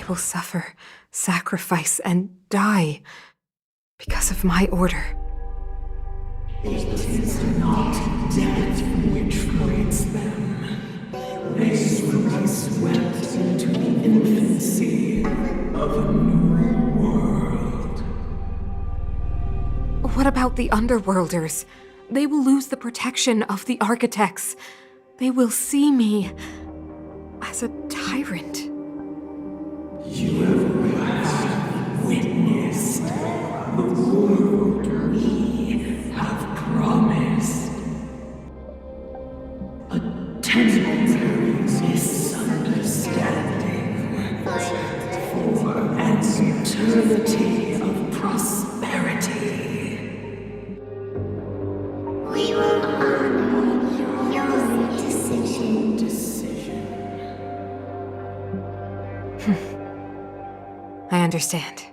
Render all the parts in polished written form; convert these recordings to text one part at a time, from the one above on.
will suffer, sacrifice, and die because of my order. It is not death which creates them. They slowly swept into the infancy of a new world. What about the Underworlders? They will lose the protection of the Architects. They will see me as a tyrant. You have witnessed the world we have promised. A temporary misunderstanding for an eternity of prosperity. We will honor your decision. I understand.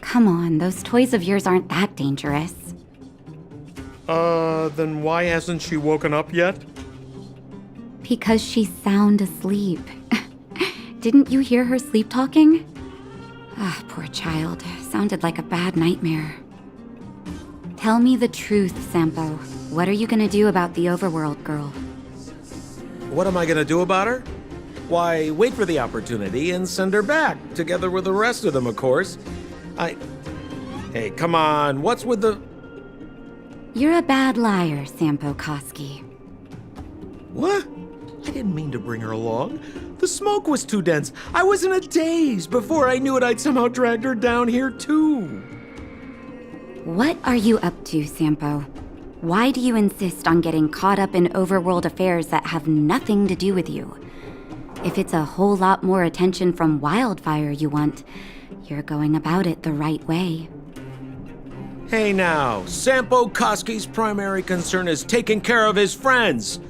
Come on, those toys of yours aren't that dangerous. Then why hasn't she woken up yet? Because she's sound asleep. Didn't you hear her sleep talking? Ah, poor child. Sounded like a bad nightmare. Tell me the truth, Sampo. What are you gonna do about the Overworld girl? What am I gonna do about her? Why, wait for the opportunity and send her back, together with the rest of them, of course. Hey, come on, what's with the... You're a bad liar, Sampo Koski. What? I didn't mean to bring her along. The smoke was too dense. I was in a daze. Before I knew it, I'd somehow dragged her down here, too. What are you up to, Sampo? Why do you insist on getting caught up in overworld affairs that have nothing to do with you? If it's a whole lot more attention from Wildfire you want, you're going about it the right way. Hey now, Sampo Koski's primary concern is taking care of his friends.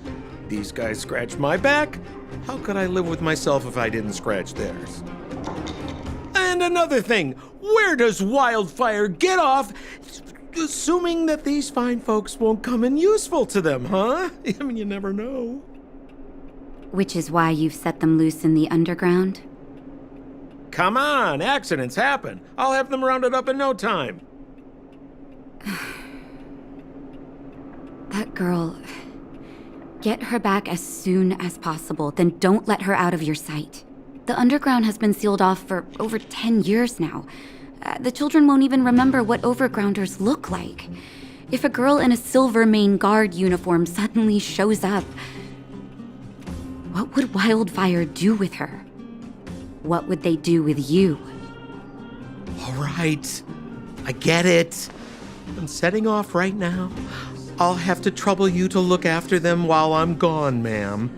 These guys scratched my back. How could I live with myself if I didn't scratch theirs? And another thing, where does Wildfire get off assuming that these fine folks won't come in useful to them, huh? I mean, you never know. Which is why you've set them loose in the underground? Come on, accidents happen. I'll have them rounded up in no time. That girl... Get her back as soon as possible, then don't let her out of your sight. The underground has been sealed off for over 10 years now. The children won't even remember what overgrounders look like. If a girl in a Silvermane Guard uniform suddenly shows up, what would Wildfire do with her? What would they do with you? All right, I get it. I'm setting off right now. I'll have to trouble you to look after them while I'm gone, ma'am.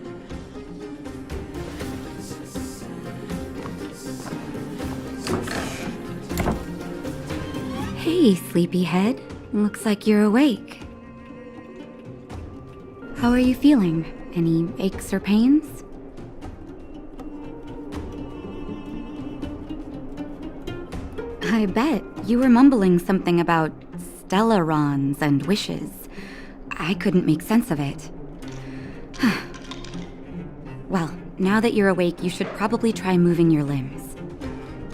Hey, sleepyhead. Looks like you're awake. How are you feeling? Any aches or pains? I bet you were mumbling something about stellarons and wishes. I couldn't make sense of it. Well, now that you're awake, you should probably try moving your limbs.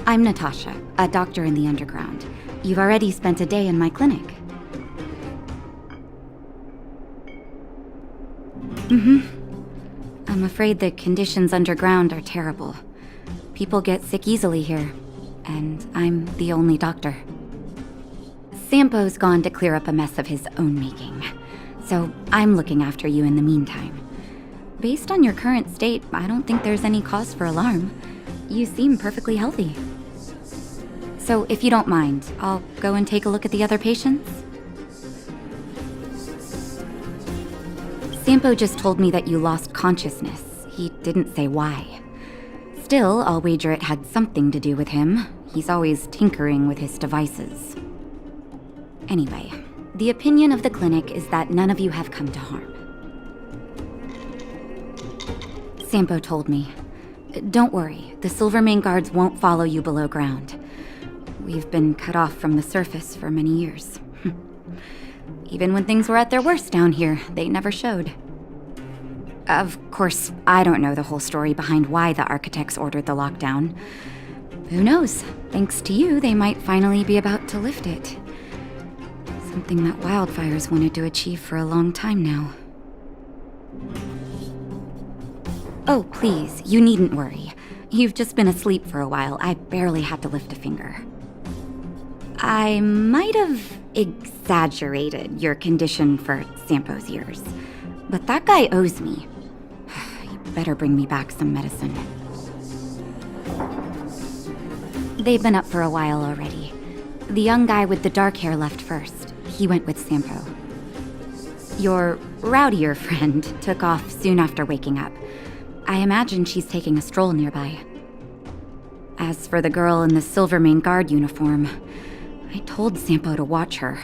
I'm Natasha, a doctor in the underground. You've already spent a day in my clinic. I'm afraid the conditions underground are terrible. People get sick easily here, and I'm the only doctor. Sampo's gone to clear up a mess of his own making, so I'm looking after you in the meantime. Based on your current state, I don't think there's any cause for alarm. You seem perfectly healthy. So if you don't mind, I'll go and take a look at the other patients. Sampo just told me that you lost consciousness. He didn't say why. Still, I'll wager it had something to do with him. He's always tinkering with his devices. Anyway, the opinion of the clinic is that none of you have come to harm. Sampo told me. Don't worry, the Silvermane guards won't follow you below ground. We've been cut off from the surface for many years. Even when things were at their worst down here, they never showed. Of course, I don't know the whole story behind why the architects ordered the lockdown. Who knows? Thanks to you, they might finally be about to lift it. Something that wildfires wanted to achieve for a long time now. Oh, please, you needn't worry. You've just been asleep for a while. I barely had to lift a finger. I might have exaggerated your condition for Sampo's years, but that guy owes me. You better bring me back some medicine. They've been up for a while already. The young guy with the dark hair left first. He went with Sampo. Your rowdier friend took off soon after waking up. I imagine she's taking a stroll nearby. As for the girl in the Silvermane Guard uniform, I told Sampo to watch her,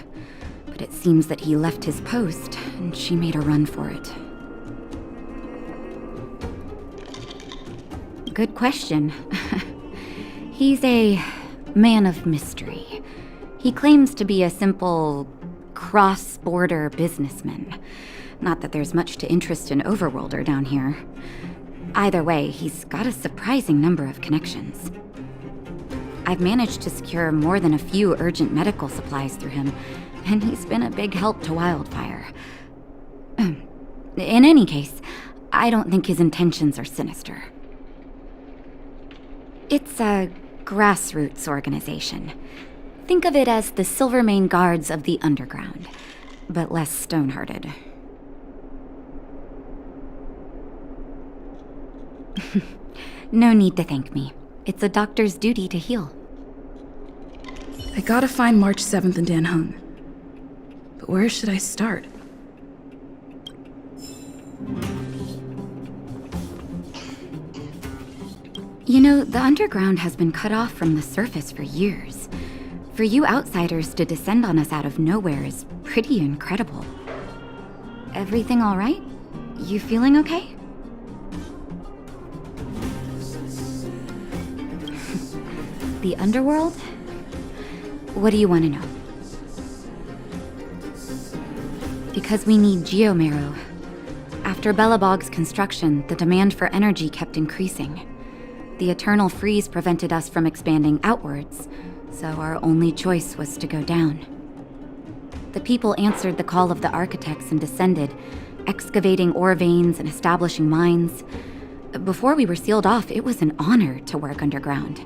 but it seems that he left his post and she made a run for it. Good question. He's a man of mystery. He claims to be a simple cross-border businessman. Not that there's much to interest an overworlder down here. Either way, he's got a surprising number of connections. I've managed to secure more than a few urgent medical supplies through him, and he's been a big help to Wildfire. In any case, I don't think his intentions are sinister. It's a grassroots organization. Think of it as the Silvermane Guards of the Underground, but less stone-hearted. No need to thank me. It's a doctor's duty to heal. I gotta find March 7th in Dan Hung. But where should I start? You know, the underground has been cut off from the surface for years. For you outsiders to descend on us out of nowhere is pretty incredible. Everything all right? You feeling okay? The underworld? What do you want to know? Because we need geomarrow. After Belobog's construction, the demand for energy kept increasing. The eternal freeze prevented us from expanding outwards, so our only choice was to go down. The people answered the call of the architects and descended, excavating ore veins and establishing mines. Before we were sealed off, it was an honor to work underground.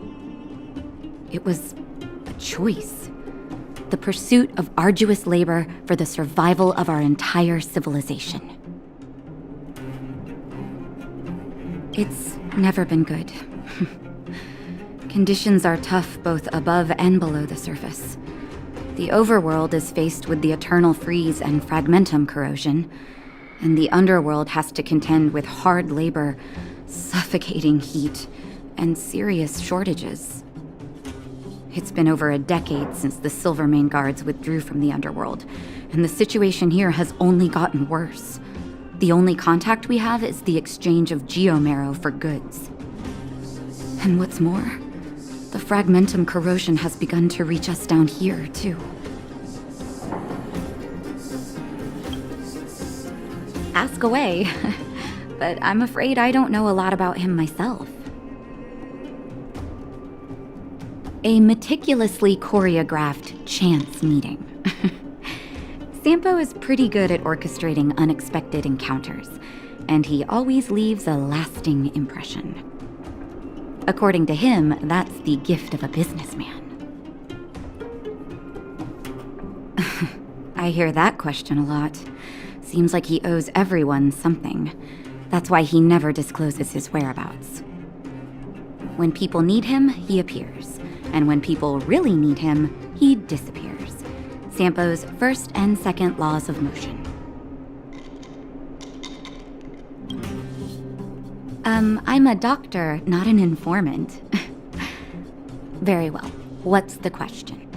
It was a choice. The pursuit of arduous labor for the survival of our entire civilization. It's never been good. Conditions are tough both above and below the surface. The overworld is faced with the eternal freeze and fragmentum corrosion, and the underworld has to contend with hard labor, suffocating heat, and serious shortages. It's been over a decade since the Silvermane Guards withdrew from the underworld, and the situation here has only gotten worse. The only contact we have is the exchange of geomarrow for goods. And what's more, the fragmentum corrosion has begun to reach us down here, too. Ask away, but I'm afraid I don't know a lot about him myself. A meticulously choreographed chance meeting. Sampo is pretty good at orchestrating unexpected encounters, and he always leaves a lasting impression. According to him, that's the gift of a businessman. I hear that question a lot. Seems like he owes everyone something. That's why he never discloses his whereabouts. When people need him, he appears. And when people really need him, he disappears. Sampo's first and second laws of motion. I'm a doctor, not an informant. Very well. What's the question?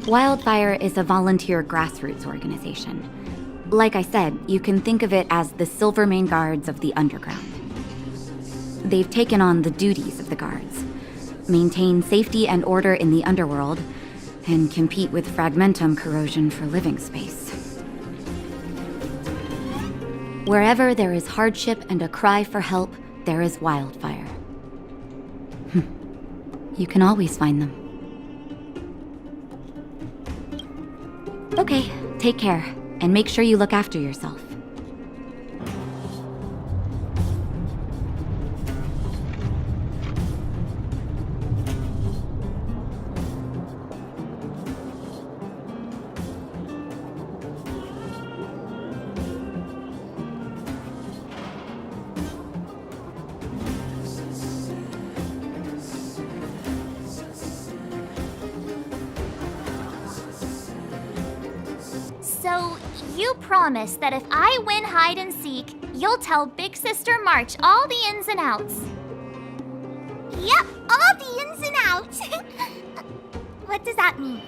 Wildfire is a volunteer grassroots organization. Like I said, you can think of it as the Silvermane Guards of the Underground. They've taken on the duties of the guards, maintain safety and order in the underworld, and compete with fragmentum corrosion for living space. Wherever there is hardship and a cry for help, there is wildfire. You can always find them. Okay, take care, and make sure you look after yourself. So, you promise that if I win hide and seek, you'll tell Big Sister March all the ins and outs. Yep, all the ins and outs. What does that mean?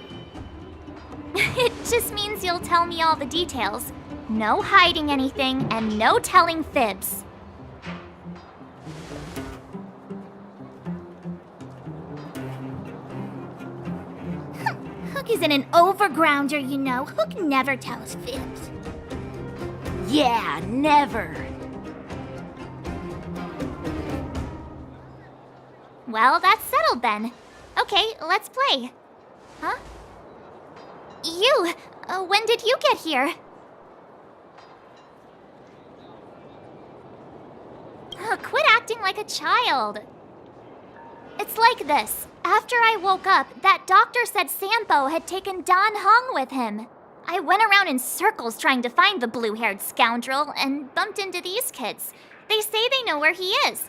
It just means you'll tell me all the details. No hiding anything and no telling fibs. Hook isn't an overgrounder, you know. Hook never tells fibs. Yeah, never. Well, that's settled then. Okay, let's play. Huh? You! When did you get here? Quit acting like a child. It's like this. After I woke up, that doctor said Sampo had taken Dan Heng with him. I went around in circles trying to find the blue-haired scoundrel and bumped into these kids. They say they know where he is.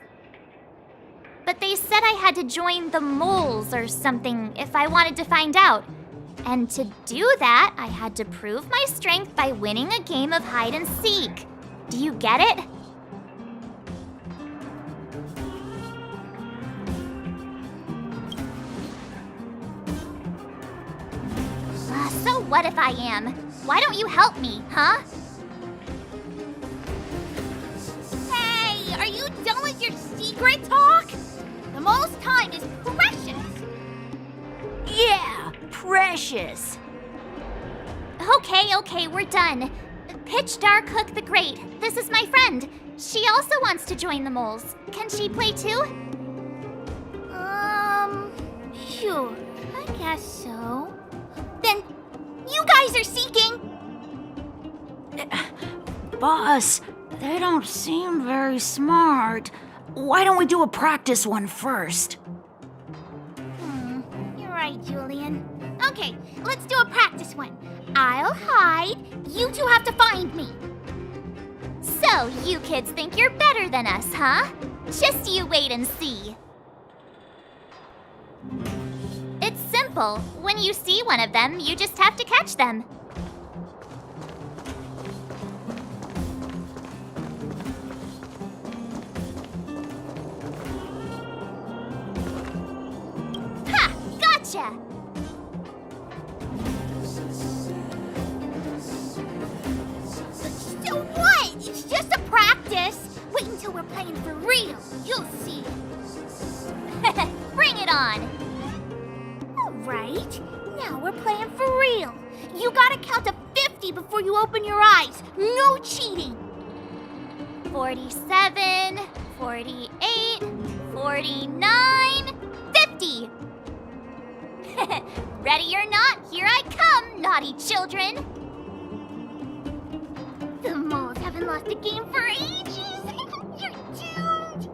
But they said I had to join the moles or something if I wanted to find out. And to do that, I had to prove my strength by winning a game of hide and seek. Do you get it? So what if I am? Why don't you help me, huh? Hey, are you done with your secret talk? The most time is precious. Yeah, precious. Okay, we're done. Pitch Dark Hook the Great. This is my friend. She also wants to join the moles. Can she play too? Sure. I guess so. Then, you guys are seeking. Boss, they don't seem very smart. Why don't we do a practice one first? You're right, Julian. Okay, let's do a practice one. I'll hide. You two have to find me. So, you kids think you're better than us, huh? Just you wait and see. It's simple. When you see one of them, you just have to catch them. Ha! Gotcha! So what? It's just a practice. Wait until we're playing for real. You'll see. Bring it on! Right? Now we're playing for real. You gotta count to 50 before you open your eyes. No cheating. 47, 48, 49, 50! Ready or not, here I come, naughty children! The moles haven't lost a game for ages. You're doomed.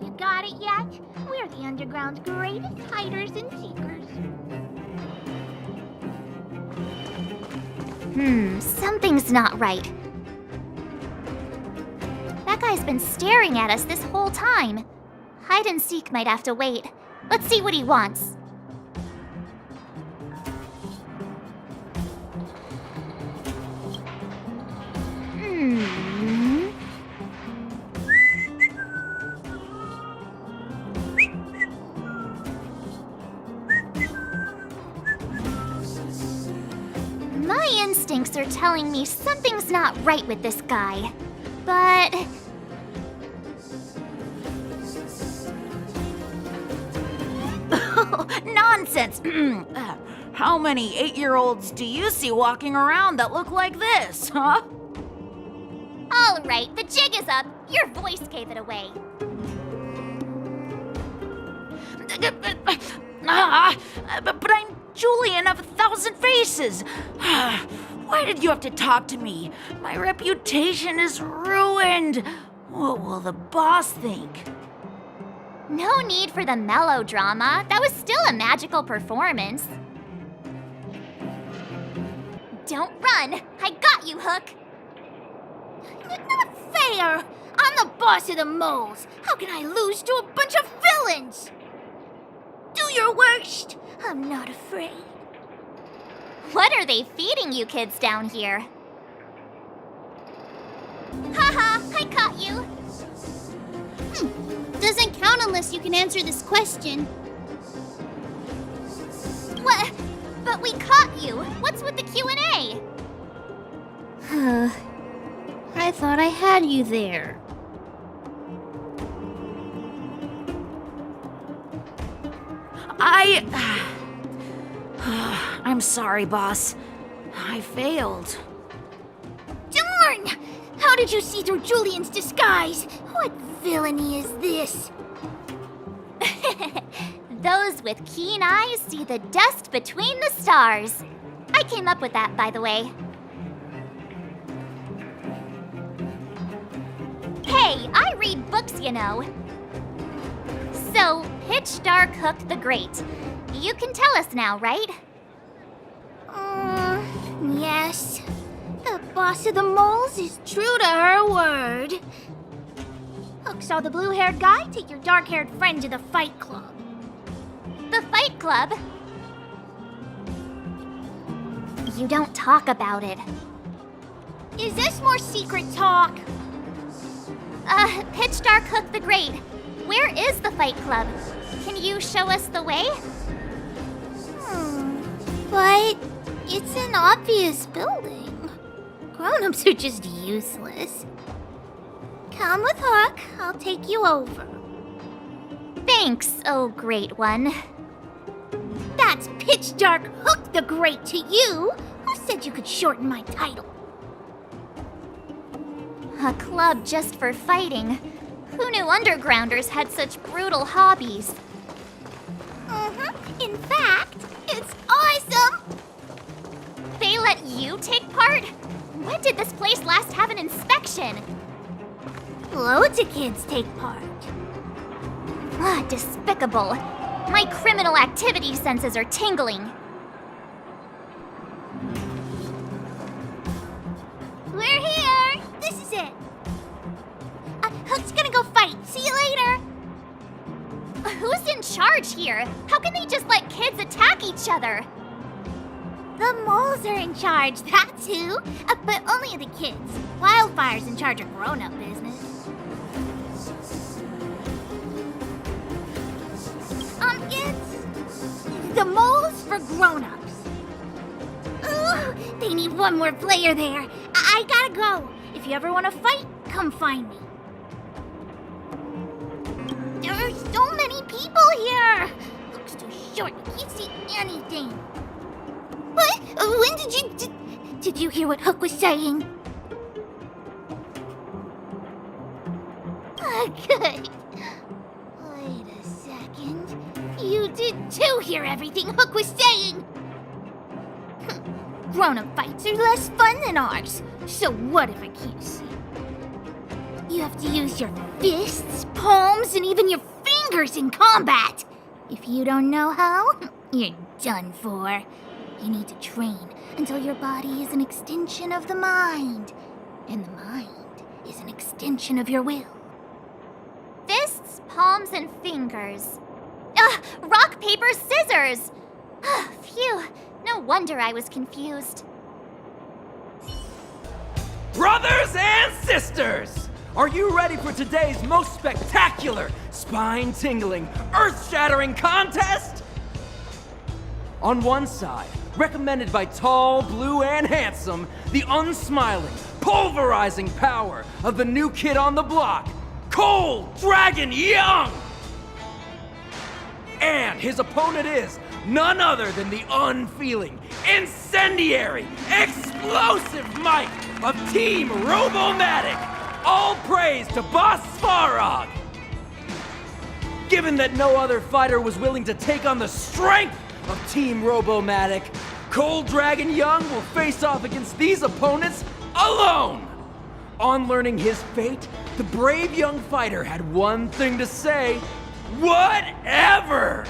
You got it yet? We're the underground's greatest hiders and seekers. Something's not right. That guy's been staring at us this whole time. Hide and seek might have to wait. Let's see what he wants. My instincts are telling me something's not right with this guy. But... Nonsense! How many 8-year-olds do you see walking around that look like this, huh? right, the jig is up. Your voice gave it away. But I'm Julian of 1,000 Faces. Why did you have to talk to me? My reputation is ruined. What will the boss think? No need for the melodrama. That was still a magical performance. Don't run. I got you, Hook. Not fair! I'm the boss of the moles. How can I lose to a bunch of villains? Do your worst. I'm not afraid. What are they feeding you kids down here? Haha, I caught you. Doesn't count unless you can answer this question. What? But we caught you. What's with the Q&A? I thought I had you there. I'm sorry, boss. I failed. Darn! How did you see through Julian's disguise? What villainy is this? Those with keen eyes see the dust between the stars. I came up with that, by the way. Hey, I read books, you know. So, Pitch Dark Hook the Great. You can tell us now, right? Yes. The boss of the moles is true to her word. Hook saw the blue-haired guy take your dark-haired friend to the fight club. The Fight Club? You don't talk about it. Is this more secret talk? Pitch Dark Hook the Great. Where is the Fight Club? Can you show us the way? But it's an obvious building. Grown-ups are just useless. Come with Hook. I'll take you over. Thanks, oh great one. That's Pitch Dark Hook the Great to you. Who said you could shorten my title? A club just for fighting. Who knew undergrounders had such brutal hobbies? In fact, it's awesome! They let you take part? When did this place last have an inspection? Loads of kids take part. Ah, despicable. My criminal activity senses are tingling. We're here! This is it. Hook's gonna go fight. See you later! Who's in charge here? How can they just let kids attack each other? The moles are in charge, that's who. But only the kids. Wildfire's in charge of grown-up business. It's the moles for grown-ups. Ooh, they need one more player there. I gotta go. If you ever want to fight, come find me. There's so many people here. Looks too short. I can't see anything. What? When did you hear what Hook was saying? Good. Wait a second. You did too hear everything Hook was saying. Grown-up fights are less fun than ours. So what if I can't see? You have to use your fists, palms, and even your fingers in combat. If you don't know how, you're done for. You need to train until your body is an extension of the mind. And the mind is an extension of your will. Fists, palms, and fingers. Rock, paper, scissors! Phew, no wonder I was confused. Brothers and sisters! Are you ready for today's most spectacular, spine-tingling, earth-shattering contest? On one side, recommended by tall, blue, and handsome, the unsmiling, pulverizing power of the new kid on the block, Cold Dragon Young! And his opponent is none other than the unfeeling, incendiary, explosive might of Team Robomatic, All praise to Boss Svarog! Given that no other fighter was willing to take on the strength of Team Robomatic, Cold Dragon Young will face off against these opponents alone! On learning his fate, the brave young fighter had one thing to say: whatever!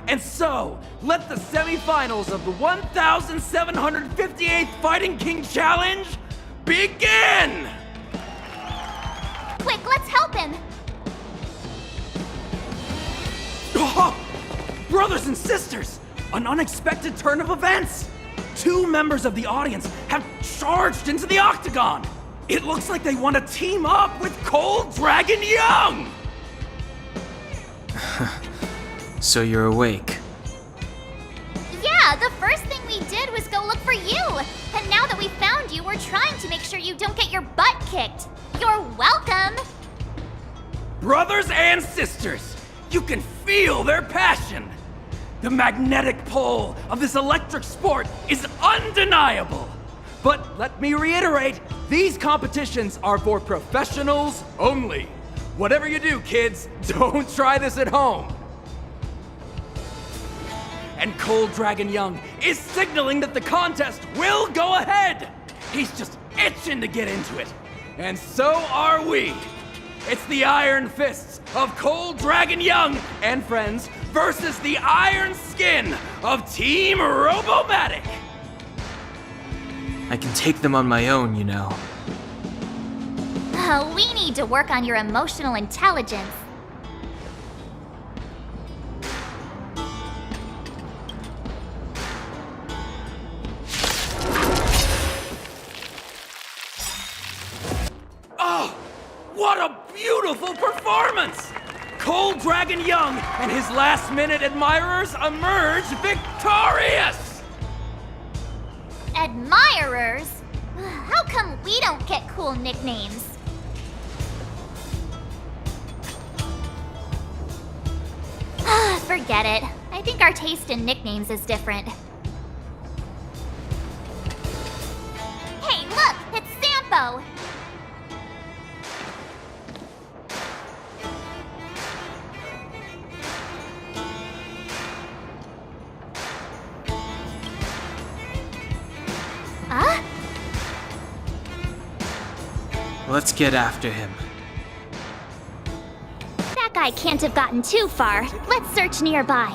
And so, let the semifinals of the 1758th Fighting King Challenge begin! Quick, let's help him! Oh, brothers and sisters, an unexpected turn of events! 2 members of the audience have charged into the octagon! It looks like they want to team up with Cold Dragon Young! So you're awake. Yeah, the first thing we did was go look for you! And now that we found you, we're trying to make sure you don't get your butt kicked! You're welcome! Brothers and sisters, you can feel their passion! The magnetic pull of this electric sport is undeniable! But let me reiterate, these competitions are for professionals only. Whatever you do, kids, don't try this at home. And Cold Dragon Young is signaling that the contest will go ahead! He's just itching to get into it. And so are we! It's the Iron Fists of Cold Dragon Young and friends versus the Iron Skin of Team Robomatic! I can take them on my own, you know. We need to work on your emotional intelligence. Oh, what a beautiful performance! Cold Dragon Young and his last-minute admirers emerge victorious! Admirers? How come we don't get cool nicknames? Forget it. I think our taste in nicknames is different. Hey, look! It's Sampo! Huh? Let's get after him. That guy can't have gotten too far. Let's search nearby.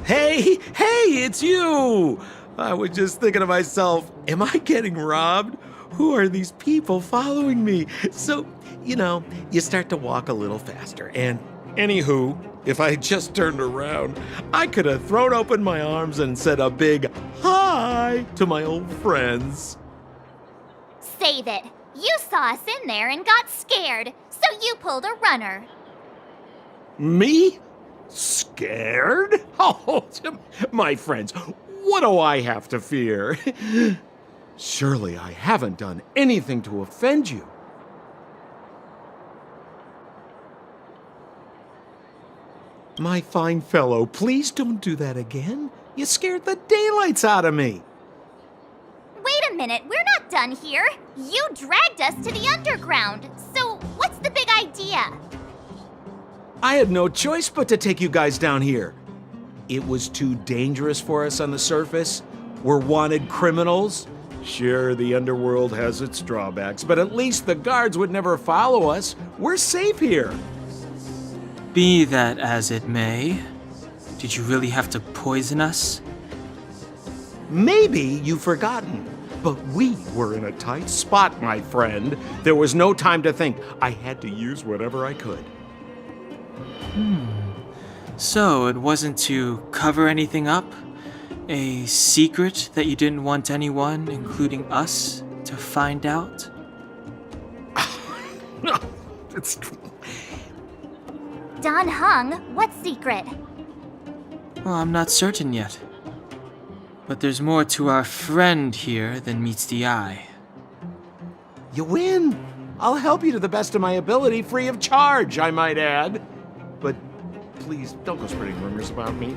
Hey, it's you! I was just thinking to myself, am I getting robbed? Who are these people following me? So, you start to walk a little faster. And anywho, if I just turned around, I could have thrown open my arms and said a big hi to my old friends. Save it. You saw us in there and got scared, so you pulled a runner. Me? Scared? Oh, my friends, what do I have to fear? Surely I haven't done anything to offend you. My fine fellow, please don't do that again. You scared the daylights out of me. Wait a minute, we're not done here. You dragged us to the underground. So what's the big idea? I had no choice but to take you guys down here. It was too dangerous for us on the surface. We're wanted criminals. Sure, the underworld has its drawbacks, but at least the guards would never follow us. We're safe here. Be that as it may, did you really have to poison us? Maybe you've forgotten, but we were in a tight spot, my friend. There was no time to think. I had to use whatever I could. So it wasn't to cover anything up? A secret that you didn't want anyone, including us, to find out? It's... Don Hung, what secret? Well, I'm not certain yet. But there's more to our friend here than meets the eye. You win. I'll help you to the best of my ability, free of charge, I might add. But please, don't go spreading rumors about me.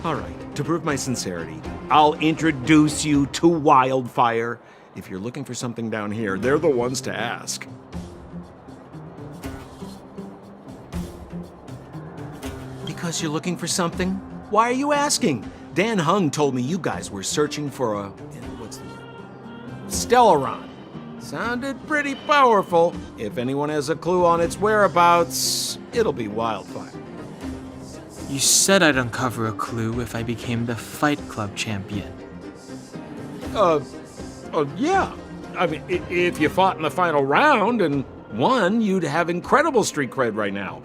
All right, to prove my sincerity, I'll introduce you to Wildfire. If you're looking for something down here, they're the ones to ask. Because you're looking for something? Why are you asking? Dan Hung told me you guys were searching for a... what's the word? Stellaron. Sounded pretty powerful. If anyone has a clue on its whereabouts, it'll be Wildfire. You said I'd uncover a clue if I became the Fight Club champion. Yeah. I mean, if you fought in the final round and won, you'd have incredible street cred right now.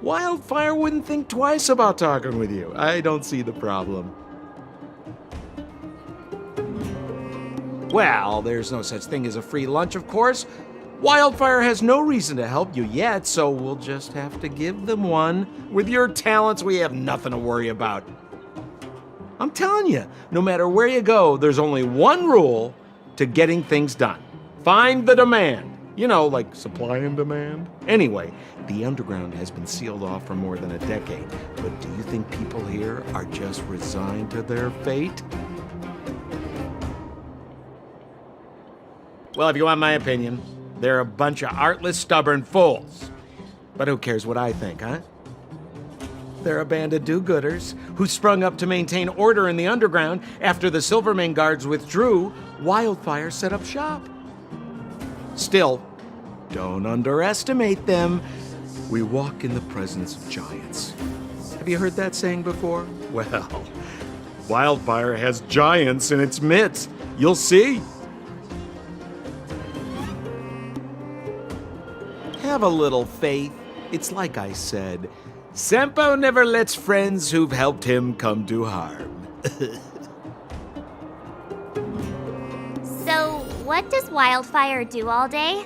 Wildfire wouldn't think twice about talking with you. I don't see the problem. Well, there's no such thing as a free lunch, of course. Wildfire has no reason to help you yet, so we'll just have to give them one. With your talents, we have nothing to worry about. I'm telling you, no matter where you go, there's only one rule to getting things done. Find the demand. You know, like supply and demand. Anyway, the underground has been sealed off for more than a decade. But do you think people here are just resigned to their fate? Well, if you want my opinion, they're a bunch of artless, stubborn fools. But who cares what I think, huh? They're a band of do-gooders who sprung up to maintain order in the underground. After the Silvermane guards withdrew, Wildfire set up shop. Still, don't underestimate them. We walk in the presence of giants. Have you heard that saying before? Well, Wildfire has giants in its midst. You'll see. Have a little faith. It's like I said, Sampo never lets friends who've helped him come to harm. So, what does Wildfire do all day?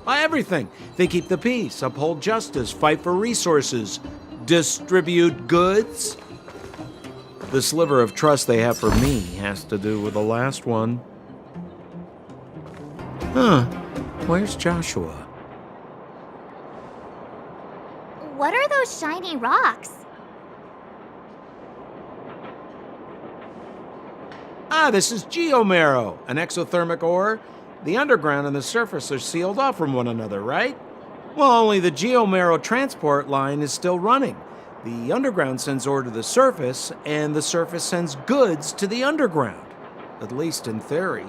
Everything. They keep the peace, uphold justice, fight for resources, distribute goods. The sliver of trust they have for me has to do with the last one. Huh. Where's Joshua? What are those shiny rocks? This is geomarrow, an exothermic ore. The underground and the surface are sealed off from one another, right? Well, only the geomarrow transport line is still running. The underground sends ore to the surface, and the surface sends goods to the underground. At least in theory.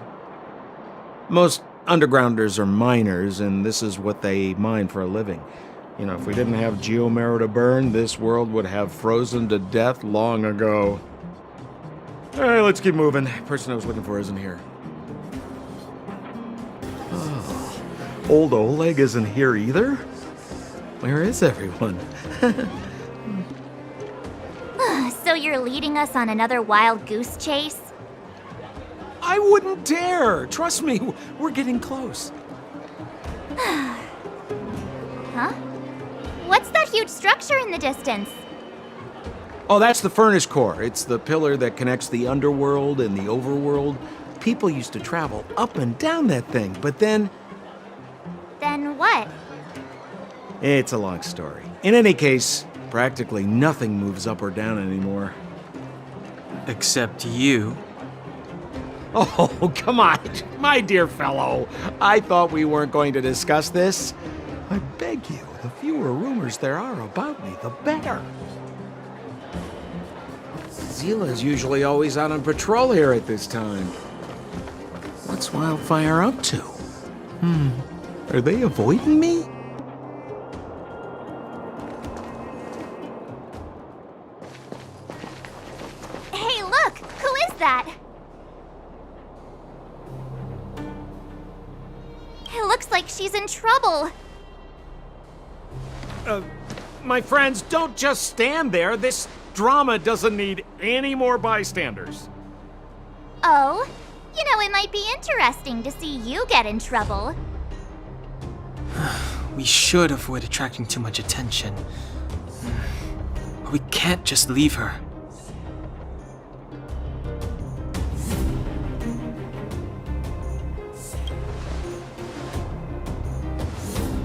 Most undergrounders are miners, and this is what they mine for a living. You know, if we didn't have geomarrow to burn, this world would have frozen to death long ago. All right, let's keep moving. The person I was looking for isn't here. Oh, old Oleg isn't here either? Where is everyone? So you're leading us on another wild goose chase? I wouldn't dare! Trust me, we're getting close. Huh? What's that huge structure in the distance? Oh, that's the furnace core. It's the pillar that connects the underworld and the overworld. People used to travel up and down that thing, but then... Then what? It's a long story. In any case, practically nothing moves up or down anymore. Except you. Oh, come on, my dear fellow. I thought we weren't going to discuss this. I beg you, the fewer rumors there are about me, the better. Zila's usually always out on patrol here at this time. What's Wildfire up to? Are they avoiding me? Hey, look! Who is that? It looks like she's in trouble. My friends, don't just stand there. This drama doesn't need any more bystanders. Oh? You know, it might be interesting to see you get in trouble. We should avoid attracting too much attention. But we can't just leave her.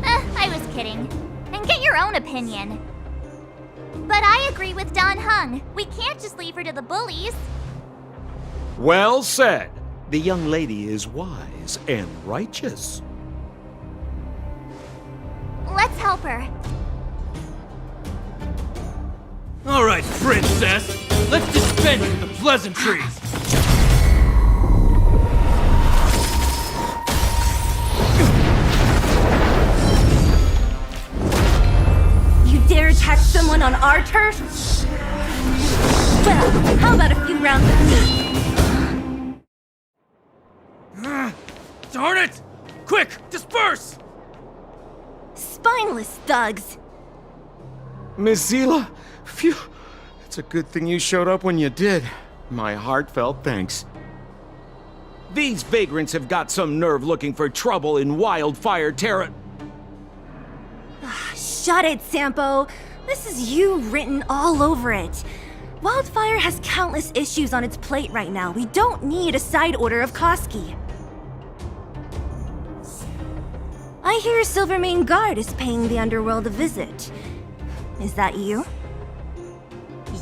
I was kidding. And get your own opinion. But I agree with Don Hung. We can't just leave her to the bullies. Well said. The young lady is wise and righteous. Let's help her. All right, princess. Let's dispense with the pleasantries. You dare attack someone on our turf? Well, how about a few rounds of me? Darn it! Quick, disperse! Spineless thugs. Missila, phew. It's a good thing you showed up when you did. My heartfelt thanks. These vagrants have got some nerve looking for trouble in Wildfire Terra. Shut it, Sampo. This is you written all over it. Wildfire has countless issues on its plate right now. We don't need a side order of Koski. I hear Silvermane Guard is paying the underworld a visit. Is that you?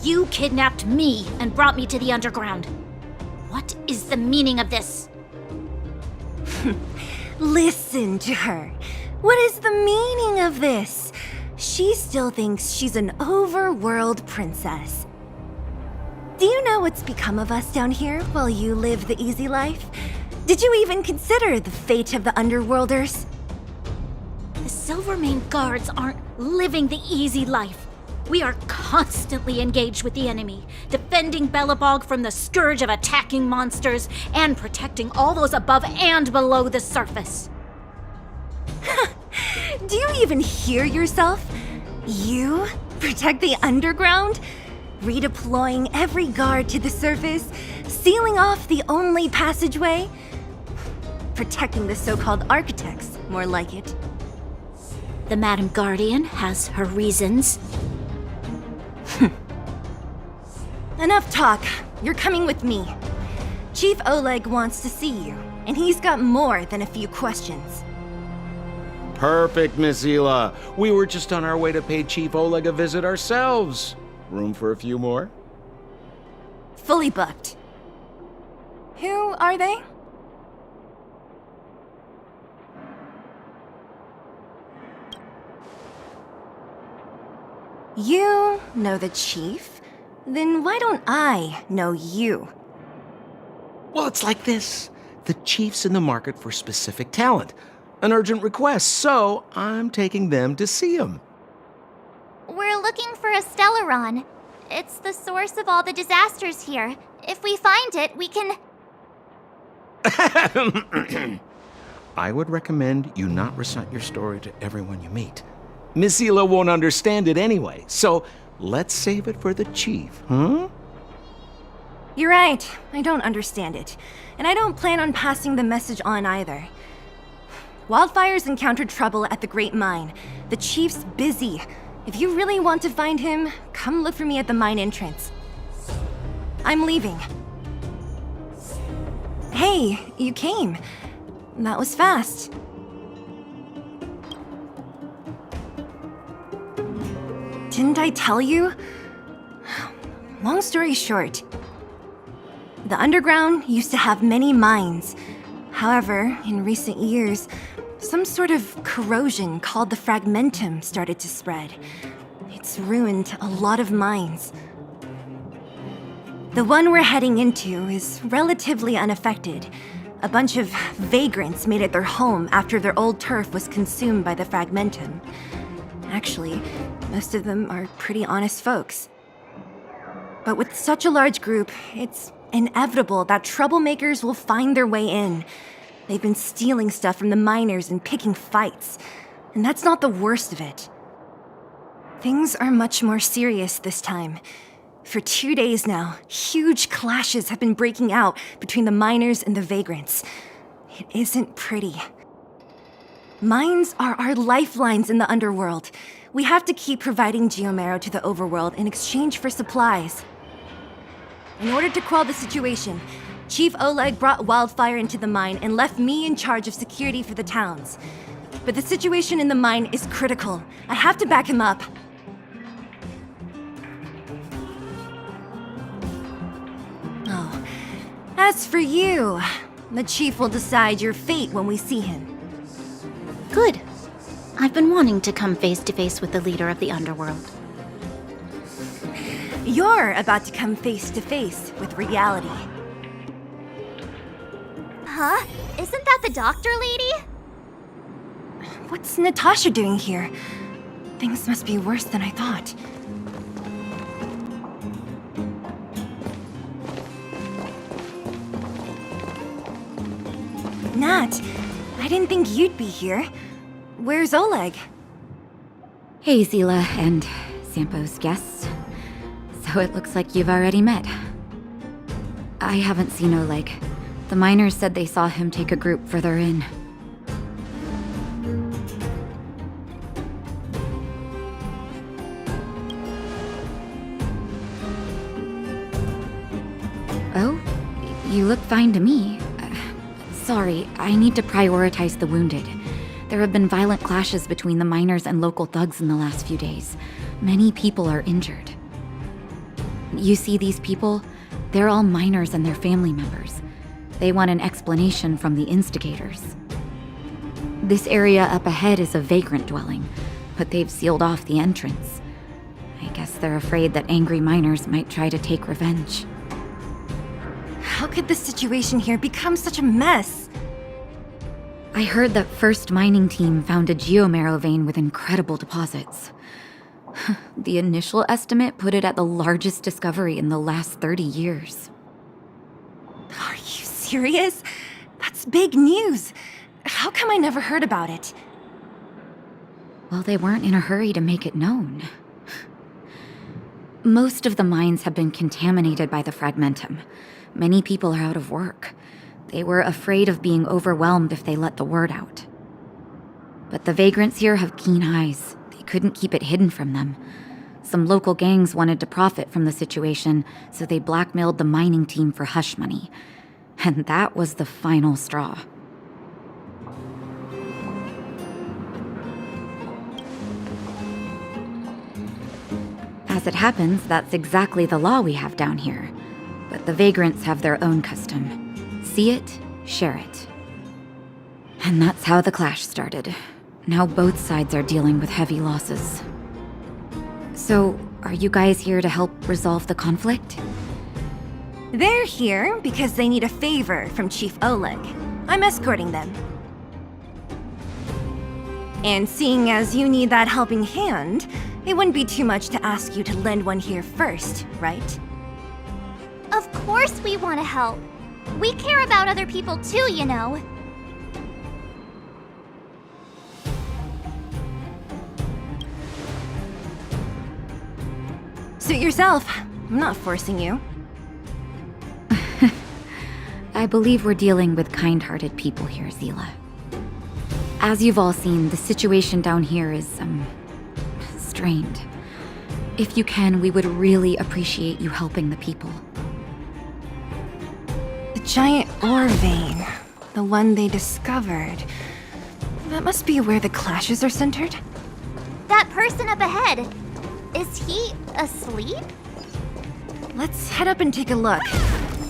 You kidnapped me and brought me to the underground. What is the meaning of this? Listen to her. What is the meaning of this? She still thinks she's an overworld princess. Do you know what's become of us down here while you live the easy life? Did you even consider the fate of the underworlders? The Silvermane Guards aren't living the easy life. We are constantly engaged with the enemy, defending Belobog from the scourge of attacking monsters and protecting all those above and below the surface. Do you even hear yourself? You protect the underground? Redeploying every guard to the surface? Sealing off the only passageway? Protecting the so-called architects, more like it. The Madam Guardian has her reasons. Enough talk. You're coming with me. Chief Oleg wants to see you, and he's got more than a few questions. Perfect, Missila. We were just on our way to pay Chief Oleg a visit ourselves. Room for a few more? Fully booked. Who are they? You know the chief? Then why don't I know you? Well, it's like this. The chief's in the market for specific talent. An urgent request, so I'm taking them to see him. We're looking for a Stellaron. It's the source of all the disasters here. If we find it, we can... I would recommend you not recite your story to everyone you meet. Missila won't understand it anyway, so let's save it for the chief, huh? You're right. I don't understand it. And I don't plan on passing the message on either. Wildfire's encountered trouble at the Great Mine. The chief's busy. If you really want to find him, come look for me at the mine entrance. I'm leaving. Hey, you came. That was fast. Didn't I tell you? Long story short, the underground used to have many mines. However, in recent years, some sort of corrosion called the fragmentum started to spread. It's ruined a lot of mines. The one we're heading into is relatively unaffected. A bunch of vagrants made it their home after their old turf was consumed by the fragmentum. Actually, most of them are pretty honest folks. But with such a large group, it's inevitable that troublemakers will find their way in. They've been stealing stuff from the miners and picking fights. And that's not the worst of it. Things are much more serious this time. For 2 days now, huge clashes have been breaking out between the miners and the vagrants. It isn't pretty. Mines are our lifelines in the underworld. We have to keep providing geomarrow to the overworld in exchange for supplies. In order to quell the situation, Chief Oleg brought Wildfire into the mine and left me in charge of security for the towns. But the situation in the mine is critical. I have to back him up. Oh, As for you, the chief will decide your fate when we see him. Good. I've been wanting to come face to face with the leader of the underworld. You're about to come face to face with reality. Huh? Isn't that the doctor lady? What's Natasha doing here? Things must be worse than I thought. Nat, I didn't think you'd be here. Where's Oleg? Hey, Zila and Sampo's guests. So it looks like you've already met. I haven't seen Oleg. The miners said they saw him take a group further in. Oh? You look fine to me. Sorry, I need to prioritize the wounded. There have been violent clashes between the miners and local thugs in the last few days. Many people are injured. You see these people? They're all miners and their family members. They want an explanation from the instigators. This area up ahead is a vagrant dwelling, but they've sealed off the entrance. I guess they're afraid that angry miners might try to take revenge. How could the situation here become such a mess? I heard that First Mining Team found a geomarrow vein with incredible deposits. The initial estimate put it at the largest discovery in the last 30 years. Are you serious? That's big news. How come I never heard about it? Well, they weren't in a hurry to make it known. Most of the mines have been contaminated by the fragmentum. Many people are out of work. They were afraid of being overwhelmed if they let the word out. But the vagrants here have keen eyes. They couldn't keep it hidden from them. Some local gangs wanted to profit from the situation, so they blackmailed the mining team for hush money. And that was the final straw. As it happens, that's exactly the law we have down here. But the vagrants have their own custom. See it, share it. And that's how the clash started. Now both sides are dealing with heavy losses. So, are you guys here to help resolve the conflict? They're here because they need a favor from Chief Oleg. I'm escorting them. And seeing as you need that helping hand, it wouldn't be too much to ask you to lend one here first, right? Of course we want to help. We care about other people too, you know. Suit yourself. I'm not forcing you. I believe we're dealing with kind-hearted people here, Zila. As you've all seen, the situation down here is, strained. If you can, we would really appreciate you helping the people. The giant ore vein. The one they discovered. That must be where the clashes are centered? That person up ahead. Is he asleep? Let's head up and take a look.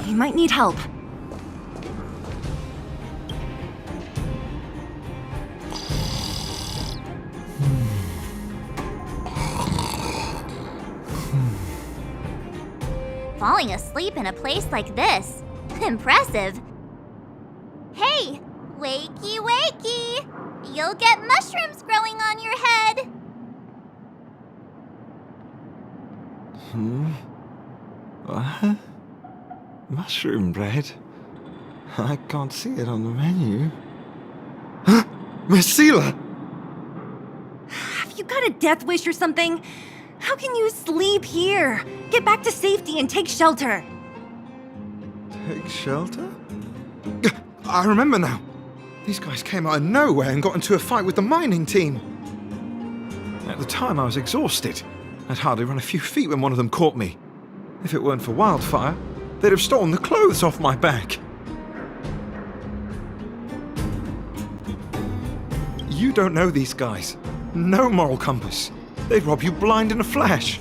He might need help. Falling asleep in a place like this. Impressive. Hey, wakey wakey! You'll get mushrooms growing on your head. What? Mushroom bread? I can't see it on the menu. Huh? Miss Zila! Have you got a death wish or something? How can you sleep here? Get back to safety and take shelter. Take shelter? I remember now. These guys came out of nowhere and got into a fight with the mining team. At the time, I was exhausted. I'd hardly run a few feet when one of them caught me. If it weren't for Wildfire, they'd have stolen the clothes off my back. You don't know these guys. No moral compass. They'd rob you blind in a flash.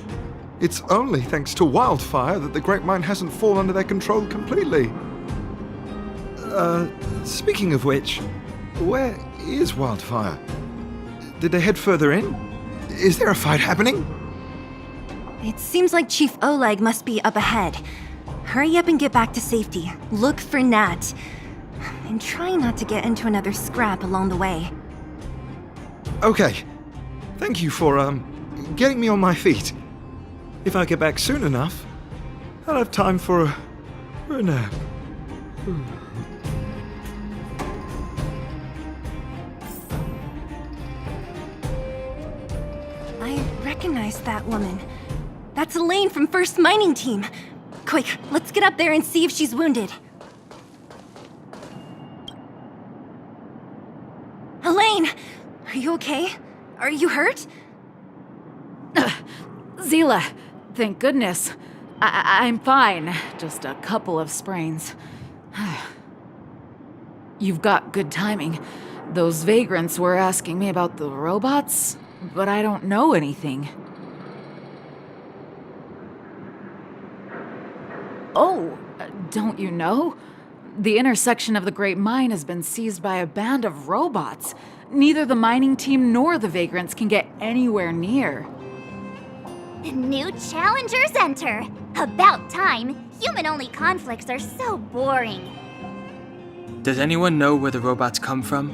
It's only thanks to Wildfire that the Great Mine hasn't fallen under their control completely. Speaking of which, where is Wildfire? Did they head further in? Is there a fight happening? It seems like Chief Oleg must be up ahead. Hurry up and get back to safety. Look for Nat. And try not to get into another scrap along the way. Okay. Thank you for, getting me on my feet. If I get back soon enough, I'll have time for a nap. I recognize that woman. That's Elaine from 1st Mining Team. Quick, let's get up there and see if she's wounded. Elaine! Are you okay? Are you hurt? Zila, thank goodness. I'm fine. Just a couple of sprains. You've got good timing. Those vagrants were asking me about the robots, but I don't know anything. Oh, don't you know? The intersection of the Great Mine has been seized by a band of robots. Neither the mining team nor the vagrants can get anywhere near. New challengers enter. About time. Human-only conflicts are so boring. Does anyone know where the robots come from?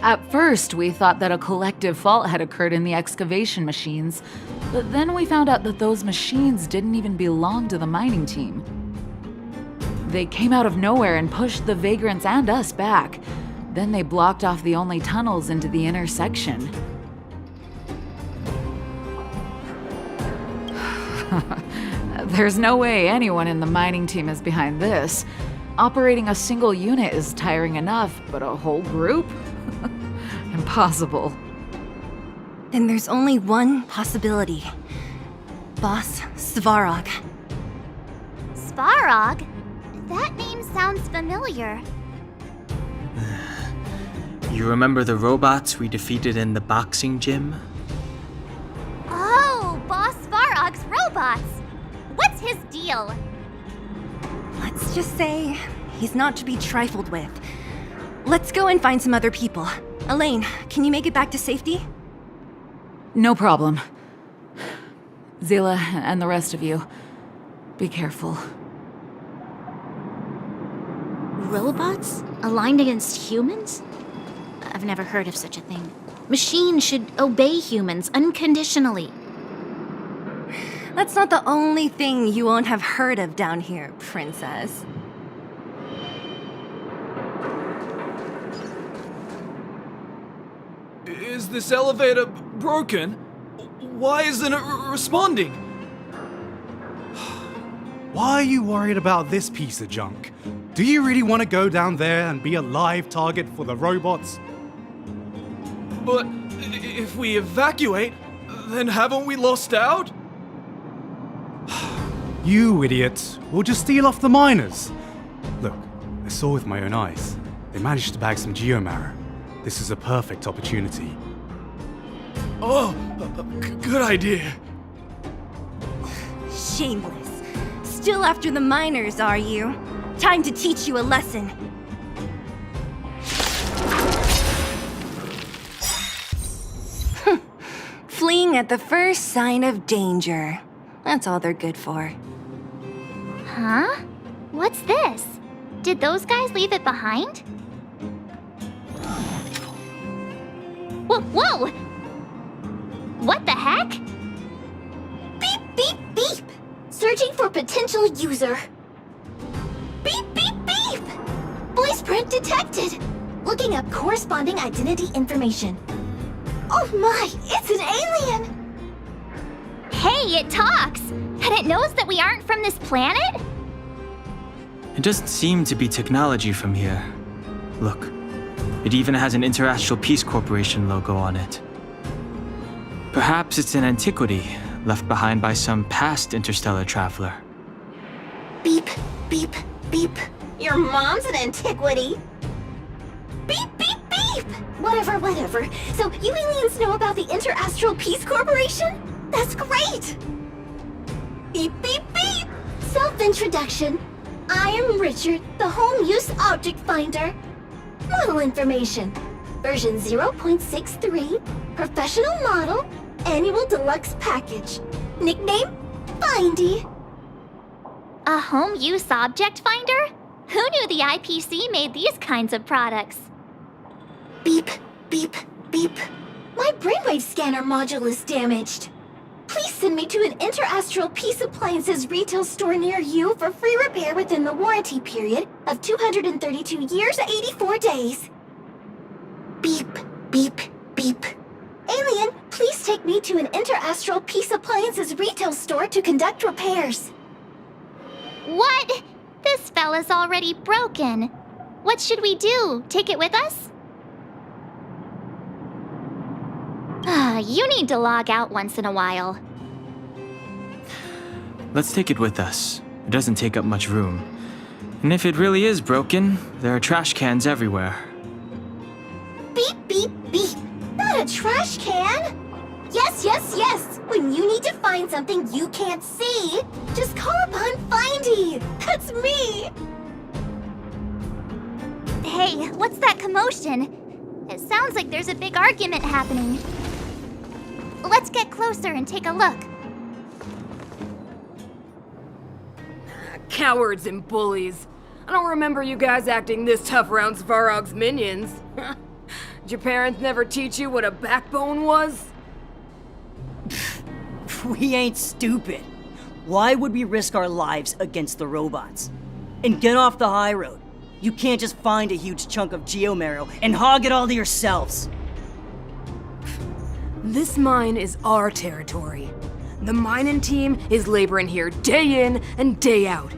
At first, we thought that a collective fault had occurred in the excavation machines, but then we found out that those machines didn't even belong to the mining team. They came out of nowhere and pushed the vagrants and us back. Then they blocked off the only tunnels into the intersection. There's no way anyone in the mining team is behind this. Operating a single unit is tiring enough, but a whole group? Impossible. Then there's only one possibility. Boss Svarog. Svarog? That name sounds familiar. You remember the robots we defeated in the boxing gym? Oh, Boss Svarog's robots! What's his deal? Let's just say he's not to be trifled with. Let's go and find some other people. Elaine, can you make it back to safety? No problem. Zila and the rest of you, be careful. Robots? Aligned against humans? I've never heard of such a thing. Machines should obey humans unconditionally. That's not the only thing you won't have heard of down here, Princess. Is this elevator broken? Why isn't it responding? Why are you worried about this piece of junk? Do you really want to go down there and be a live target for the robots? But if we evacuate, then haven't we lost out? You idiots! We'll just steal off the miners. Look, I saw with my own eyes. They managed to bag some geomarrow. This is a perfect opportunity. Oh, good idea. Shameless. Still after the miners, are you? Time to teach you a lesson. Fleeing at the first sign of danger. That's all they're good for. Huh? What's this? Did those guys leave it behind? Whoa! What the heck? Beep, beep, beep! Searching for potential user. Beep, beep, beep! Voice print detected. Looking up corresponding identity information. Oh my, it's an alien! Hey, it talks! And it knows that we aren't from this planet? It doesn't seem to be technology from here. Look, it even has an Interastral Peace Corporation logo on it. Perhaps it's an antiquity left behind by some past interstellar traveler. Beep, beep, beep. Your mom's an antiquity. Beep, beep, beep! Whatever. So you aliens know about the Interastral Peace Corporation? That's great! Beep, beep, beep! Self-introduction. I am Richard, the Home Use Object Finder. Model information. Version 0.63, Professional Model, Annual Deluxe Package. Nickname, Findy. A home use object finder? Who knew the IPC made these kinds of products? Beep, beep, beep. My brainwave scanner module is damaged. Please send me to an Interastral Peace Appliances retail store near you for free repair within the warranty period of 232 years, 84 days. Beep, beep, beep. Alien, please take me to an Interastral Peace Appliances retail store to conduct repairs. What? This fella's already broken. What should we do? Take it with us? You need to log out once in a while. Let's take it with us. It doesn't take up much room. And if it really is broken, there are trash cans everywhere. Beep, beep, beep. Not a trash can. Yes, yes, yes. When you need to find something you can't see, just call upon Findy. That's me. Hey, what's that commotion? It sounds like there's a big argument happening. Let's get closer and take a look. Cowards and bullies. I don't remember you guys acting this tough around Svarog's minions. Did your parents never teach you what a backbone was? We ain't stupid. Why would we risk our lives against the robots? And get off the high road. You can't just find a huge chunk of geomarrow and hog it all to yourselves. This mine is our territory. The mining team is laboring here day in and day out.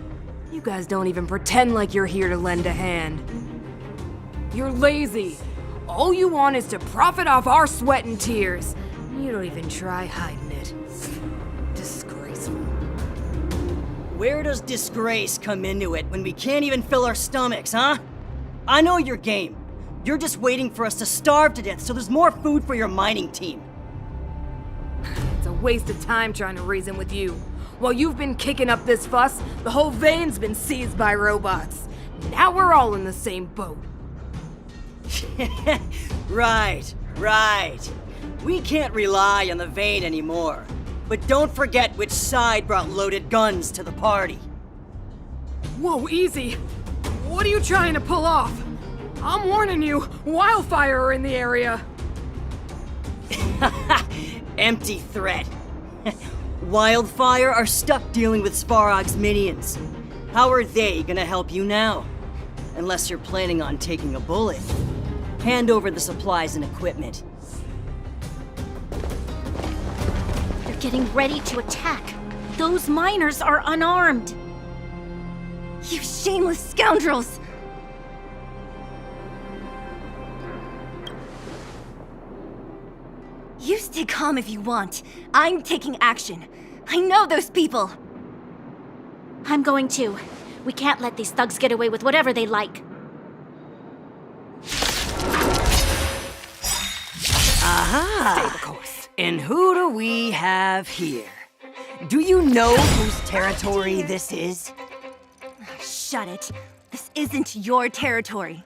You guys don't even pretend like you're here to lend a hand. You're lazy. All you want is to profit off our sweat and tears. You don't even try hiding it. Disgraceful. Where does disgrace come into it when we can't even fill our stomachs, huh? I know your game. You're just waiting for us to starve to death so there's more food for your mining team. It's a waste of time trying to reason with you. While you've been kicking up this fuss, the whole vein's been seized by robots. Now we're all in the same boat. Right. We can't rely on the vein anymore. But don't forget which side brought loaded guns to the party. Whoa, easy. What are you trying to pull off? I'm warning you, wildfire are in the area. Empty threat. Wildfire are stuck dealing with Svarog's minions. How are they gonna help you now? Unless you're planning on taking a bullet. Hand over the supplies and equipment. They're getting ready to attack. Those miners are unarmed. You shameless scoundrels! You stay calm if you want. I'm taking action. I know those people. I'm going too. We can't let these thugs get away with whatever they like. Aha! Stay the course. And who do we have here? Do you know whose territory this is? Shut it. This isn't your territory.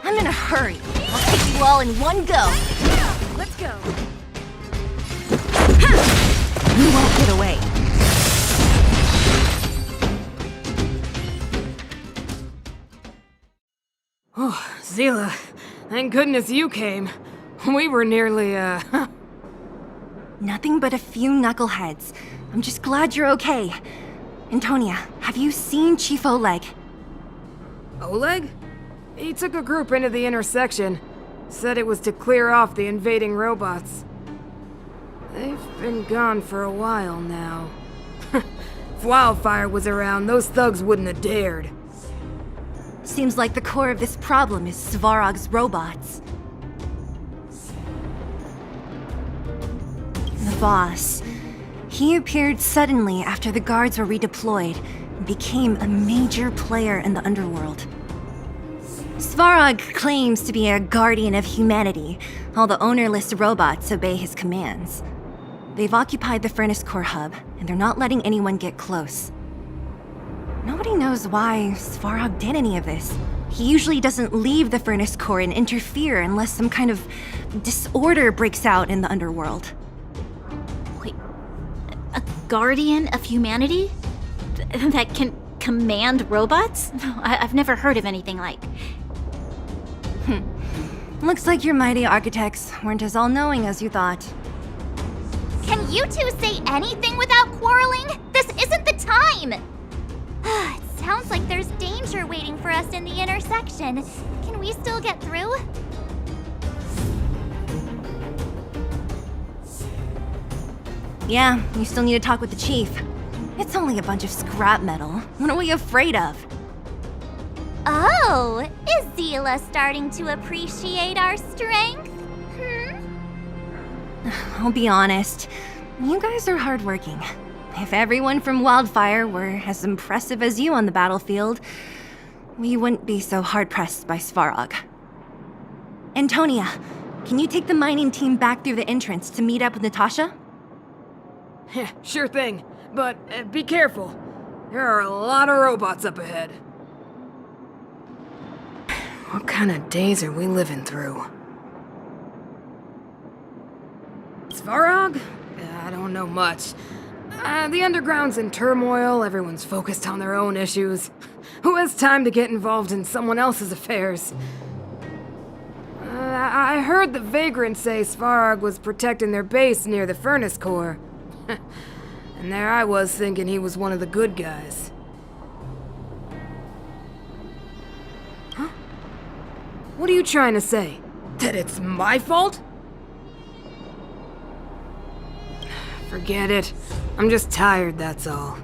I'm in a hurry. I'll take you all in one go. Let's go. You won't get away. Oh, Zila, thank goodness you came. We were nearly, Nothing but a few knuckleheads. I'm just glad you're okay. Antonia, have you seen Chief Oleg? Oleg? He took a group into the intersection. Said it was to clear off the invading robots. They've been gone for a while now. If Wildfire was around, those thugs wouldn't have dared. Seems like the core of this problem is Svarog's robots. The boss. He appeared suddenly after the guards were redeployed and became a major player in the underworld. Svarog claims to be a guardian of humanity. All the ownerless robots obey his commands. They've occupied the Furnace Core hub, and they're not letting anyone get close. Nobody knows why Svarog did any of this. He usually doesn't leave the furnace core and interfere unless some kind of disorder breaks out in the underworld. Wait, a guardian of humanity? That can command robots? I've never heard of anything like. Looks like your mighty architects weren't as all-knowing as you thought. Can you two say anything without quarreling? This isn't the time! It sounds like there's danger waiting for us in the intersection. Can we still get through? Yeah, you still need to talk with the chief. It's only a bunch of scrap metal. What are we afraid of? Oh, is Zila starting to appreciate our strength? I'll be honest, you guys are hardworking. If everyone from Wildfire were as impressive as you on the battlefield, we wouldn't be so hard-pressed by Svarog. Antonia, can you take the mining team back through the entrance to meet up with Natasha? Sure thing, but be careful. There are a lot of robots up ahead. What kind of days are we living through? Svarog? I don't know much. The underground's in turmoil, everyone's focused on their own issues. Who has time to get involved in someone else's affairs? I heard the vagrants say Svarog was protecting their base near the furnace core. And there I was thinking he was one of the good guys. Huh? What are you trying to say? That it's my fault? Forget it. I'm just tired, that's all.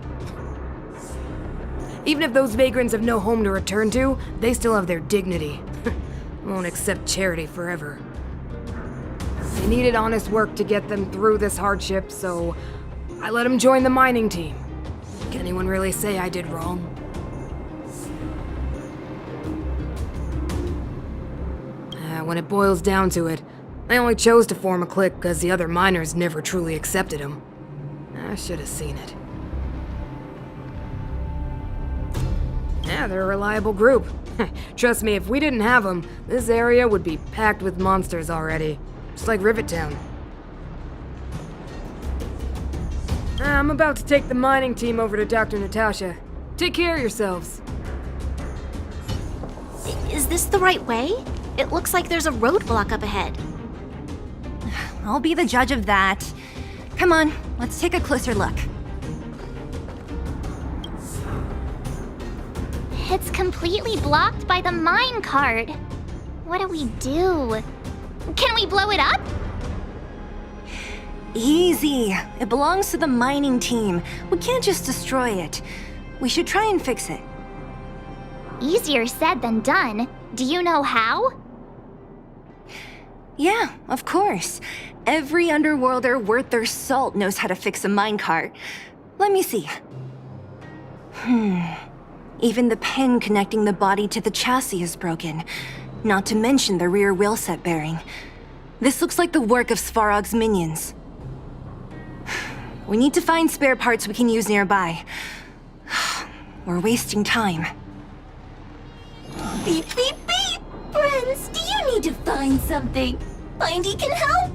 Even if those vagrants have no home to return to, they still have their dignity. Won't accept charity forever. They needed honest work to get them through this hardship, so I let them join the mining team. Can anyone really say I did wrong? When it boils down to it, I only chose to form a clique because the other miners never truly accepted him. I should have seen it. Yeah, they're a reliable group. Trust me, if we didn't have them, this area would be packed with monsters already. Just like Rivet Town. I'm about to take the mining team over to Dr. Natasha. Take care of yourselves. Is this the right way? It looks like there's a roadblock up ahead. I'll be the judge of that. Come on, let's take a closer look. It's completely blocked by the mine cart. What do we do? Can we blow it up? Easy. It belongs to the mining team. We can't just destroy it. We should try and fix it. Easier said than done. Do you know how? Yeah, of course. Every underworlder worth their salt knows how to fix a minecart. Let me see. Even the pin connecting the body to the chassis is broken. Not to mention the rear wheel set bearing. This looks like the work of Svarog's minions. We need to find spare parts we can use nearby. We're wasting time. Beep, beep, beep! Friends, do you need to find something? Mindy can help?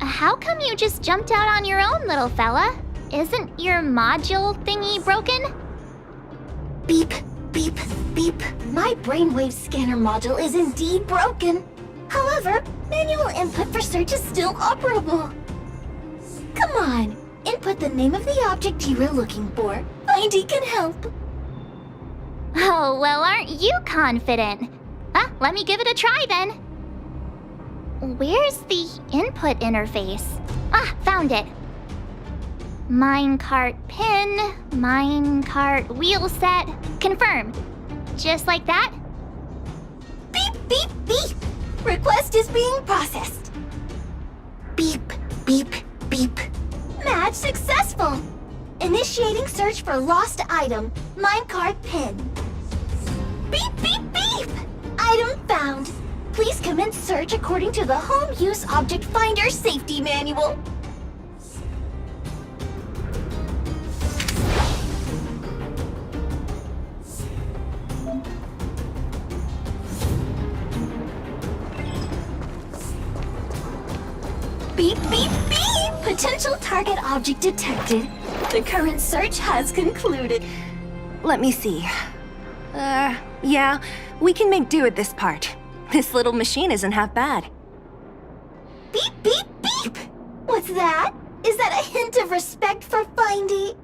How come you just jumped out on your own, little fella? Isn't your module thingy broken? Beep, beep, beep. My brainwave scanner module is indeed broken. However, manual input for search is still operable. Come on, input the name of the object you were looking for. Mindy can help. Oh, well, aren't you confident? Let me give it a try then. Where's the input interface? Found it. Minecart pin, minecart wheel set, confirm. Just like that? Beep, beep, beep. Request is being processed. Beep, beep, beep. Match successful. Initiating search for lost item, minecart pin. Beep, beep, beep. Item found. Please commence search according to the Home Use Object Finder Safety Manual. beep, beep, beep! Potential target object detected. The current search has concluded. Let me see. Yeah, we can make do with this part. This little machine isn't half bad. Beep, beep, beep! What's that? Is that a hint of respect for Findy?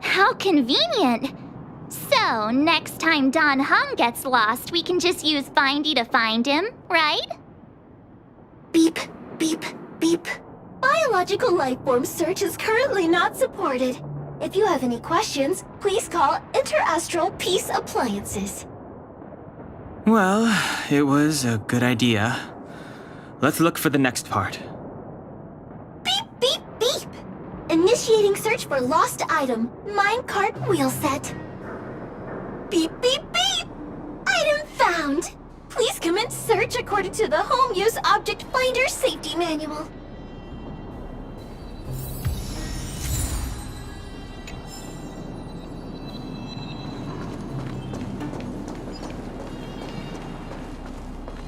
How convenient! So, next time Don Hung gets lost, we can just use Findy to find him, right? Beep, beep, beep. Biological life form search is currently not supported. If you have any questions, please call Interastral Peace Appliances. Well, it was a good idea. Let's look for the next part. Beep, beep, beep! Initiating search for lost item, minecart wheel set. Beep, beep, beep! Item found! Please commence search according to the Home Use Object Finder Safety Manual.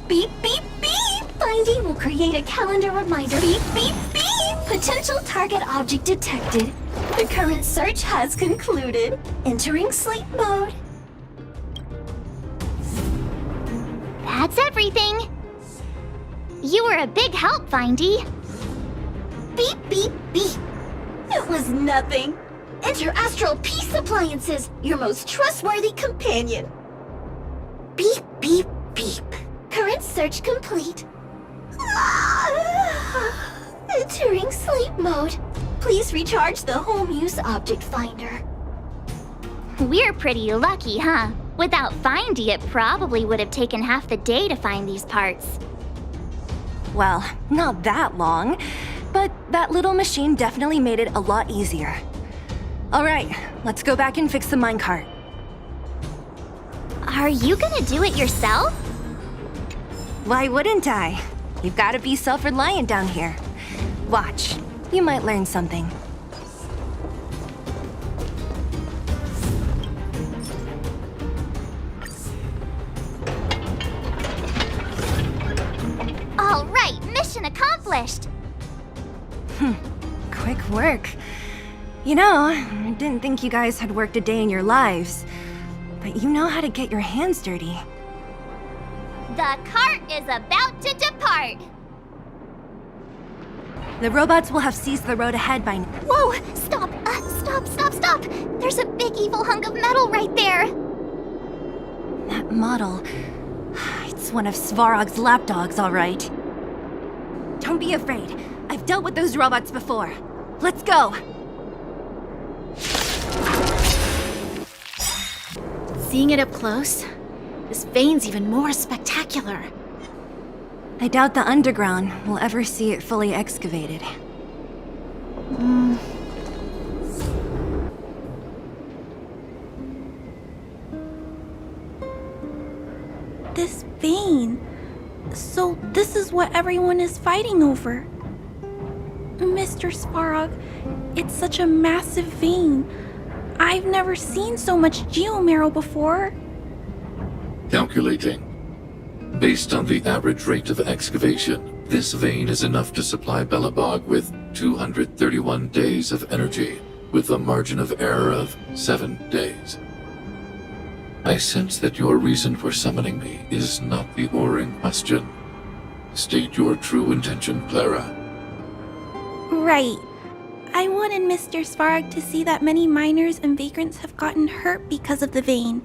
Beep, beep, beep! Findy will create a calendar reminder. Beep, beep, beep! Potential target object detected. The current search has concluded. Entering sleep mode. That's everything. You were a big help, Findy. Beep, beep, beep. It was nothing. Interastral Peace Appliances, your most trustworthy companion. Beep, beep, beep. Current search complete. Entering sleep mode. Please recharge the Home Use Object Finder. We're pretty lucky, huh? Without Findy, it probably would have taken half the day to find these parts. Well, not that long, but that little machine definitely made it a lot easier. All right, let's go back and fix the minecart. Are you gonna do it yourself? Why wouldn't I? You've got to be self-reliant down here. Watch, you might learn something. All right, mission accomplished. Quick work. You know, I didn't think you guys had worked a day in your lives, but you know how to get your hands dirty. The cart is about to depart. The robots will have seized the road ahead by now. Whoa! Stop! Stop! There's a big evil hunk of metal right there. That model... It's one of Svarog's lapdogs, all right. Don't be afraid. I've dealt with those robots before. Let's go! Seeing it up close, this vein's even more spectacular. I doubt the underground will ever see it fully excavated. This vein. So this is what everyone is fighting over. Mr. Svarog, it's such a massive vein. I've never seen so much geomarrow before. Calculating. Based on the average rate of excavation, this vein is enough to supply Belobog with 231 days of energy, with a margin of error of 7 days. I sense that your reason for summoning me is not the ore in question. State your true intention, Clara. Right. I wanted Mr. Svarog to see that many miners and vagrants have gotten hurt because of the vein.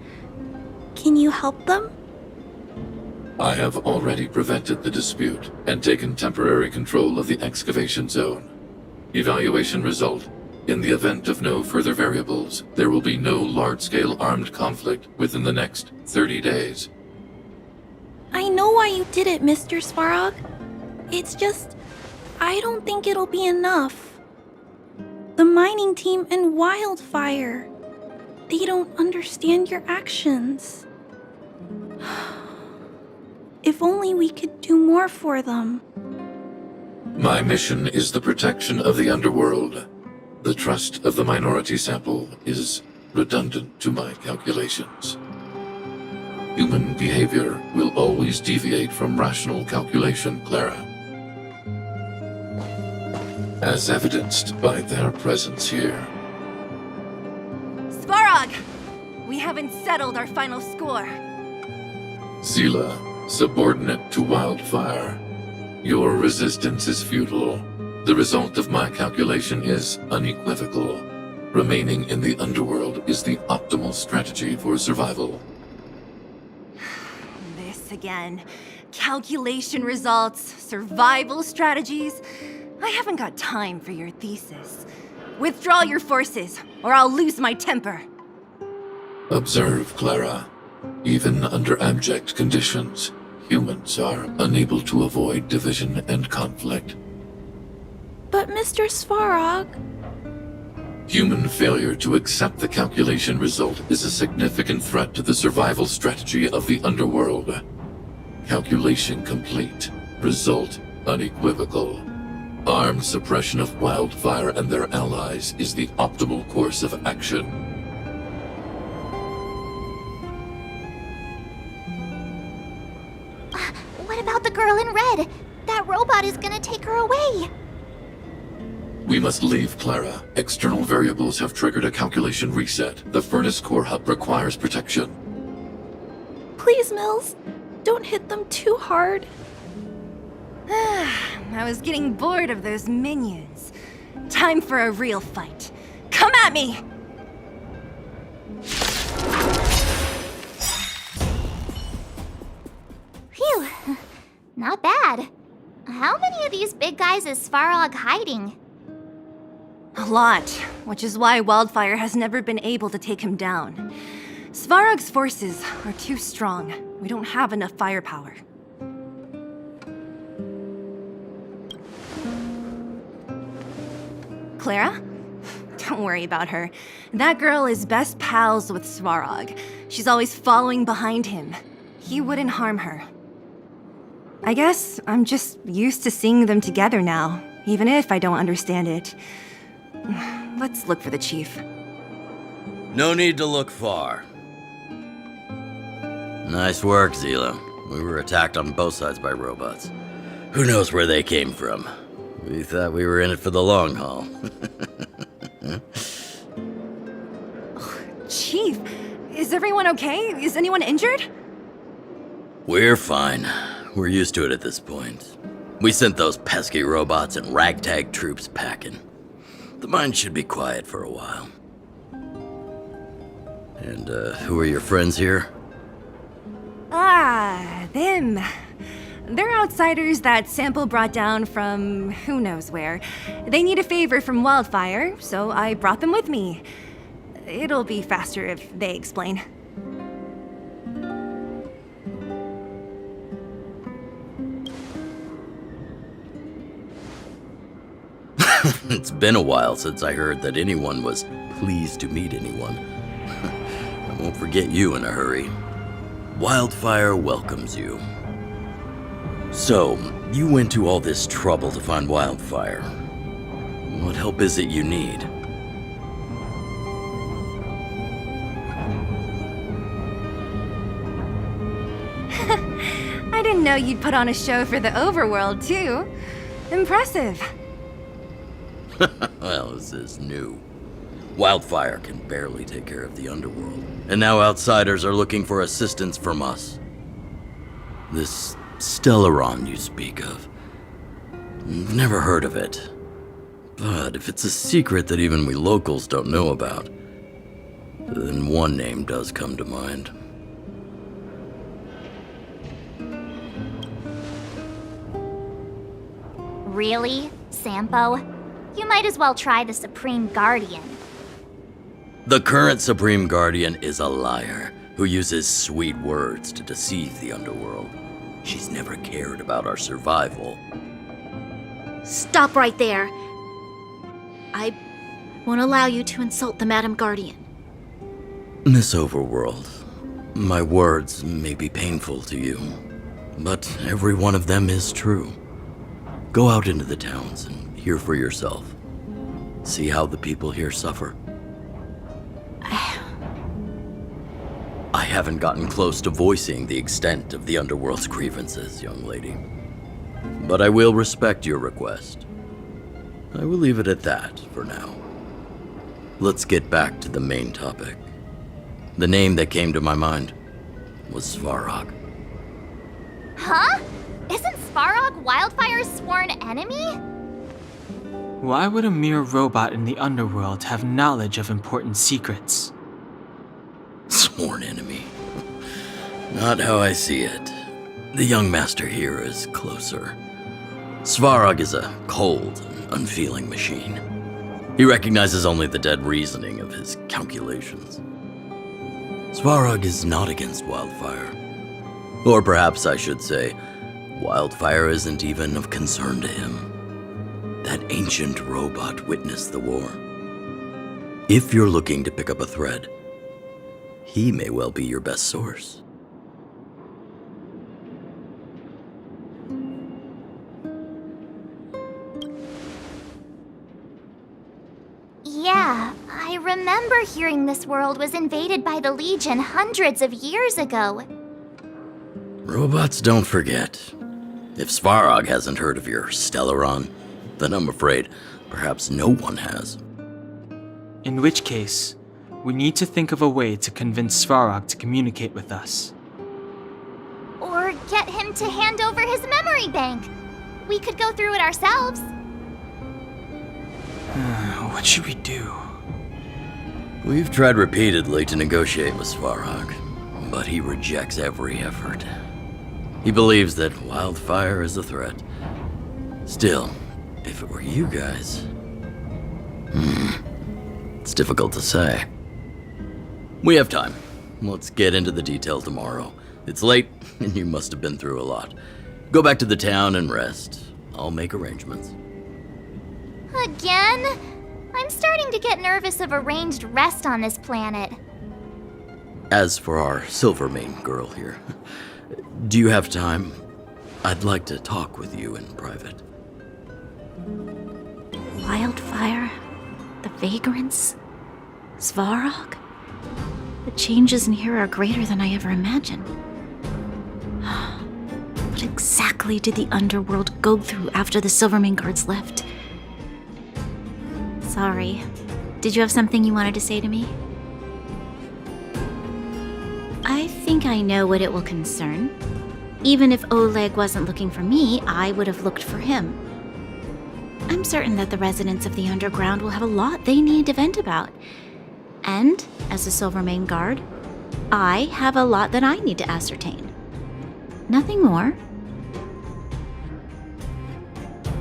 Can you help them? I have already prevented the dispute and taken temporary control of the excavation zone. Evaluation result. In the event of no further variables, there will be no large-scale armed conflict within the next 30 days. I know why you did it, Mr. Svarog. It's just, I don't think it'll be enough. The mining team and Wildfire, they don't understand your actions. If only we could do more for them. My mission is the protection of the underworld. The trust of the minority sample is redundant to my calculations. Human behavior will always deviate from rational calculation, Clara. as evidenced by their presence here. Svarog! We haven't settled our final score. Zila, subordinate to Wildfire. Your resistance is futile. The result of my calculation is unequivocal. Remaining in the underworld is the optimal strategy for survival. This again. Calculation results, survival strategies. I haven't got time for your thesis. Withdraw your forces, or I'll lose my temper. Observe, Clara. Even under abject conditions, humans are unable to avoid division and conflict. But Mr. Svarog... Human failure to accept the calculation result is a significant threat to the survival strategy of the underworld. Calculation complete. Result unequivocal. Armed suppression of Wildfire and their allies is the optimal course of action. What about the girl in red? That robot is gonna take her away. We must leave, Clara. External variables have triggered a calculation reset. The furnace core hub requires protection. Please, Mills, don't hit them too hard. I was getting bored of those minions. Time for a real fight. Come at me! Phew, not bad. How many of these big guys is Svarog hiding? A lot, which is why Wildfire has never been able to take him down. Svarog's forces are too strong. We don't have enough firepower. Clara? Don't worry about her. That girl is best pals with Svarog. She's always following behind him. He wouldn't harm her. I guess I'm just used to seeing them together now, even if I don't understand it. Let's look for the chief. No need to look far. Nice work, Zila. We were attacked on both sides by robots. Who knows where they came from? We thought we were in it for the long haul. Chief, is everyone okay? Is anyone injured? We're fine. We're used to it at this point. We sent those pesky robots and ragtag troops packing. The mine should be quiet for a while. And, who are your friends here? Ah, them. They're outsiders that Sampo brought down from who knows where. They need a favor from Wildfire, so I brought them with me. It'll be faster if they explain. It's been a while since I heard that anyone was pleased to meet anyone. I won't forget you in a hurry. Wildfire welcomes you. So, you went to all this trouble to find Wildfire. What help is it you need? I didn't know you'd put on a show for the overworld, too. Impressive. Well, this is new. Wildfire can barely take care of the underworld, and now outsiders are looking for assistance from us. This Stellaron you speak of. Never heard of it. But if it's a secret that even we locals don't know about, then one name does come to mind. Really, Sampo? You might as well try the Supreme Guardian. The current Supreme Guardian is a liar who uses sweet words to deceive the underworld. She's never cared about our survival. Stop right there. I won't allow you to insult the Madam Guardian. Miss Overworld, my words may be painful to you, but every one of them is true. Go out into the towns and hear for yourself. See how the people here suffer. I haven't gotten close to voicing the extent of the underworld's grievances, young lady. But I will respect your request. I will leave it at that for now. Let's get back to the main topic. The name that came to my mind was Svarog. Huh? Isn't Svarog Wildfire's sworn enemy? Why would a mere robot in the underworld have knowledge of important secrets? Sworn enemy. Not how I see it. The young master here is closer. Svarog is a cold and unfeeling machine. He recognizes only the dead reasoning of his calculations. Svarog is not against Wildfire. Or perhaps I should say, Wildfire isn't even of concern to him. That ancient robot witnessed the war. If you're looking to pick up a thread, he may well be your best source. Yeah, I remember hearing this world was invaded by the Legion hundreds of years ago. Robots don't forget. If Svarog hasn't heard of your Stellaron, then I'm afraid perhaps no one has. In which case, we need to think of a way to convince Svarog to communicate with us. Or get him to hand over his memory bank. We could go through it ourselves. What should we do? We've tried repeatedly to negotiate with Svarog, but he rejects every effort. He believes that Wildfire is a threat. Still, if it were you guys... it's difficult to say. We have time. Let's get into the details tomorrow. It's late, and you must have been through a lot. Go back to the town and rest. I'll make arrangements. Again? I'm starting to get nervous of arranged rest on this planet. As for our Silvermane girl here, do you have time? I'd like to talk with you in private. Wildfire? The vagrants? Svarog? The changes in here are greater than I ever imagined. What exactly did the underworld go through after the Silvermane guards left? Sorry. Did you have something you wanted to say to me? I think I know what it will concern. Even if Oleg wasn't looking for me, I would have looked for him. I'm certain that the residents of the underground will have a lot they need to vent about. And, as a Silvermane guard, I have a lot that I need to ascertain. Nothing more.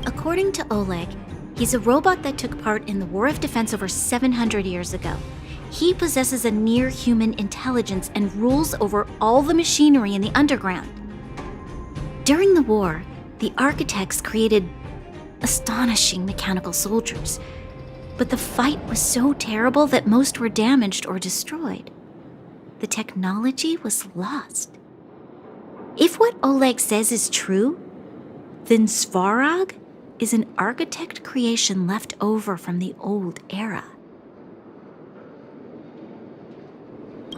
According to Oleg, he's a robot that took part in the War of Defense over 700 years ago. He possesses a near-human intelligence and rules over all the machinery in the underground. During the war, the architects created astonishing mechanical soldiers, but the fight was so terrible that most were damaged or destroyed. The technology was lost. If what Oleg says is true, then Svarog is an architect creation left over from the old era.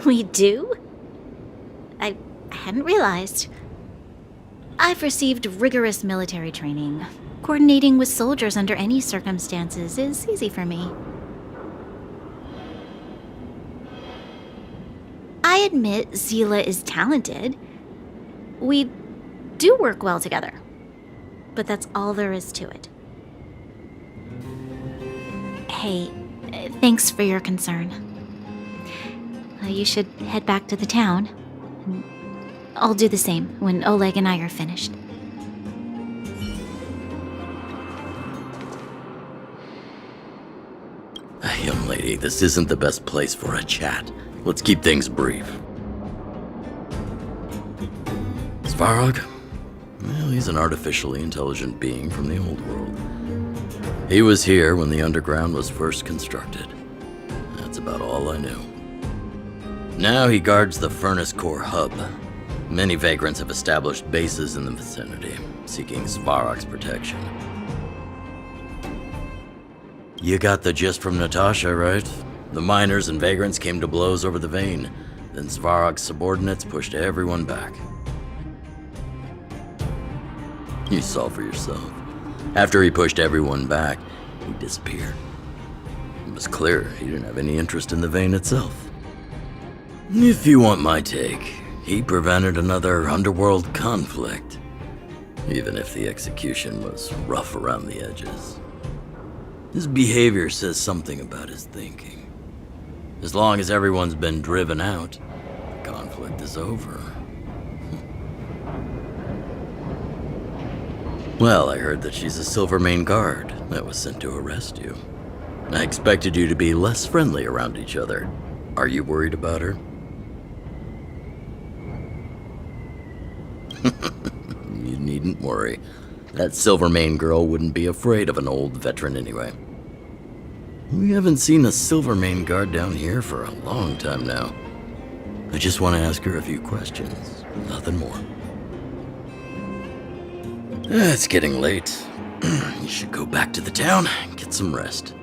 We do? I hadn't realized. I've received rigorous military training. Coordinating with soldiers under any circumstances is easy for me. I admit Zila is talented. We do work well together. But that's all there is to it. Hey, thanks for your concern. You should head back to the town. I'll do the same when Oleg and I are finished. Young lady, this isn't the best place for a chat. Let's keep things brief. Svarog? Well, he's an artificially intelligent being from the old world. He was here when the underground was first constructed. That's about all I knew. Now he guards the Furnace Core hub. Many vagrants have established bases in the vicinity, seeking Svarog's protection. You got the gist from Natasha, right? The miners and vagrants came to blows over the vein. Then Svarog's subordinates pushed everyone back. You saw for yourself. After he pushed everyone back, he disappeared. It was clear he didn't have any interest in the vein itself. If you want my take, he prevented another underworld conflict, even if the execution was rough around the edges. His behavior says something about his thinking. As long as everyone's been driven out, the conflict is over. Well, I heard that she's a Silvermane guard that was sent to arrest you. I expected you to be less friendly around each other. Are you worried about her? You needn't worry. That Silvermane girl wouldn't be afraid of an old veteran anyway. We haven't seen a Silvermane guard down here for a long time now. I just want to ask her a few questions, nothing more. It's getting late. You should go back to the town and get some rest.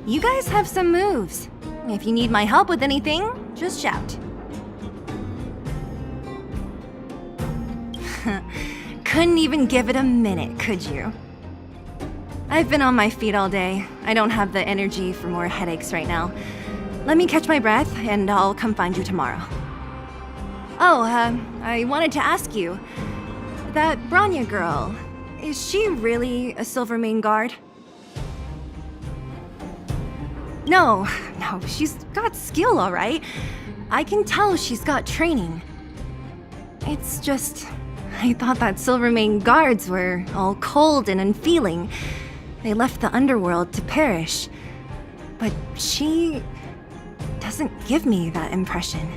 You guys have some moves. If you need my help with anything, just shout. Couldn't even give it a minute, could you? I've been on my feet all day. I don't have the energy for more headaches right now. Let me catch my breath, and I'll come find you tomorrow. Oh, I wanted to ask you. That Bronya girl, is she really a Silvermane guard? No, she's got skill, all right. I can tell she's got training. It's just, I thought that Silvermane guards were all cold and unfeeling. They left the underworld to perish. But she doesn't give me that impression.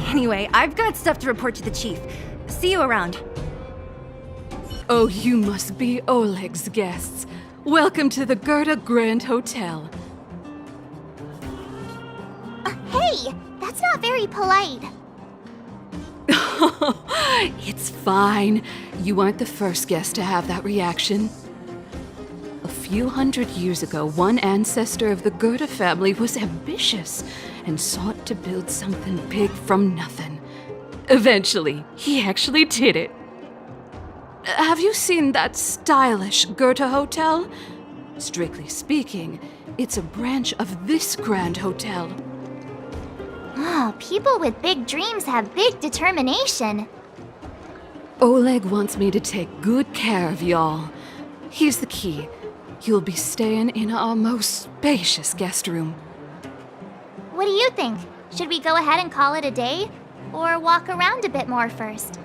Anyway, I've got stuff to report to the chief. See you around. Oh, you must be Oleg's guests. Welcome to the Gerda Grand Hotel. Hey, that's not very polite. It's fine. You aren't the first guest to have that reaction. A few hundred years ago, one ancestor of the Gerda family was ambitious and sought to build something big from nothing. Eventually, he actually did it. Have you seen that stylish Gerda hotel? Strictly speaking, it's a branch of this grand hotel. Oh, people with big dreams have big determination. Oleg wants me to take good care of y'all. Here's the key. You'll be staying in our most spacious guest room. What do you think? Should we go ahead and call it a day? Or walk around a bit more first?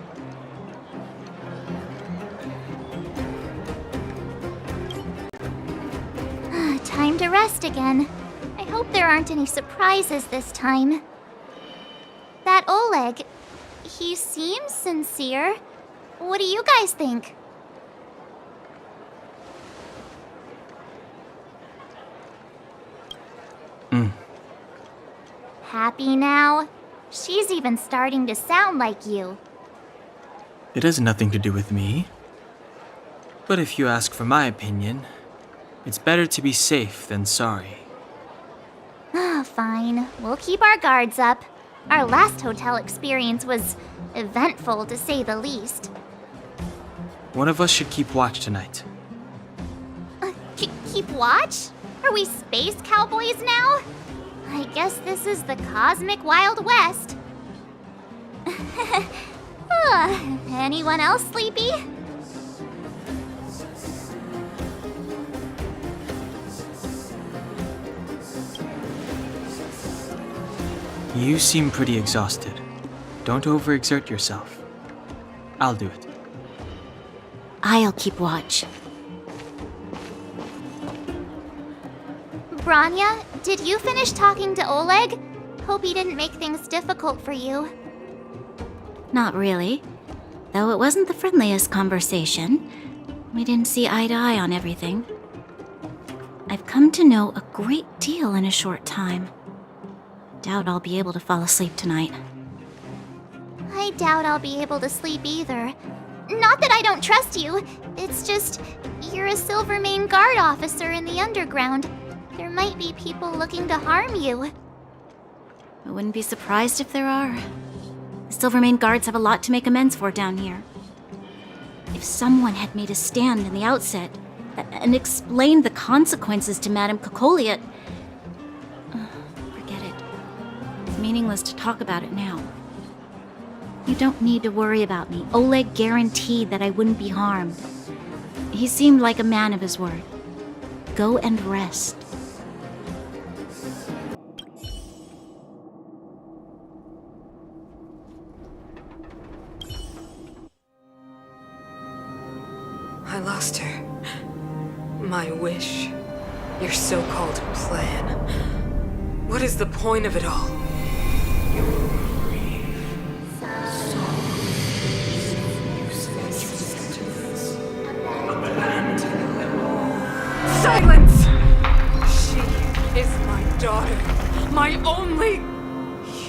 Time to rest again. I hope there aren't any surprises this time. That Oleg, he seems sincere. What do you guys think? Happy now? She's even starting to sound like you. It has nothing to do with me. But if you ask for my opinion, it's better to be safe than sorry. Fine. We'll keep our guards up. Our last hotel experience was eventful, to say the least. One of us should keep watch tonight. Keep watch? Are we space cowboys now? I guess this is the cosmic Wild West. Anyone else sleepy? You seem pretty exhausted. Don't overexert yourself. I'll do it. I'll keep watch. Bronya, did you finish talking to Oleg? Hope he didn't make things difficult for you. Not really. Though it wasn't the friendliest conversation. We didn't see eye to eye on everything. I've come to know a great deal in a short time. Doubt I'll be able to fall asleep tonight. I doubt I'll be able to sleep either. Not that I don't trust you. It's just, you're a Silvermane guard officer in the underground. There might be people looking to harm you. I wouldn't be surprised if there are. The Silvermane guards have a lot to make amends for down here. If someone had made a stand in the outset and explained the consequences to Madame Cocolia... Forget it. It's meaningless to talk about it now. You don't need to worry about me. Oleg guaranteed that I wouldn't be harmed. He seemed like a man of his word. Go and rest. I lost her. My wish. Your so-called plan. What is the point of it all? Silence! She is my daughter. My only...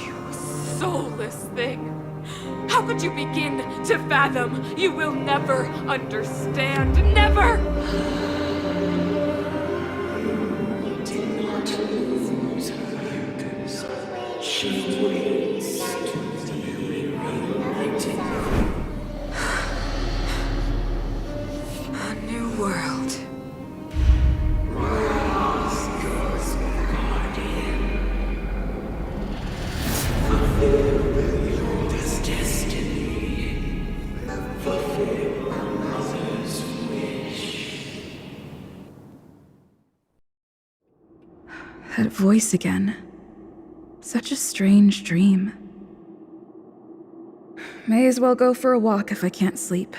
You soulless thing. How could you begin to fathom? You will never understand. Never! You did not lose her. She waits to be reunited. A new world. Rise, God's guardian. Fulfill your destiny. Fulfill a mother's wish. That voice again. Such a strange dream. May as well go for a walk if I can't sleep.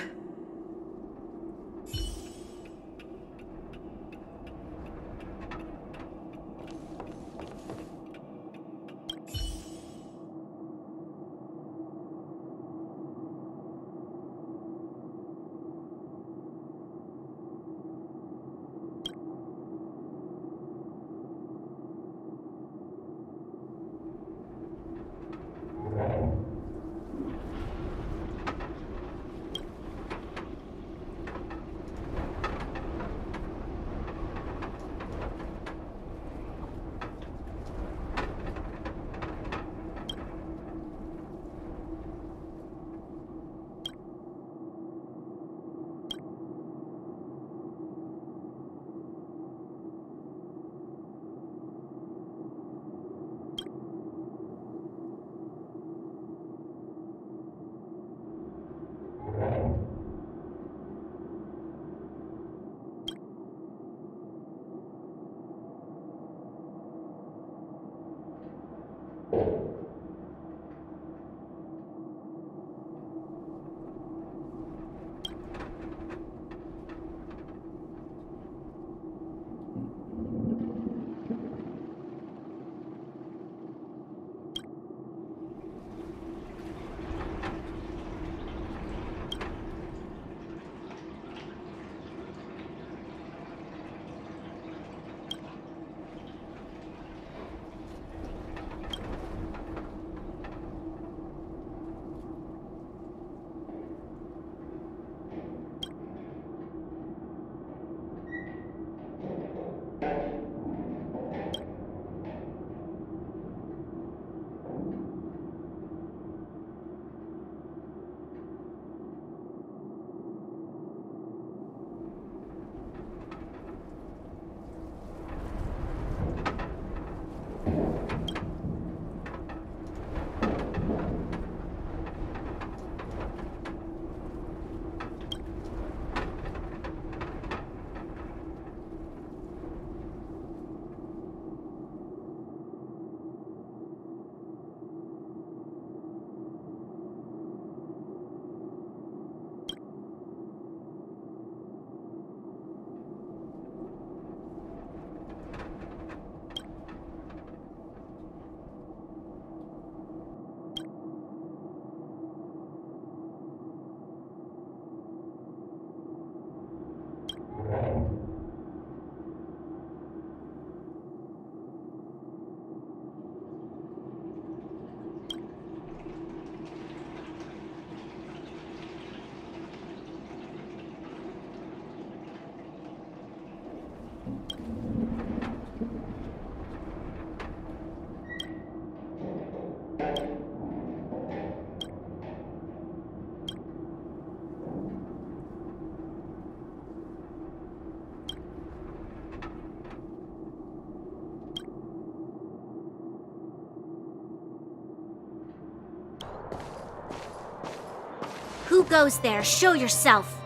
Who goes there? Show yourself.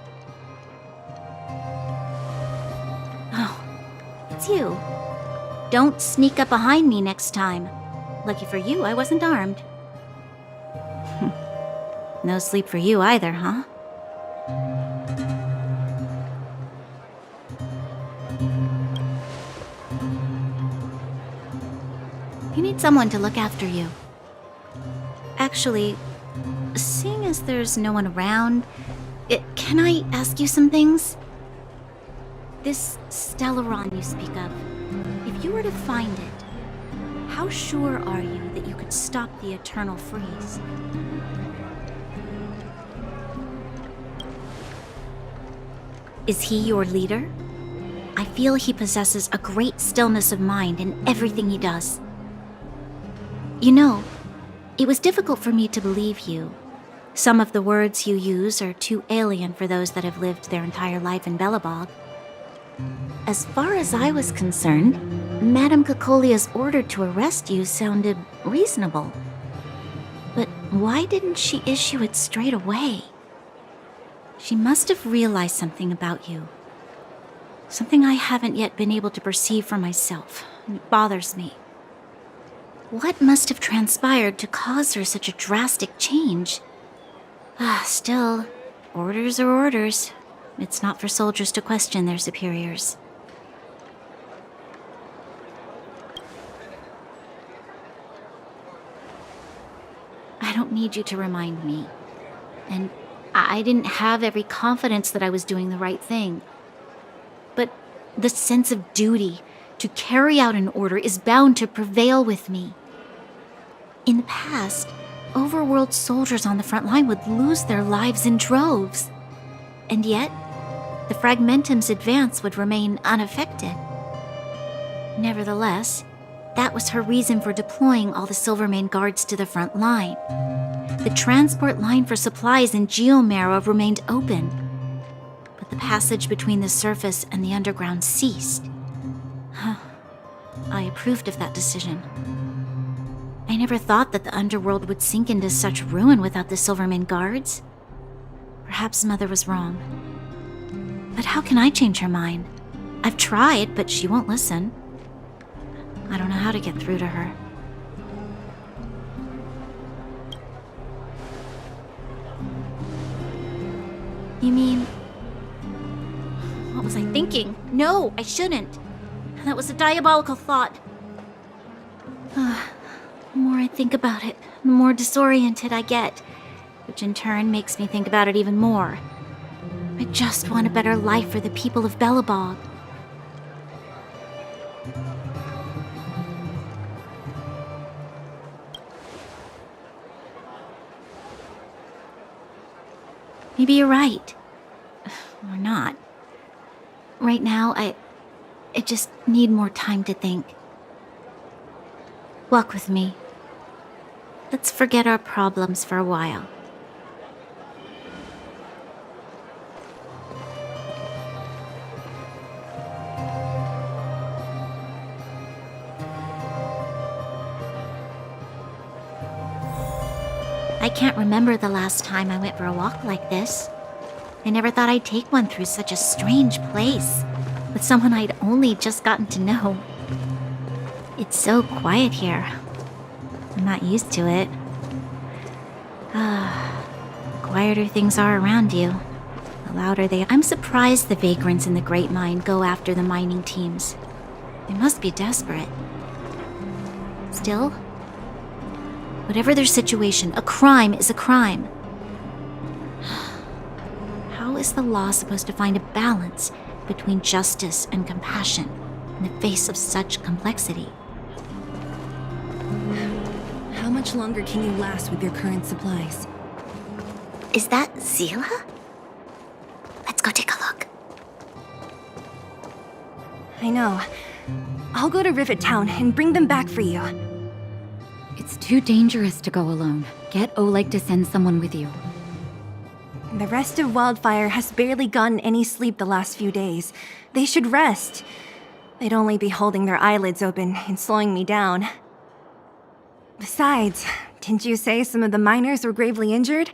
Oh, it's you. Don't sneak up behind me next time. Lucky for you, I wasn't armed. No sleep for you either, huh? You need someone to look after you. Actually, seeing as there's no one around, can I ask you some things? This Stellaron you speak of, if you were to find it, how sure are you that you could stop the eternal freeze? Is he your leader? I feel he possesses a great stillness of mind in everything he does. You know, it was difficult for me to believe you. Some of the words you use are too alien for those that have lived their entire life in Belobog. As far as I was concerned, Madame Cocolia's order to arrest you sounded reasonable. But why didn't she issue it straight away? She must have realized something about you. Something I haven't yet been able to perceive for myself. It bothers me. What must have transpired to cause her such a drastic change? Still, orders are orders. It's not for soldiers to question their superiors. I don't need you to remind me. And I didn't have every confidence that I was doing the right thing. But the sense of duty to carry out an order is bound to prevail with me. In the past, overworld soldiers on the front line would lose their lives in droves. And yet, the Fragmentum's advance would remain unaffected. Nevertheless, that was her reason for deploying all the Silvermane guards to the front line. The transport line for supplies in Geomera remained open, but the passage between the surface and the underground ceased. I approved of that decision. I never thought that the underworld would sink into such ruin without the Silvermane guards. Perhaps Mother was wrong. But how can I change her mind? I've tried, but she won't listen. I don't know how to get through to her. You mean... What was I thinking? No, I shouldn't. That was a diabolical thought. The more I think about it, the more disoriented I get, which in turn makes me think about it even more. I just want a better life for the people of Belobog. Maybe you're right. Or not. Right now, I just need more time to think. Walk with me. Let's forget our problems for a while. I can't remember the last time I went for a walk like this. I never thought I'd take one through such a strange place, with someone I'd only just gotten to know. It's so quiet here. I'm not used to it. The quieter things are around you, the louder they are. I'm surprised the vagrants in the Great Mine go after the mining teams. They must be desperate. Still, whatever their situation, a crime is a crime. How is the law supposed to find a balance between justice and compassion in the face of such complexity? How much longer can you last with your current supplies? Is that Zila? Let's go take a look. I know. I'll go to Rivet Town and bring them back for you. It's too dangerous to go alone. Get Oleg to send someone with you. The rest of Wildfire has barely gotten any sleep the last few days. They should rest. They'd only be holding their eyelids open and slowing me down. Besides, didn't you say some of the miners were gravely injured?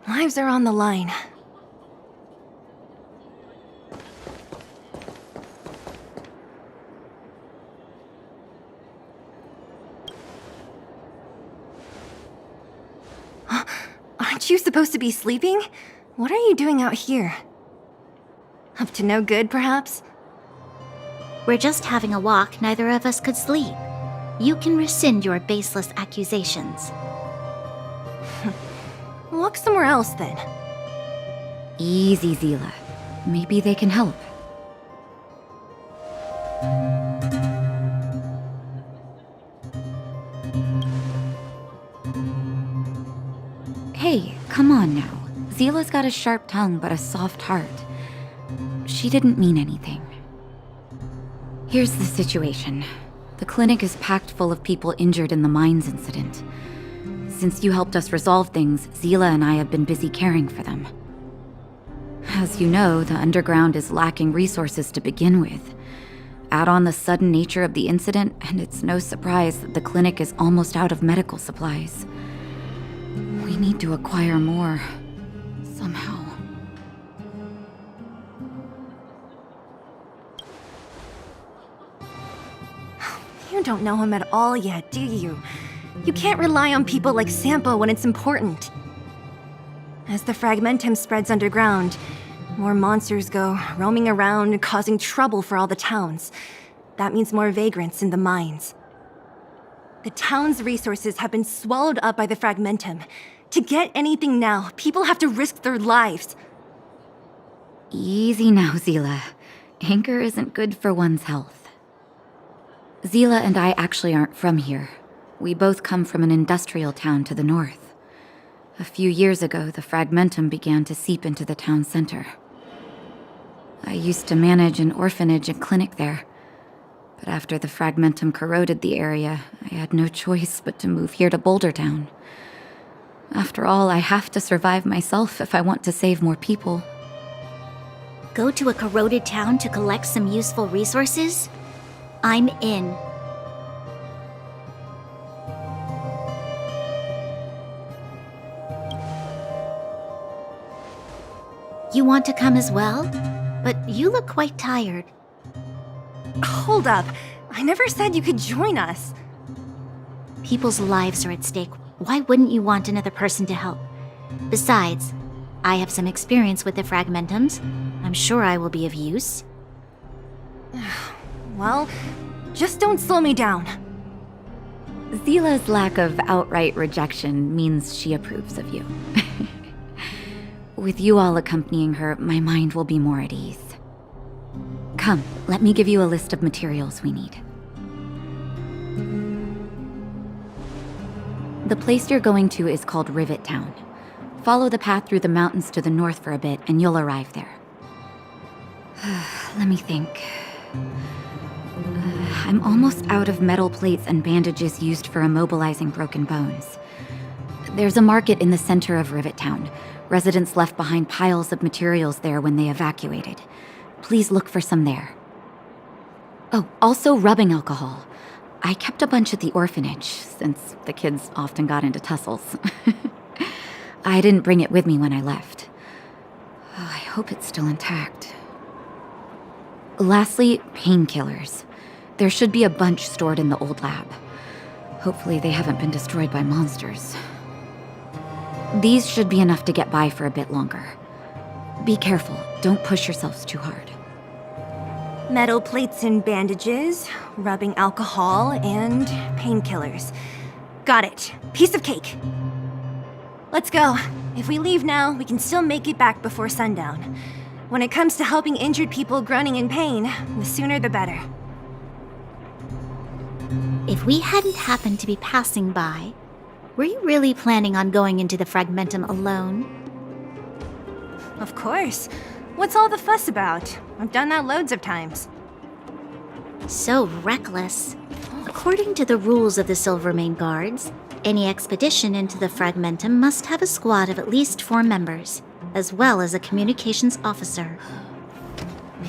Lives are on the line. Aren't you supposed to be sleeping? What are you doing out here? Up to no good, perhaps? We're just having a walk, neither of us could sleep. You can rescind your baseless accusations. Walk somewhere else, then. Easy, Zila. Maybe they can help. Hey, come on now. Zila's got a sharp tongue but a soft heart. She didn't mean anything. Here's the situation. The clinic is packed full of people injured in the mines incident. Since you helped us resolve things, Zila and I have been busy caring for them. As you know, the underground is lacking resources to begin with. Add on the sudden nature of the incident, and it's no surprise that the clinic is almost out of medical supplies. We need to acquire more, somehow. You don't know him at all yet, do you? You can't rely on people like Sampo when it's important. As the fragmentum spreads underground, more monsters go roaming around, causing trouble for all the towns. That means more vagrants in the mines. The town's resources have been swallowed up by the fragmentum. To get anything now, people have to risk their lives. Easy now, Zila. Anger isn't good for one's health. Zila and I actually aren't from here. We both come from an industrial town to the north. A few years ago, the fragmentum began to seep into the town center. I used to manage an orphanage and clinic there. But after the fragmentum corroded the area, I had no choice but to move here to Boulder Town. After all, I have to survive myself if I want to save more people. Go to a corroded town to collect some useful resources? I'm in. You want to come as well? But you look quite tired. Hold up. I never said you could join us. People's lives are at stake. Why wouldn't you want another person to help? Besides, I have some experience with the fragmentums. I'm sure I will be of use. Well, just don't slow me down. Zila's lack of outright rejection means she approves of you. With you all accompanying her, my mind will be more at ease. Come, let me give you a list of materials we need. The place you're going to is called Rivet Town. Follow the path through the mountains to the north for a bit, and you'll arrive there. Let me think. I'm almost out of metal plates and bandages used for immobilizing broken bones. There's a market in the center of Rivet Town. Residents left behind piles of materials there when they evacuated. Please look for some there. Oh, also rubbing alcohol. I kept a bunch at the orphanage, since the kids often got into tussles. I didn't bring it with me when I left. Oh, I hope it's still intact. Lastly, painkillers. There should be a bunch stored in the old lab. Hopefully they haven't been destroyed by monsters. These should be enough to get by for a bit longer. Be careful, don't push yourselves too hard. Metal plates and bandages, rubbing alcohol, and painkillers. Got it. Piece of cake. Let's go. If we leave now, we can still make it back before sundown. When it comes to helping injured people groaning in pain, the sooner the better. If we hadn't happened to be passing by, were you really planning on going into the fragmentum alone? Of course. What's all the fuss about? I've done that loads of times. So reckless. According to the rules of the Silvermane Guards, any expedition into the fragmentum must have a squad of at least 4 members, as well as a communications officer.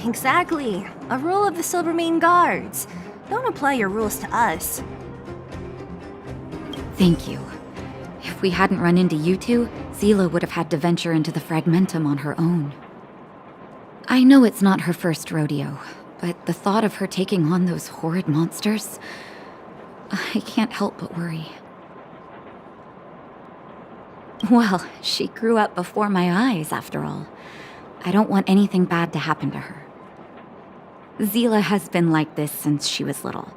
Exactly. A rule of the Silvermane Guards. Don't apply your rules to us. Thank you. If If we hadn't run into you two, Zila would have had to venture into the Fragmentum on her own. I know it's not her first rodeo, but the thought of her taking on those horrid monsters, I can't help but worry. Well, she grew up before my eyes, after all. I don't want anything bad to happen to her. Zila has been like this since she was little.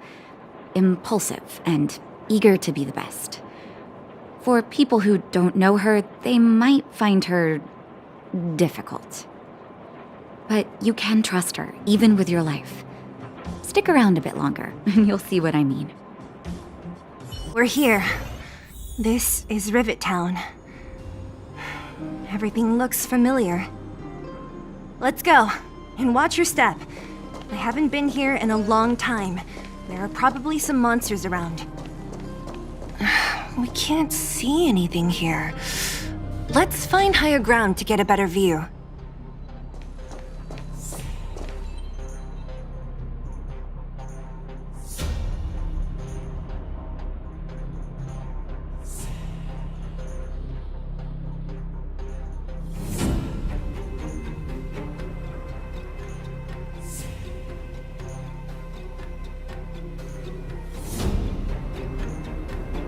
Impulsive and eager to be the best. For people who don't know her, they might find her difficult. But you can trust her, even with your life. Stick around a bit longer, and you'll see what I mean. We're here. This is Rivet Town. Everything looks familiar. Let's go, and watch your step. I haven't been here in a long time. There are probably some monsters around. We can't see anything here. Let's find higher ground to get a better view.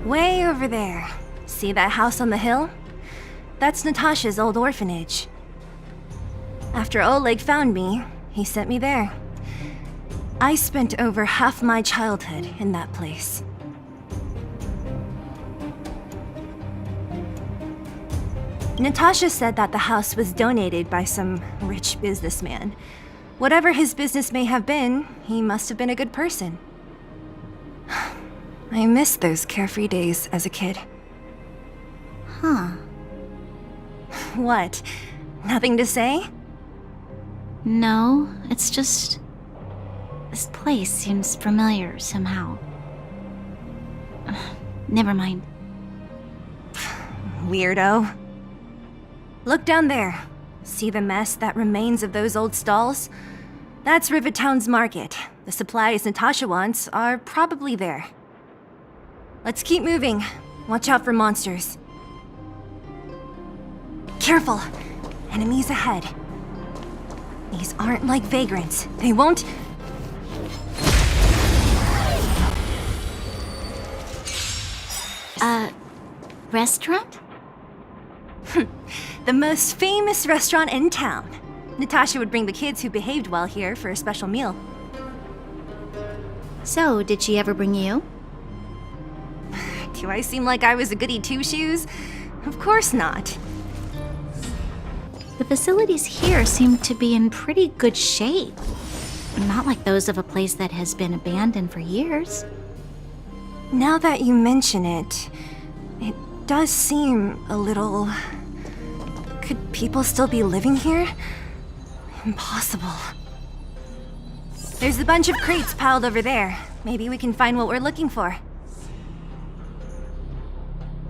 Way over there. See that house on the hill? That's Natasha's old orphanage. After Oleg found me, he sent me there. I spent over half my childhood in that place. Natasha said that the house was donated by some rich businessman. Whatever his business may have been, he must have been a good person. I miss those carefree days as a kid. Huh. What? Nothing to say? No, it's just... this place seems familiar somehow. Never mind. Weirdo. Look down there. See the mess that remains of those old stalls? That's Rivet Town's market. The supplies Natasha wants are probably there. Let's keep moving. Watch out for monsters. Careful! Enemies ahead. These aren't like vagrants. They won't... Restaurant? The most famous restaurant in town. Natasha would bring the kids who behaved well here for a special meal. So, did she ever bring you? Do I seem like I was a goody two-shoes? Of course not. The facilities here seem to be in pretty good shape. Not like those of a place that has been abandoned for years. Now that you mention it, it does seem a little... Could people still be living here? Impossible. There's a bunch of crates piled over there. Maybe we can find what we're looking for.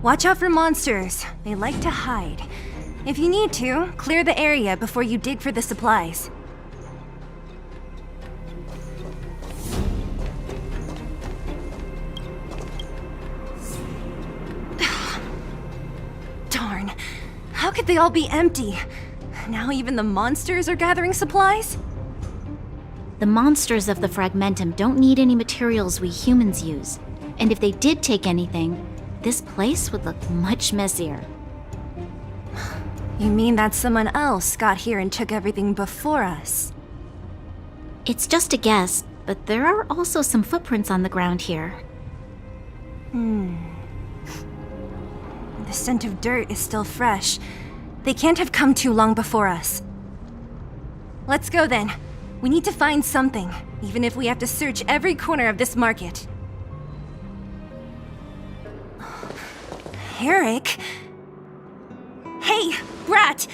Watch out for monsters. They like to hide. If you need to, clear the area before you dig for the supplies. Darn. How could they all be empty? Now even the monsters are gathering supplies? The monsters of the Fragmentum don't need any materials we humans use. And if they did take anything, this place would look much messier. You mean that someone else got here and took everything before us? It's just a guess, but there are also some footprints on the ground here. The scent of dirt is still fresh. They can't have come too long before us. Let's go then. We need to find something, even if we have to search every corner of this market. Eric? Hey, Brat!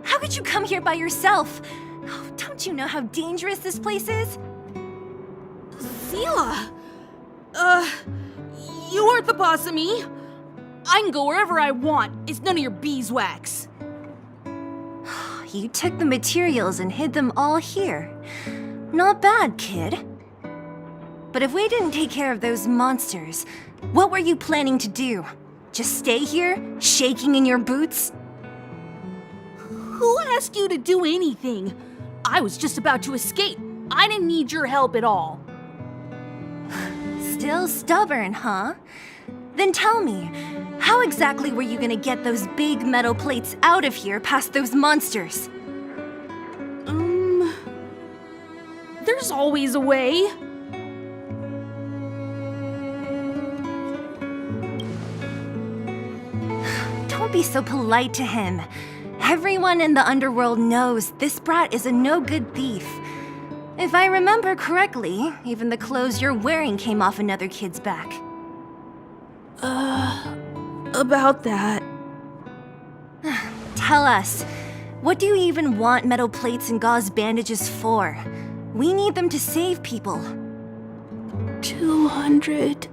How could you come here by yourself? Oh, don't you know how dangerous this place is? Zila! You aren't the boss of me. I can go wherever I want. It's none of your beeswax. You took the materials and hid them all here. Not bad, kid. But if we didn't take care of those monsters, what were you planning to do? Just stay here, shaking in your boots? Who asked you to do anything? I was just about to escape. I didn't need your help at all. Still stubborn, huh? Then tell me, how exactly were you gonna get those big metal plates out of here past those monsters? There's always a way. Don't be so polite to him. Everyone in the underworld knows this brat is a no-good thief. If I remember correctly, even the clothes you're wearing came off another kid's back. About that. Tell us, what do you even want metal plates and gauze bandages for? We need them to save people. 200.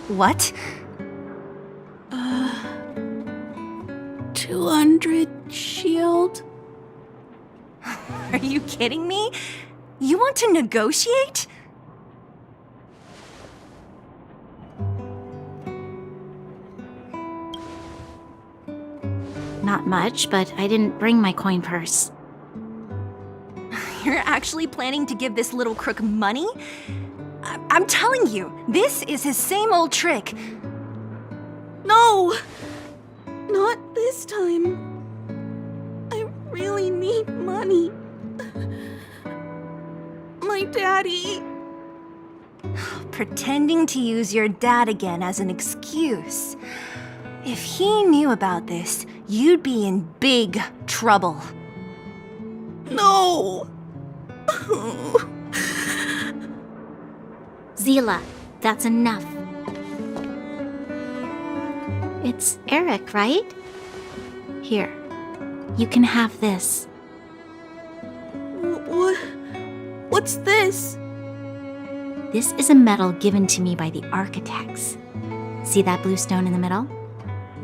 What? 200 shield. Are you kidding me? You want to negotiate? Not much, but I didn't bring my coin purse. You're actually planning to give this little crook money? I'm telling you, this is his same old trick. No! Not this time. I really need money. My daddy. Pretending to use your dad again as an excuse. If he knew about this, you'd be in big trouble. No! Zila, that's enough. It's Eric, right? Here, you can have this. What's this? This is a medal given to me by the architects. See that blue stone in the middle?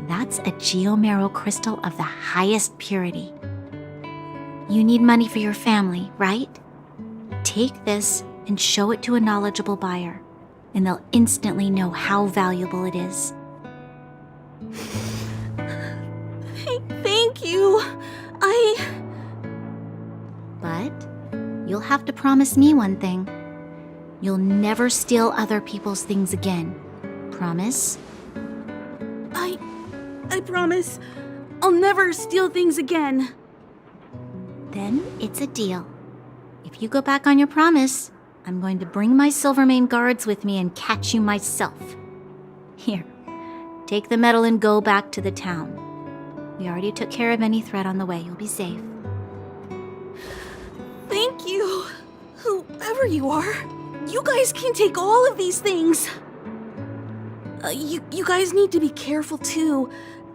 That's a geomarrow crystal of the highest purity. You need money for your family, right? Take this and show it to a knowledgeable buyer, and they'll instantly know how valuable it is. Thank you. But you'll have to promise me one thing. You'll never steal other people's things again. Promise? I promise. I'll never steal things again. Then it's a deal. If you go back on your promise, I'm going to bring my Silvermane guards with me and catch you myself. Here, take the medal and go back to the town. We already took care of any threat on the way. You'll be safe. Thank you. Whoever you are, you guys can take all of these things. You guys need to be careful too.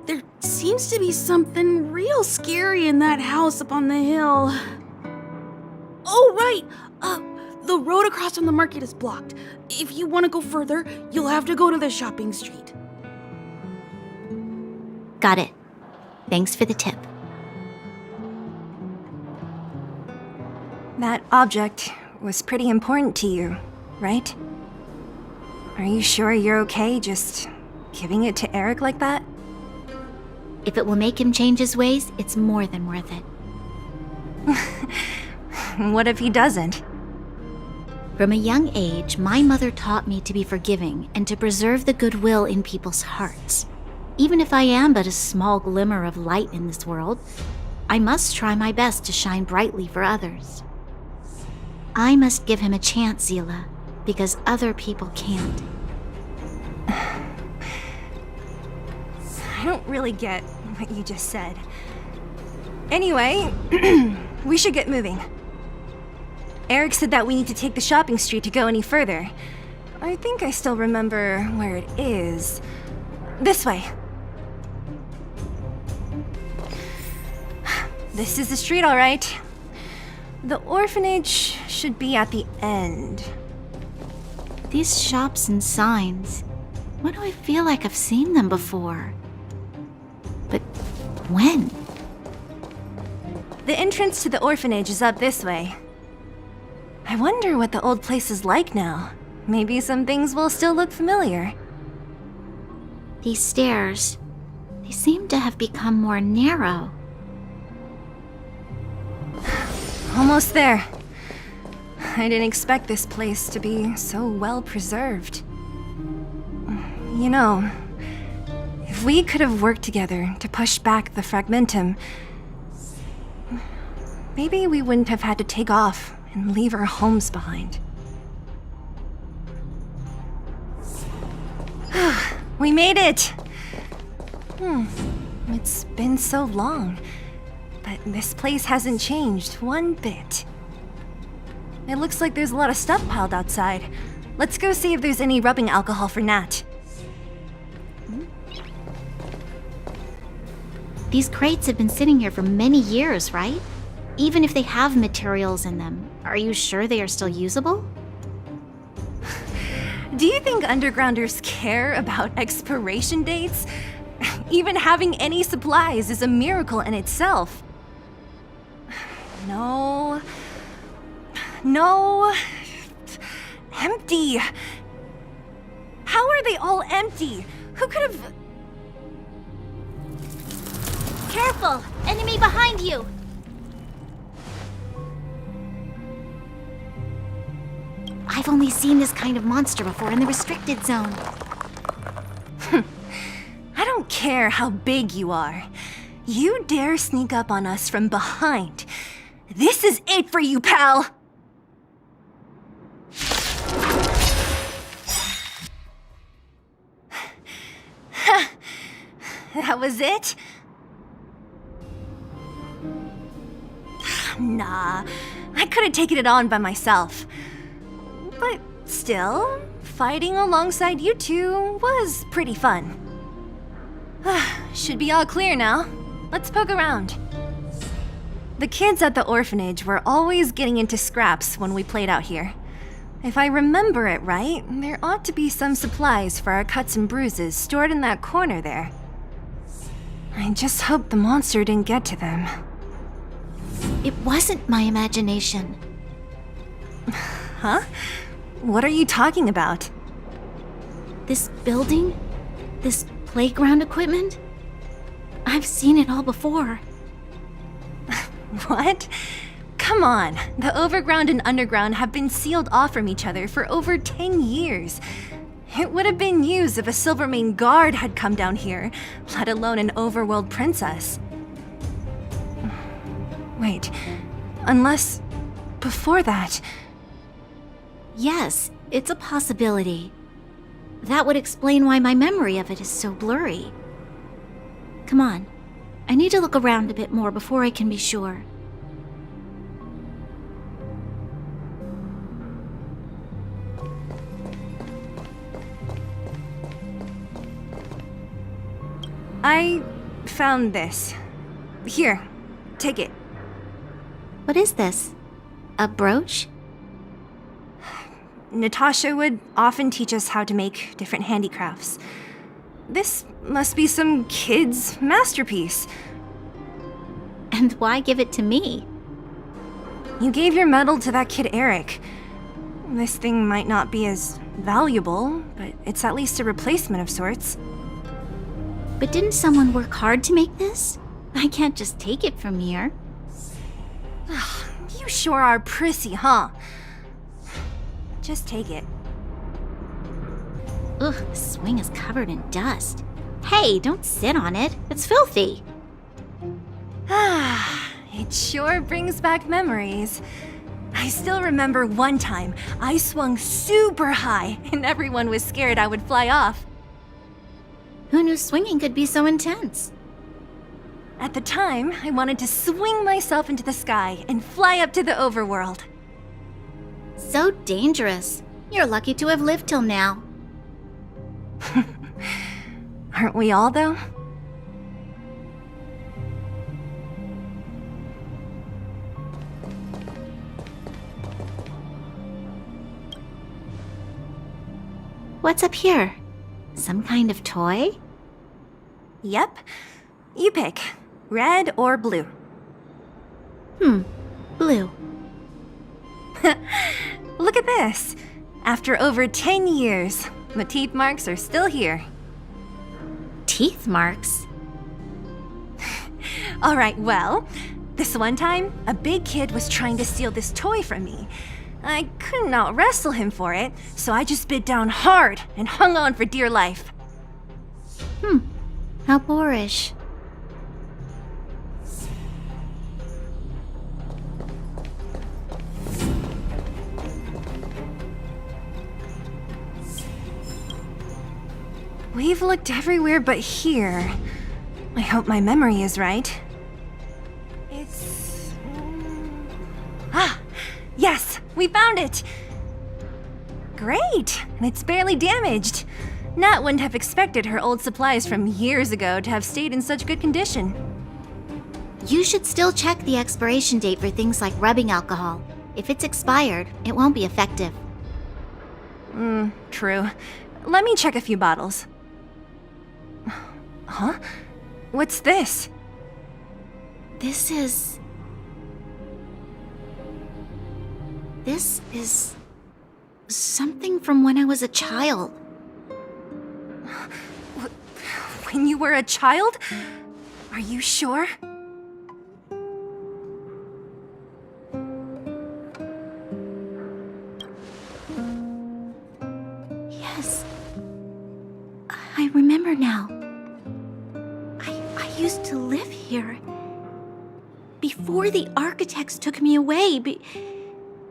There seems to be something real scary in that house up on the hill. Oh, right. The road across from the market is blocked. If you want to go further, you'll have to go to the shopping street. Got it. Thanks for the tip. That object was pretty important to you, right? Are you sure you're okay just giving it to Eric like that? If it will make him change his ways, it's more than worth it. What if he doesn't? From a young age, my mother taught me to be forgiving and to preserve the goodwill in people's hearts. Even if I am but a small glimmer of light in this world, I must try my best to shine brightly for others. I must give him a chance, Zila, because other people can't. I don't really get what you just said. Anyway, we should get moving. Eric said that we need to take the shopping street to go any further. I think I still remember where it is. This way. This is the street, all right. The orphanage should be at the end. These shops and signs, why do I feel like I've seen them before? But when? The entrance to the orphanage is up this way. I wonder what the old place is like now. Maybe some things will still look familiar. These stairs, they seem to have become more narrow. Almost there. I didn't expect this place to be so well preserved. You know, if we could have worked together to push back the Fragmentum, maybe we wouldn't have had to take off and leave our homes behind. We made it! It's been so long, but this place hasn't changed one bit. It looks like there's a lot of stuff piled outside. Let's go see if there's any rubbing alcohol for Nat. These crates have been sitting here for many years, right? Even if they have materials in them, are you sure they are still usable? Do you think undergrounders care about expiration dates? Even having any supplies is a miracle in itself. No. Empty. How are they all empty? Who could have... Careful! Enemy behind you! I've only seen this kind of monster before in the restricted zone. I don't care how big you are. You dare sneak up on us from behind. This is it for you, pal! That was it? Nah, I could have taken it on by myself. But still, fighting alongside you two was pretty fun. Should be all clear now. Let's poke around. The kids at the orphanage were always getting into scraps when we played out here. If I remember it right, there ought to be some supplies for our cuts and bruises stored in that corner there. I just hope the monster didn't get to them. It wasn't my imagination. Huh? What are you talking about? This building? This playground equipment? I've seen it all before. What? Come on, the overground and underground have been sealed off from each other for over 10 years. It would have been used if a Silvermane guard had come down here, let alone an overworld princess. Wait, unless before that... Yes, it's a possibility. That would explain why my memory of it is so blurry. Come on, I need to look around a bit more before I can be sure. I found this. Here, take it. What is this? A brooch? Natasha would often teach us how to make different handicrafts. This must be some kid's masterpiece. And why give it to me? You gave your medal to that kid Eric. This thing might not be as valuable, but it's at least a replacement of sorts. But didn't someone work hard to make this? I can't just take it from here. You sure are prissy, huh? Just take it. Ugh, the swing is covered in dust. Hey, don't sit on it. It's filthy. It sure brings back memories. I still remember one time I swung super high and everyone was scared I would fly off. Who knew swinging could be so intense? At the time, I wanted to swing myself into the sky and fly up to the overworld. So dangerous. You're lucky to have lived till now. Aren't we all, though? What's up here? Some kind of toy? Yep. You pick. Red or blue? Blue. Look at this. After over 10 years, the teeth marks are still here. teeth marks. Alright, well, this one time, a big kid was trying to steal this toy from me. I couldn't out-wrestle him for it, so I just bit down hard and hung on for dear life. How boorish. We've looked everywhere but here. I hope my memory is right. It's... Yes! We found it! Great! And it's barely damaged. Nat wouldn't have expected her old supplies from years ago to have stayed in such good condition. You should still check the expiration date for things like rubbing alcohol. If it's expired, it won't be effective. True. Let me check a few bottles. Huh? What's this? This is something from when I was a child. When you were a child? Are you sure? Yes. I remember now. I used to live here. Before the architects took me away,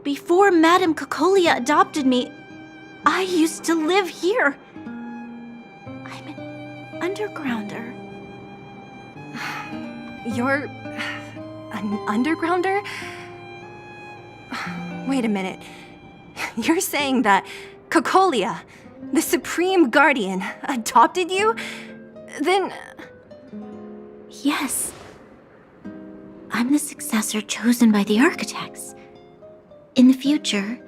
before Madame Cocolia adopted me, I used to live here. I'm an undergrounder. You're... an undergrounder? Wait a minute. You're saying that Cocolia, the Supreme Guardian, adopted you? Then... Yes. I'm the successor chosen by the architects. In the future,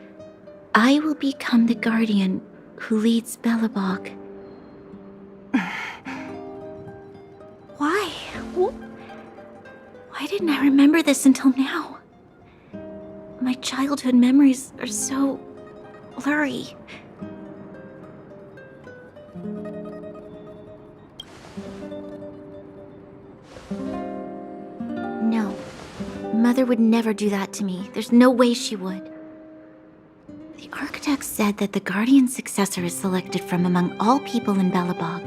I will become the guardian who leads Belobog. Why? Why didn't I remember this until now? My childhood memories are so blurry. No. Mother would never do that to me. There's no way she would. The architect said that the guardian successor is selected from among all people in Belobog.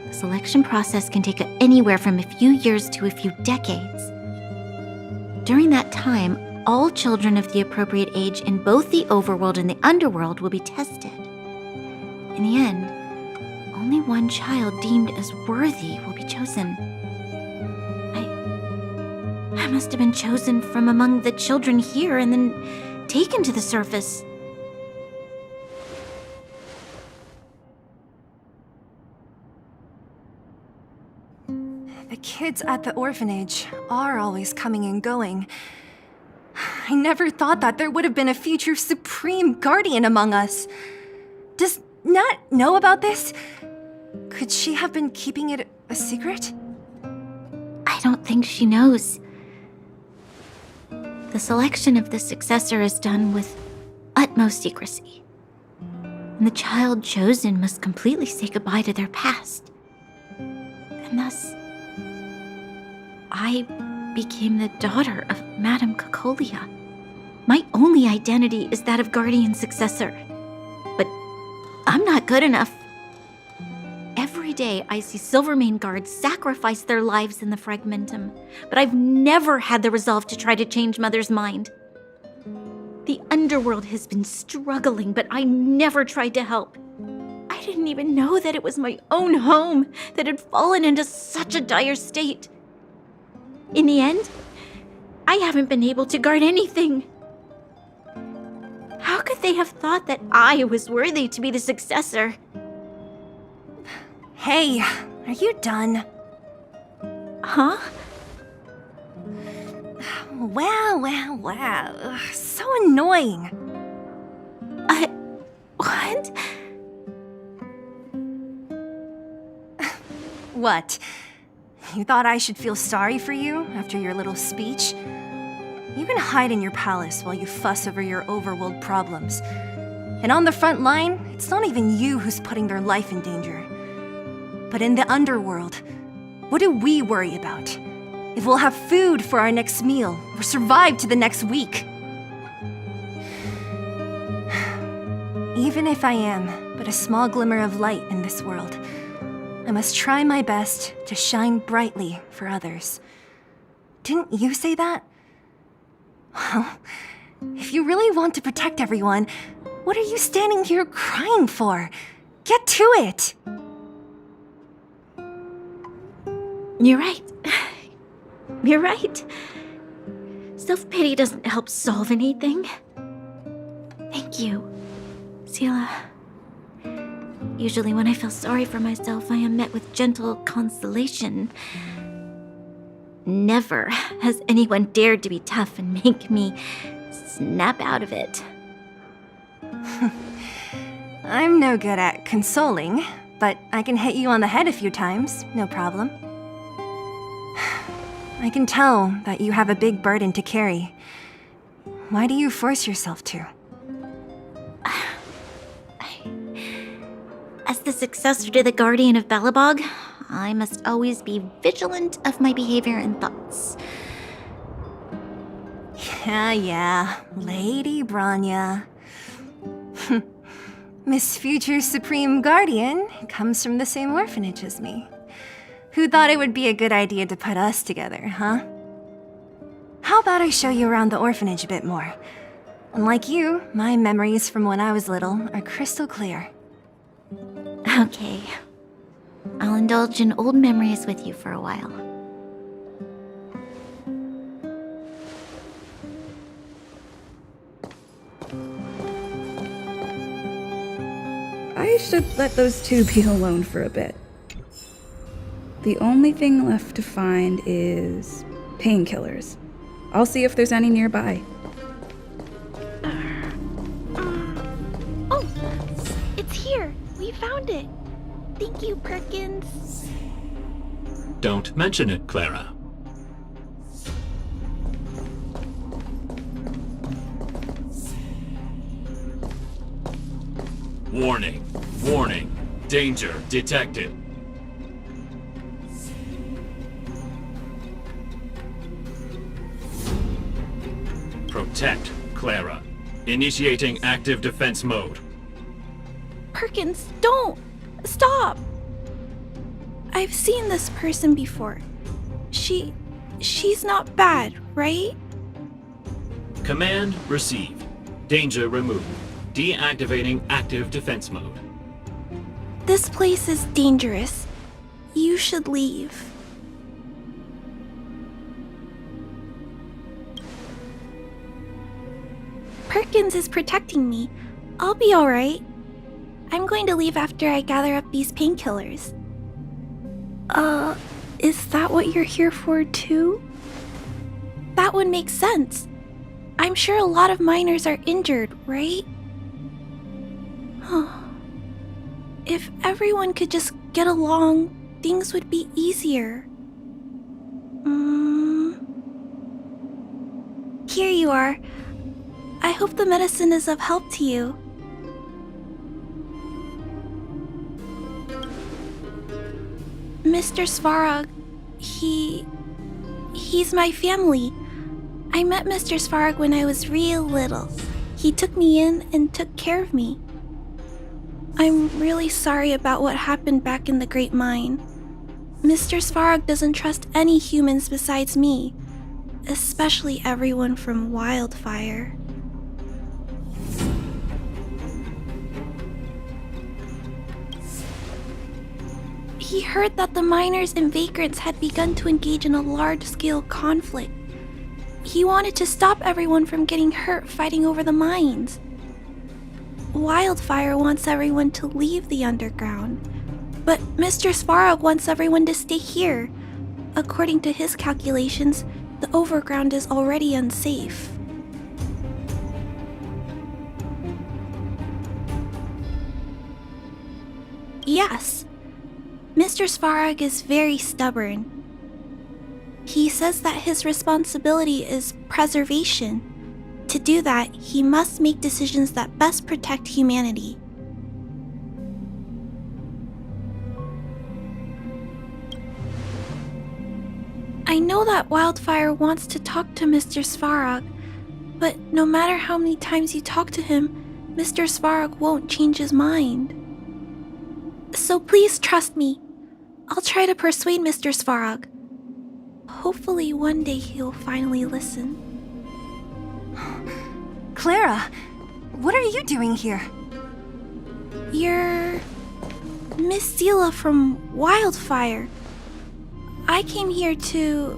The selection process can take anywhere from a few years to a few decades. During that time, all children of the appropriate age in both the overworld and the underworld will be tested. In the end, only one child deemed as worthy will be chosen. I must have been chosen from among the children here and then taken to the surface. The kids at the orphanage are always coming and going. I never thought that there would have been a future Supreme Guardian among us. Does Nat know about this? Could she have been keeping it a secret? I don't think she knows. The selection of the successor is done with utmost secrecy. And the child chosen must completely say goodbye to their past. And thus, I became the daughter of Madame Cocolia. My only identity is that of guardian successor. But I'm not good enough. Every day I see Silvermane guards sacrifice their lives in the Fragmentum, but I've never had the resolve to try to change Mother's mind. The underworld has been struggling, but I never tried to help. I didn't even know that it was my own home that had fallen into such a dire state. In the end, I haven't been able to guard anything. How could they have thought that I was worthy to be the successor? Hey, are you done? Huh? Wow. So annoying. What? What? You thought I should feel sorry for you after your little speech? You can hide in your palace while you fuss over your overworld problems. And on the front line, it's not even you who's putting their life in danger. But but in the underworld. What do we worry about? If we'll have food for our next meal, or survive to the next week. Even if I am but a small glimmer of light in this world, I must try my best to shine brightly for others. Didn't you say that? Well, if you really want to protect everyone, what are you standing here crying for? Get to it! You're right. You're right. Self-pity doesn't help solve anything. Thank you, Sela. Usually when I feel sorry for myself, I am met with gentle consolation. Never has anyone dared to be tough and make me snap out of it. I'm no good at consoling, but I can hit you on the head a few times, no problem. I can tell that you have a big burden to carry. Why do you force yourself to? As the successor to the Guardian of Belobog, I must always be vigilant of my behavior and thoughts. Yeah, Lady Branya. Miss Future's Supreme Guardian comes from the same orphanage as me. Who thought it would be a good idea to put us together, huh? How about I show you around the orphanage a bit more? Unlike you, my memories from when I was little are crystal clear. Okay. I'll indulge in old memories with you for a while. I should let those two be alone for a bit. The only thing left to find is painkillers. I'll see if there's any nearby. Oh, it's here. We found it. Thank you, Perkins. Don't mention it, Clara. Warning. Warning. Danger detected. Protect, Clara. Initiating active defense mode. Perkins, don't! Stop! I've seen this person before. She's not bad, right? Command received. Danger removed. Deactivating active defense mode. This place is dangerous. You should leave. Perkins is protecting me. I'll be alright. I'm going to leave after I gather up these painkillers. Is that what you're here for too? That would make sense. I'm sure a lot of miners are injured, right? Huh. If everyone could just get along, things would be easier. Here you are. I hope the medicine is of help to you. Mr. Svarog, he's my family. I met Mr. Svarog when I was real little. He took me in and took care of me. I'm really sorry about what happened back in the Great Mine. Mr. Svarog doesn't trust any humans besides me, especially everyone from Wildfire. He heard that the miners and vagrants had begun to engage in a large-scale conflict. He wanted to stop everyone from getting hurt fighting over the mines. Wildfire wants everyone to leave the underground, but Mr. Svarog wants everyone to stay here. According to his calculations, the overground is already unsafe. Yes. Mr. Svarog is very stubborn. He says that his responsibility is preservation. To do that, he must make decisions that best protect humanity. I know that Wildfire wants to talk to Mr. Svarog, but no matter how many times you talk to him, Mr. Svarog won't change his mind. So please trust me. I'll try to persuade Mr. Svarog. Hopefully one day he'll finally listen. Clara, what are you doing here? You're Miss Seela from Wildfire. I came here to...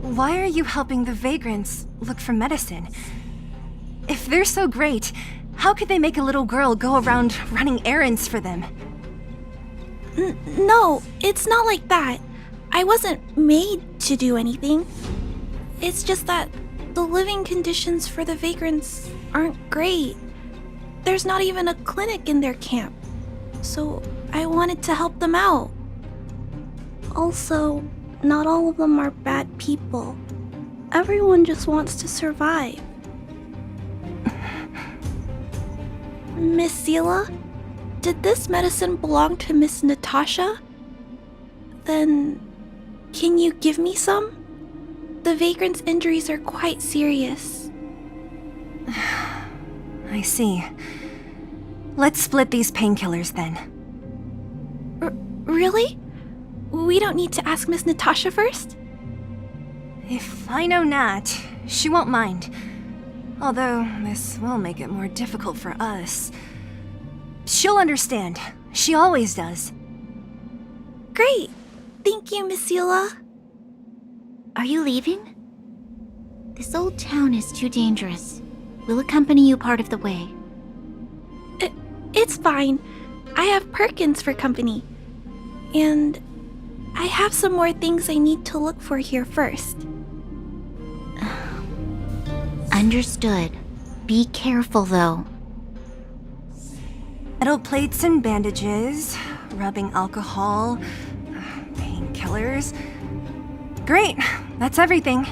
Why are you helping the vagrants look for medicine? If they're so great, how could they make a little girl go around running errands for them? No, it's not like that. I wasn't made to do anything. It's just that the living conditions for the vagrants aren't great. There's not even a clinic in their camp. So I wanted to help them out. Also, not all of them are bad people. Everyone just wants to survive. Miss Seela, did this medicine belong to Miss Natasha? Then, can you give me some? The vagrant's injuries are quite serious. I see. Let's split these painkillers then. Really? We don't need to ask Miss Natasha first? If I know Nat, she won't mind. Although, this will make it more difficult for us. She'll understand. She always does. Great. Thank you, Miss Seela. Are you leaving? This old town is too dangerous. We'll accompany you part of the way. It's fine. I have Perkins for company. And I have some more things I need to look for here first. Understood. Be careful, though. Metal plates and bandages, rubbing alcohol, painkillers. Great, that's everything.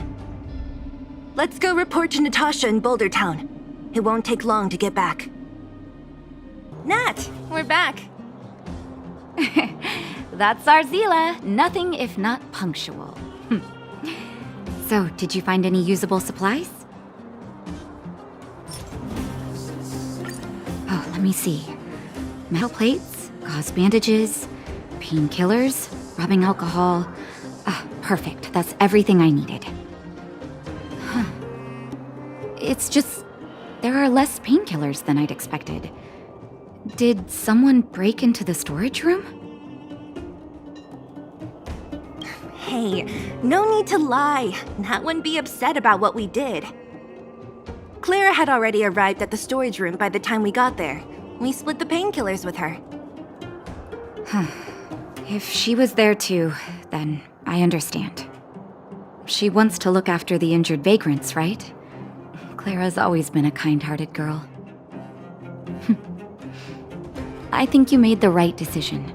Let's go report to Natasha in Boulder Town. It won't take long to get back. Nat, we're back. That's our Seela. Nothing if not punctual. So, did you find any usable supplies? Oh, let me see. Metal plates, gauze bandages, painkillers, rubbing alcohol. Perfect. That's everything I needed. Huh. It's just, there are less painkillers than I'd expected. Did someone break into the storage room? Hey, no need to lie. Nat wouldn't be upset about what we did. Clara had already arrived at the storage room by the time we got there. We split the painkillers with her. If she was there too, then I understand. She wants to look after the injured vagrants, right? Clara's always been a kind-hearted girl. I think you made the right decision.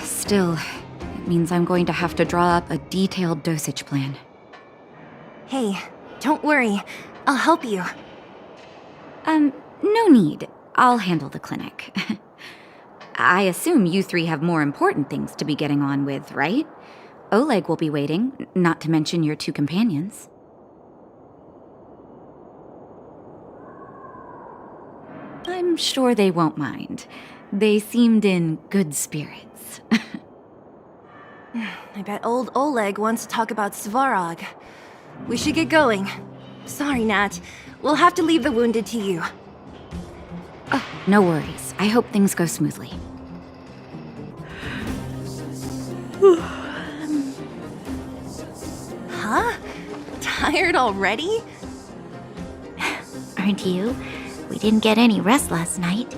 Still, it means I'm going to have to draw up a detailed dosage plan. Hey, don't worry. I'll help you. No need. I'll handle the clinic. I assume you three have more important things to be getting on with, right? Oleg will be waiting, not to mention your two companions. I'm sure they won't mind. They seemed in good spirits. I bet old Oleg wants to talk about Svarog. We should get going. Sorry, Nat. We'll have to leave the wounded to you. Oh, no worries. I hope things go smoothly. Huh? Tired already? Aren't you? We didn't get any rest last night.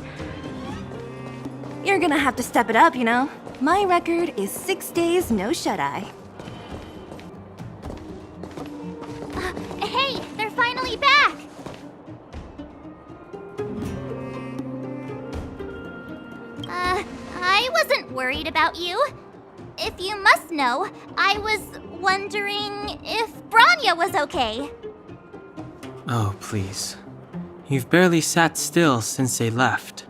You're gonna have to step it up, you know? My record is 6 days, no shut-eye. Hey, they're finally back! I wasn't worried about you. If you must know, I was wondering if Branya was okay. Oh, please. You've barely sat still since they left.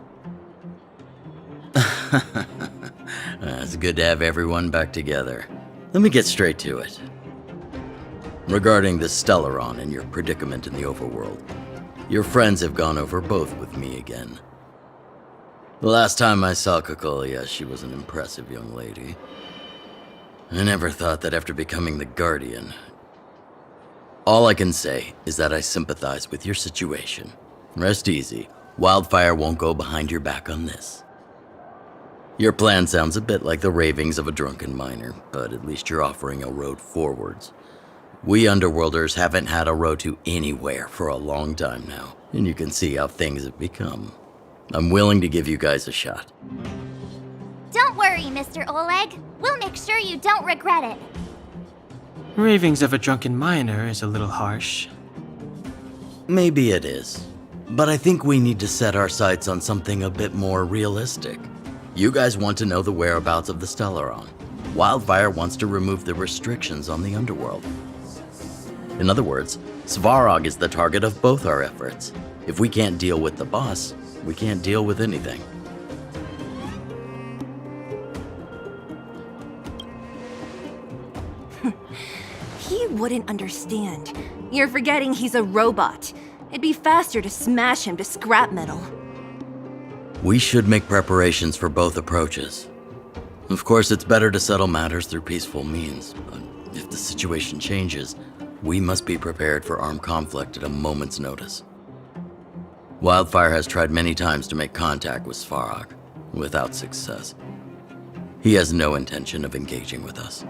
It's good to have everyone back together. Let me get straight to it. Regarding the Stellaron and your predicament in the overworld, your friends have gone over both with me again. The last time I saw Cocolia, she was an impressive young lady. I never thought that after becoming the Guardian. All I can say is that I sympathize with your situation. Rest easy. Wildfire won't go behind your back on this. Your plan sounds a bit like the ravings of a drunken miner, but at least you're offering a road forwards. We Underworlders haven't had a road to anywhere for a long time now, and you can see how things have become. I'm willing to give you guys a shot. Don't worry, Mr. Oleg. We'll make sure you don't regret it. Ravings of a drunken miner is a little harsh. Maybe it is, but I think we need to set our sights on something a bit more realistic. You guys want to know the whereabouts of the Stellaron. Wildfire wants to remove the restrictions on the Underworld. In other words, Svarog is the target of both our efforts. If we can't deal with the boss, we can't deal with anything. He wouldn't understand. You're forgetting he's a robot. It'd be faster to smash him to scrap metal. We should make preparations for both approaches. Of course, it's better to settle matters through peaceful means, but if the situation changes, we must be prepared for armed conflict at a moment's notice. Wildfire has tried many times to make contact with Svarog, without success. He has no intention of engaging with us.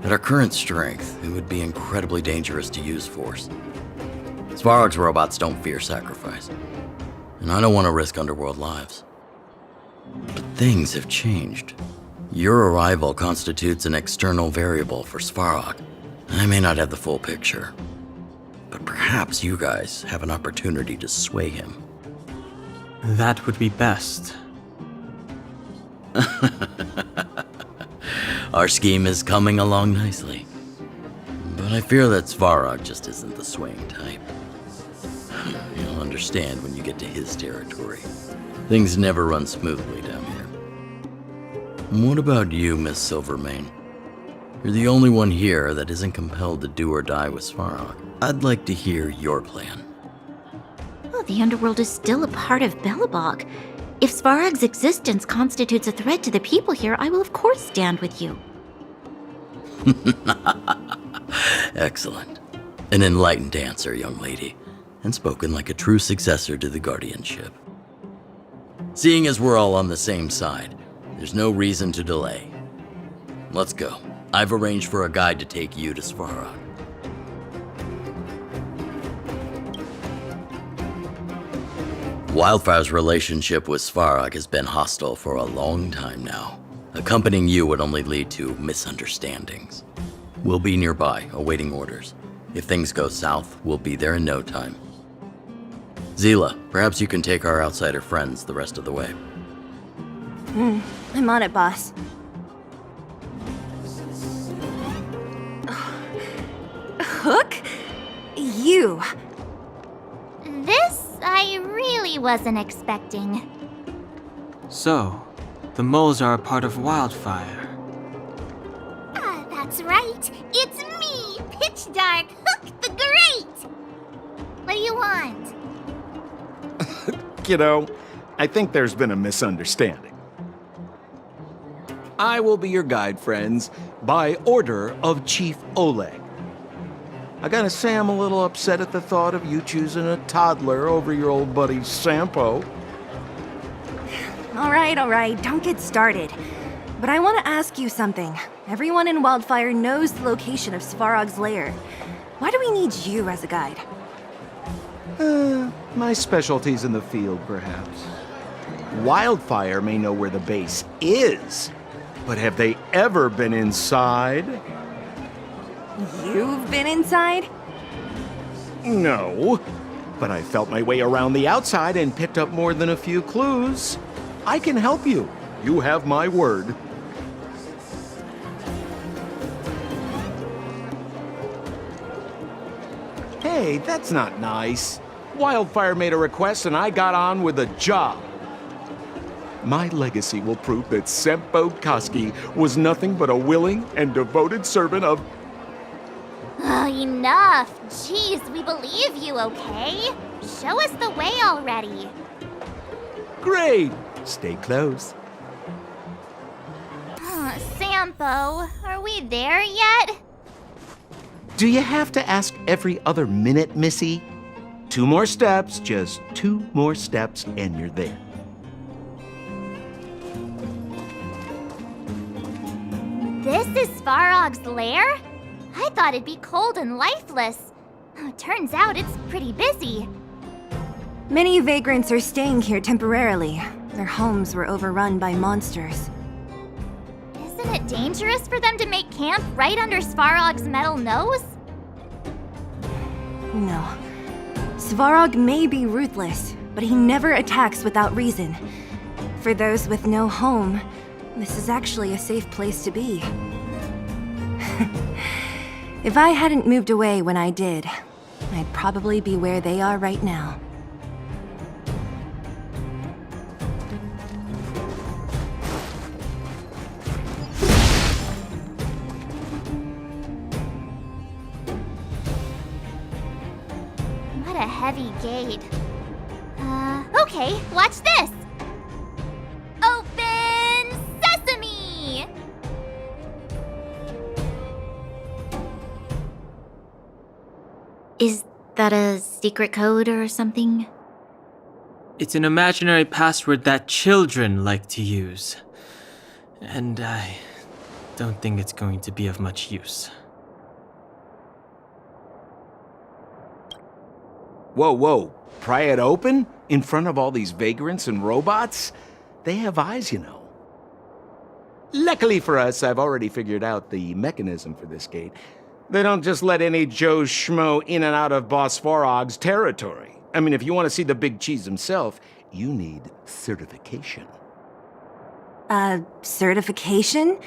At our current strength, it would be incredibly dangerous to use force. Svarog's robots don't fear sacrifice, and I don't want to risk Underworld lives. But things have changed. Your arrival constitutes an external variable for Svarog. I may not have the full picture, but perhaps you guys have an opportunity to sway him. That would be best. Our scheme is coming along nicely, but I fear that Svarog just isn't the swaying type. You'll understand when you get to his territory. Things never run smoothly down here. And what about you, Miss Silvermane? You're the only one here that isn't compelled to do or die with Svarog. I'd like to hear your plan. Well, the Underworld is still a part of Belobog. If Svarog's existence constitutes a threat to the people here, I will of course stand with you. Excellent. An enlightened answer, young lady, and spoken like a true successor to the guardianship. Seeing as we're all on the same side, there's no reason to delay. Let's go. I've arranged for a guide to take you to Svarog. Wildfire's relationship with Svarog has been hostile for a long time now. Accompanying you would only lead to misunderstandings. We'll be nearby, awaiting orders. If things go south, we'll be there in no time. Zila, perhaps you can take our outsider friends the rest of the way. I'm on it, boss. Hook? You. This I really wasn't expecting. So, the moles are a part of Wildfire. Ah, that's right. It's me, Pitch Dark Hook the Great. What do you want? Kiddo, I think there's been a misunderstanding. I will be your guide, friends, by order of Chief Oleg. I gotta say I'm a little upset at the thought of you choosing a toddler over your old buddy Sampo. All right, don't get started. But I want to ask you something. Everyone in Wildfire knows the location of Svarog's lair. Why do we need you as a guide? My specialty's in the field, perhaps. Wildfire may know where the base is, but have they ever been inside? You've been inside? No, but I felt my way around the outside and picked up more than a few clues. I can help you. You have my word. Hey, that's not nice. Wildfire made a request and I got on with the job. My legacy will prove that Sempo Koski was nothing but a willing and devoted servant of... Oh, enough. Jeez, we believe you, okay? Show us the way already. Great! Stay close. Sampo, are we there yet? Do you have to ask every other minute, Missy? 2 more steps, just 2 more steps, and you're there. This is Svarog's lair? I thought it'd be cold and lifeless. Turns out it's pretty busy. Many vagrants are staying here temporarily. Their homes were overrun by monsters. Isn't it dangerous for them to make camp right under Svarog's metal nose? No. Svarog may be ruthless, but he never attacks without reason. For those with no home, this is actually a safe place to be. If I hadn't moved away when I did, I'd probably be where they are right now. What a heavy gate. Okay, watch this! Open sesame! Is that a secret code or something? It's an imaginary password that children like to use. And I don't think it's going to be of much use. Whoa, whoa. Pry it open? In front of all these vagrants and robots? They have eyes, you know. Luckily for us, I've already figured out the mechanism for this gate. They don't just let any Joe Schmo in and out of Boss Svarog's territory. I mean, if you want to see the big cheese himself, you need certification. Certification?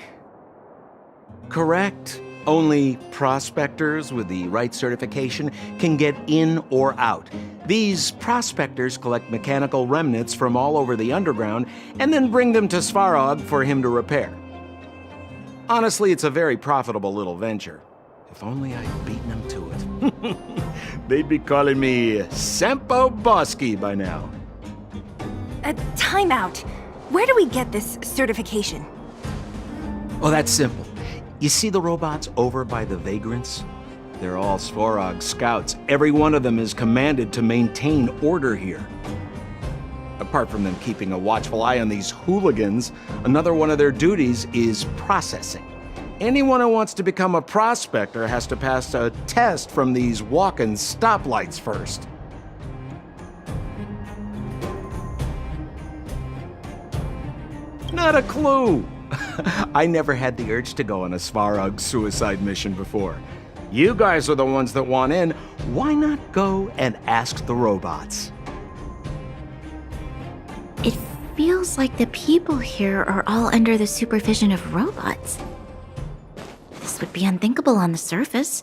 Correct. Only prospectors with the right certification can get in or out. These prospectors collect mechanical remnants from all over the underground and then bring them to Svarog for him to repair. Honestly, it's a very profitable little venture. If only I'd beaten them to it. They'd be calling me Sempo Bosky by now. Time out. Where do we get this certification? Oh, that's simple. You see the robots over by the vagrants? They're all Svarog scouts. Every one of them is commanded to maintain order here. Apart from them keeping a watchful eye on these hooligans, another one of their duties is processing. Anyone who wants to become a prospector has to pass a test from these walking stoplights first. Not a clue. I never had the urge to go on a Svarog suicide mission before. You guys are the ones that want in. Why not go and ask the robots? It feels like the people here are all under the supervision of robots. This would be unthinkable on the surface.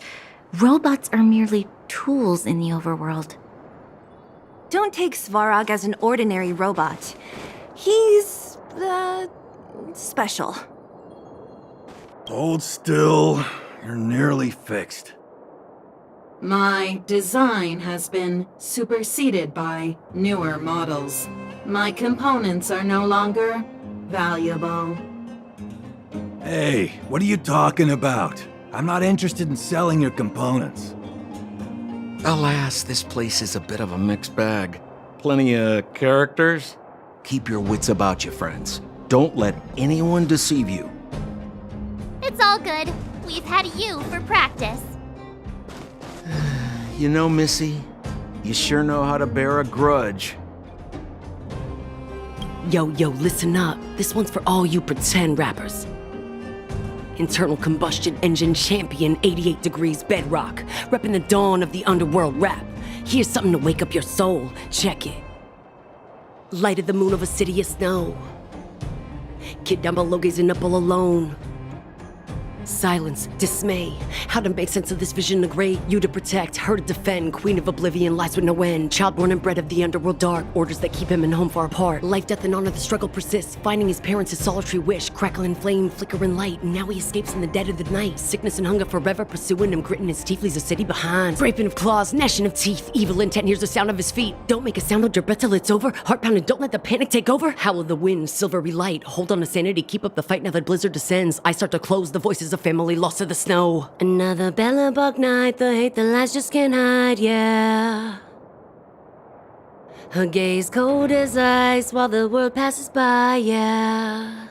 Robots are merely tools in the overworld. Don't take Svarog as an ordinary robot. He's, special. Hold still. You're nearly fixed. My design has been superseded by newer models. My components are no longer valuable. Hey, what are you talking about? I'm not interested in selling your components. Alas, this place is a bit of a mixed bag. Plenty of characters. Keep your wits about you, friends. Don't let anyone deceive you. It's all good. We've had you for practice. You know, Missy, you sure know how to bear a grudge. Yo, listen up. This one's for all you pretend rappers. Internal combustion engine champion, 88 degrees bedrock, repping the dawn of the underworld rap. Here's something to wake up your soul. Check it. Lighted the moon of a city of snow. Kid down below gazing up all alone. Silence, dismay. How to make sense of this vision of gray? You to protect, her to defend. Queen of oblivion, lies with no end. Child born and bred of the underworld dark. Orders that keep him and home far apart. Life, death, and honor, the struggle persists. Finding his parents, his solitary wish. Crackling flame, flickering light. Now he escapes in the dead of the night. Sickness and hunger forever pursuing him. Gritting his teeth, leaves a city behind. Scraping of claws, gnashing of teeth. Evil intent hears the sound of his feet. Don't make a sound, hold your breath till it's over. Heart pounding, don't let the panic take over. Howl of the wind, silvery light. Hold on to sanity, keep up the fight now that blizzard descends. I start to close, the voices of family lost to the snow. Another Bellabog night, the hate, the lies just can't hide, yeah. Her gaze cold as ice while the world passes by, yeah.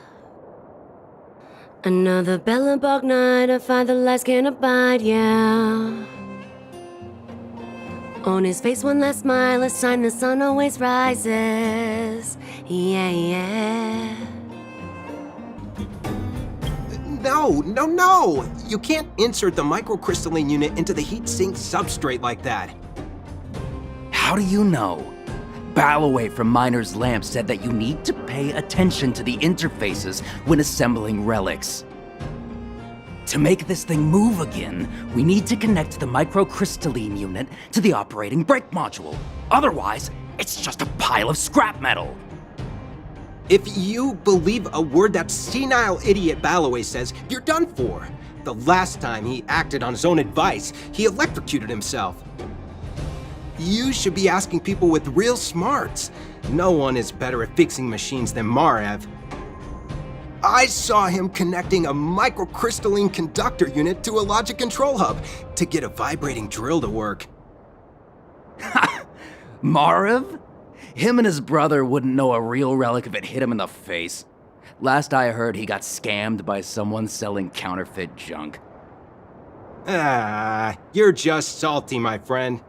Another Bellabog night, I find the lies can't abide, yeah. On his face one last smile, a sign the sun always rises, yeah, yeah. No! You can't insert the microcrystalline unit into the heat sink substrate like that. How do you know? Balloway from Miner's Lamp said that you need to pay attention to the interfaces when assembling relics. To make this thing move again, we need to connect the microcrystalline unit to the operating brake module. Otherwise, it's just a pile of scrap metal. If you believe a word that senile idiot Balloway says, you're done for. The last time he acted on his own advice, he electrocuted himself. You should be asking people with real smarts. No one is better at fixing machines than Marev. I saw him connecting a microcrystalline conductor unit to a logic control hub to get a vibrating drill to work. Marev? Him and his brother wouldn't know a real relic if it hit him in the face. Last I heard, he got scammed by someone selling counterfeit junk. You're just salty, my friend.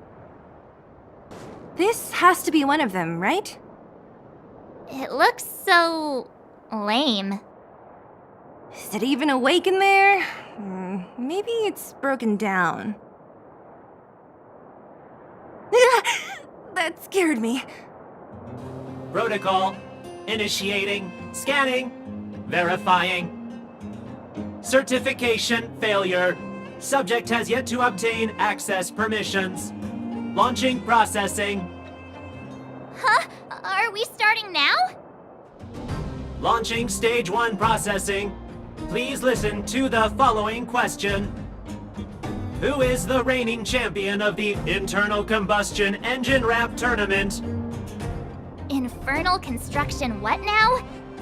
This has to be one of them, right? It looks so lame. Is it even awake in there? Maybe it's broken down. That scared me. Protocol. Initiating. Scanning. Verifying. Certification failure. Subject has yet to obtain access permissions. Launching processing. Huh? Are we starting now? Launching stage 1 processing. Please listen to the following question. Who is the reigning champion of the Internal Combustion Engine Rap Tournament? Infernal construction what now?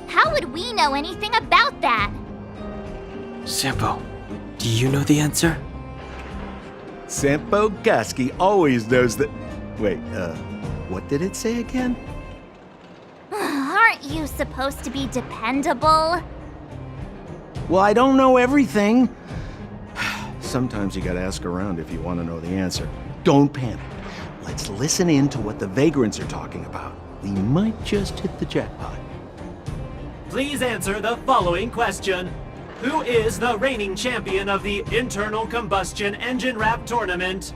How would we know anything about that? Sampo, do you know the answer? Sampo Koski always knows that. Wait, what did it say again? Aren't you supposed to be dependable? Well, I don't know everything. Sometimes you gotta ask around if you want to know the answer. Don't panic. Let's listen in to what the vagrants are talking about. We might just hit the jackpot. Please answer the following question. Who is the reigning champion of the Internal Combustion Engine Rap Tournament?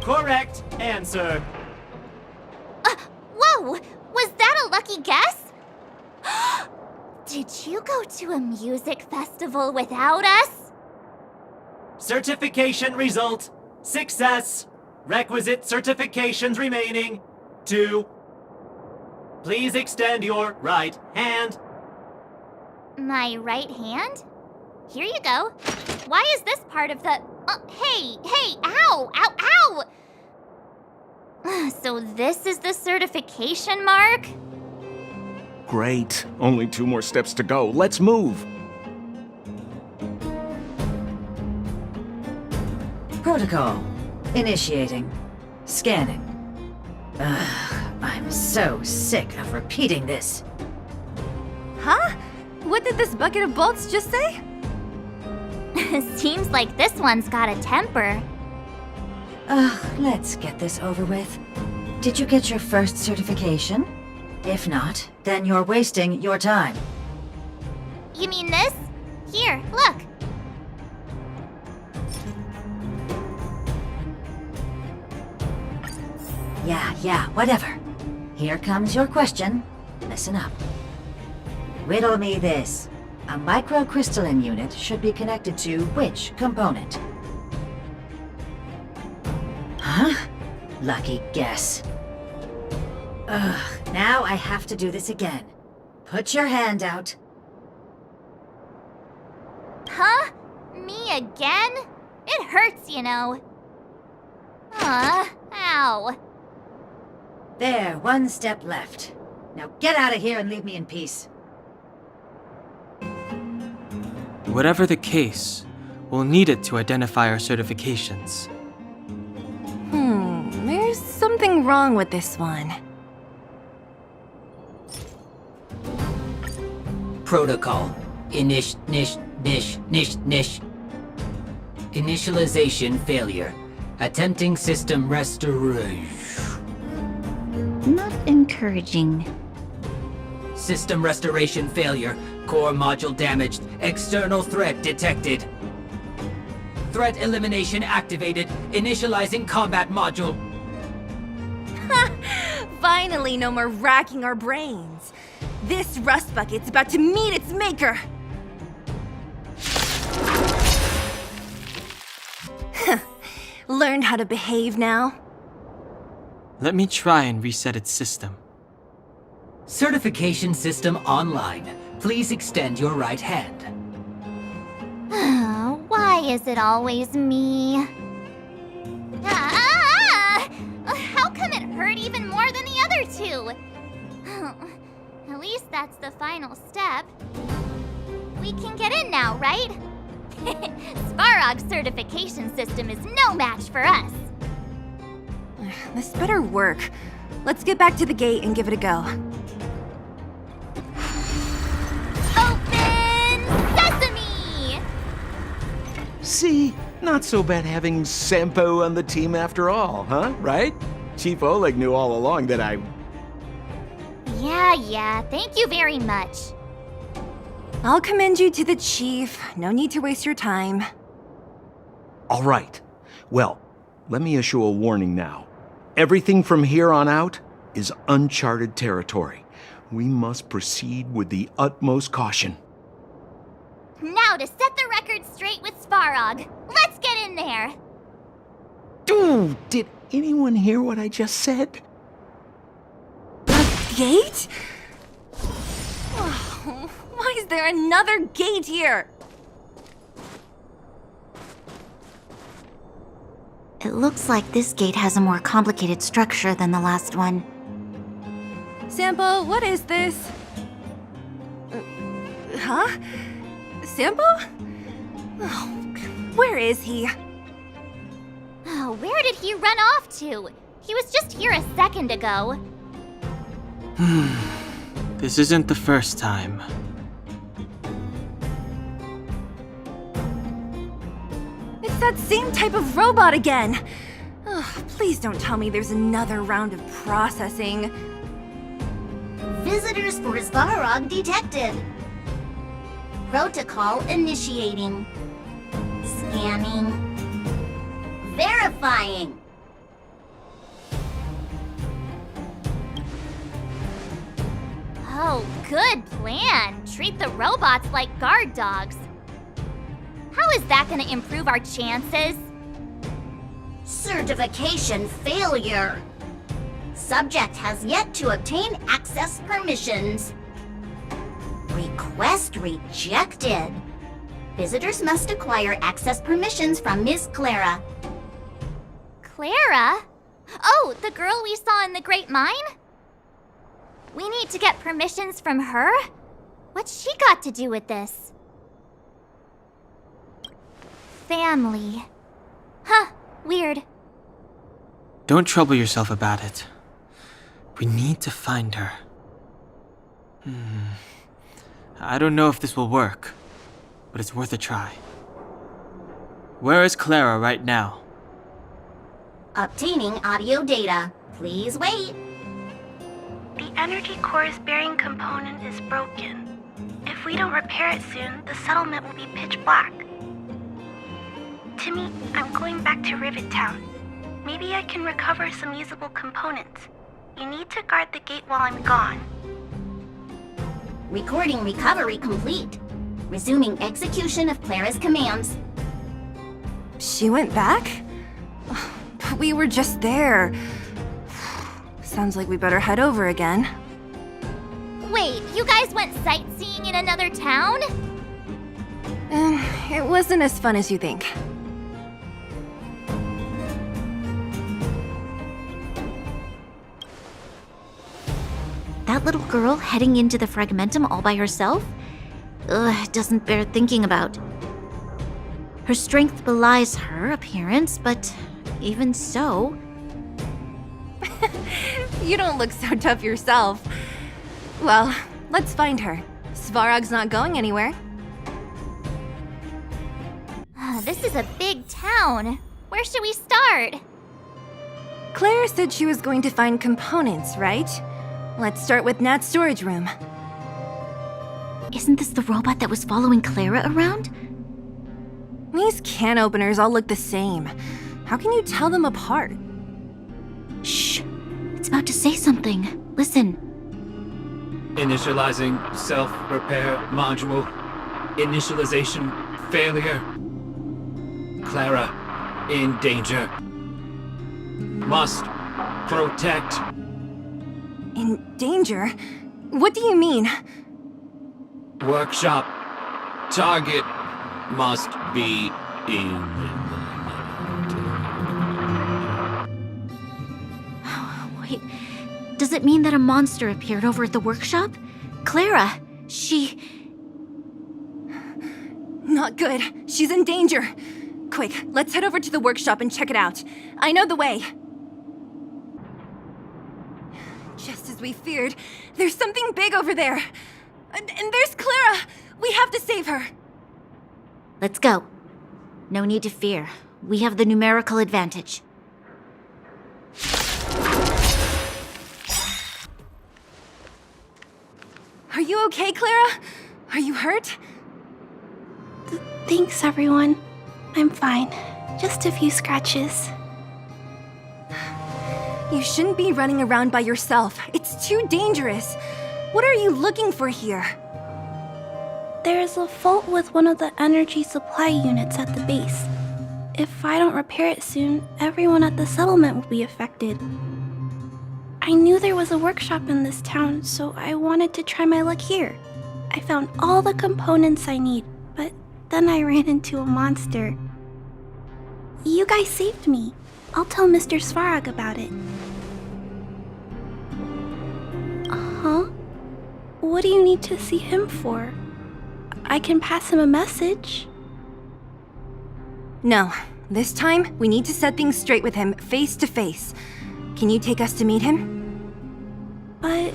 Correct answer. Whoa! Was that a lucky guess? Did you go to a music festival without us? Certification result. Success. Requisite certifications remaining. 2. Please extend your right hand. My right hand? Here you go. Why is this part of the... hey! Ow! Ow! Ow! So this is the certification mark? Great. Only 2 more steps to go. Let's move. Protocol. Initiating. Scanning. I'm so sick of repeating this. Huh? What did this bucket of bolts just say? Seems like this one's got a temper. Let's get this over with. Did you get your first certification? If not, then you're wasting your time. You mean this? Here, look. Yeah, whatever. Here comes your question. Listen up. Riddle me this. A microcrystalline unit should be connected to which component? Huh? Lucky guess. Ugh, now I have to do this again. Put your hand out. Huh? Me again? It hurts, you know. Ow. There, one step left. Now get out of here and leave me in peace. Whatever the case, we'll need it to identify our certifications. There's something wrong with this one. Protocol. Initialization failure. Attempting system restoration. Not encouraging. System restoration failure. Core module damaged. External threat detected. Threat elimination activated. Initializing combat module. Finally, no more racking our brains. This rust bucket's about to meet its maker. Learned how to behave now? Let me try and reset its system. Certification system online. Please extend your right hand. Why is it always me? How come it hurt even more than the other two? At least that's the final step. We can get in now, right? Svarog's certification system is no match for us. This better work. Let's get back to the gate and give it a go. Open sesame! See? Not so bad having Sampo on the team after all, huh? Right? Chief Oleg knew all along that I... Yeah, thank you very much. I'll commend you to the chief. No need to waste your time. All right. Well, let me issue a warning now. Everything from here on out is uncharted territory. We must proceed with the utmost caution. Now to set the record straight with Svarog. Let's get in there. Dude, did anyone hear what I just said? Gate? Why is there another gate here? It looks like this gate has a more complicated structure than the last one. Sampo, what is this? Huh? Sampo? Oh, where is he? Oh, where did he run off to? He was just here a second ago. This isn't the first time. It's that same type of robot again. Ugh, please don't tell me there's another round of processing. Visitors for Svarog detected. Protocol initiating. Scanning. Verifying. Oh, good plan. Treat the robots like guard dogs. How is that gonna improve our chances? Certification failure. Subject has yet to obtain access permissions. Request rejected. Visitors must acquire access permissions from Miss Clara. Clara? Oh, the girl we saw in the Great Mine? We need to get permissions from her? What's she got to do with this? Family. Huh, weird. Don't trouble yourself about it. We need to find her. I don't know if this will work, but it's worth a try. Where is Clara right now? Obtaining audio data. Please wait. The energy core's bearing component is broken. If we don't repair it soon, the settlement will be pitch black. Timmy, I'm going back to Rivet Town. Maybe I can recover some usable components. You need to guard the gate while I'm gone. Recording recovery complete. resuming execution of Clara's commands. She went back? But we were just there. Sounds like we better head over again. Wait, you guys went sightseeing in another town? It wasn't as fun as you think. That little girl heading into the Fragmentum all by herself? Ugh, doesn't bear thinking about. Her strength belies her appearance, but even so... You don't look so tough yourself. Well, let's find her. Svarog's not going anywhere. This is a big town. Where should we start? Clara said she was going to find components, right? Let's start with Nat's storage room. Isn't this the robot that was following Clara around? These can openers all look the same. How can you tell them apart? Shh! It's about to say something. Listen. Initializing self-repair module. Initialization failure. Clara in danger. Must protect. In danger? What do you mean? Workshop. Target must be Wait, does it mean that a monster appeared over at the workshop? Clara, she... Not good. She's in danger. Quick, let's head over to the workshop and check it out. I know the way. Just as we feared, there's something big over there. And there's Clara! We have to save her! Let's go. No need to fear. We have the numerical advantage. Are you okay, Clara? Are you hurt? Thanks, everyone. I'm fine. Just a few scratches. You shouldn't be running around by yourself. It's too dangerous. What are you looking for here? There's a fault with one of the energy supply units at the base. If I don't repair it soon, everyone at the settlement will be affected. I knew there was a workshop in this town, so I wanted to try my luck here. I found all the components I need, but then I ran into a monster. You guys saved me. I'll tell Mr. Svarog about it. Huh? What do you need to see him for? I can pass him a message. No. This time, we need to set things straight with him, face to face. Can you take us to meet him? But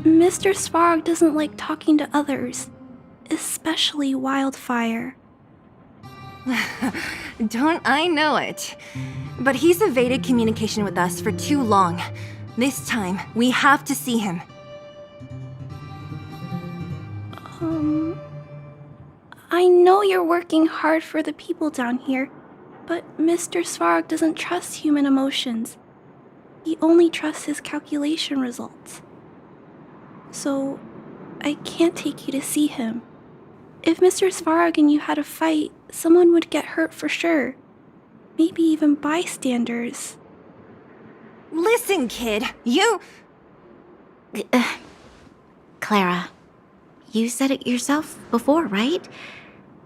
Mr. Svarog doesn't like talking to others, especially Wildfire. Don't I know it? But he's evaded communication with us for too long. This time, we have to see him. I know you're working hard for the people down here, but Mr. Svarog doesn't trust human emotions. He only trusts his calculation results. So, I can't take you to see him. If Mr. Svarog and you had a fight, someone would get hurt for sure. Maybe even bystanders. Listen, kid, you... Clara, you said it yourself before, right?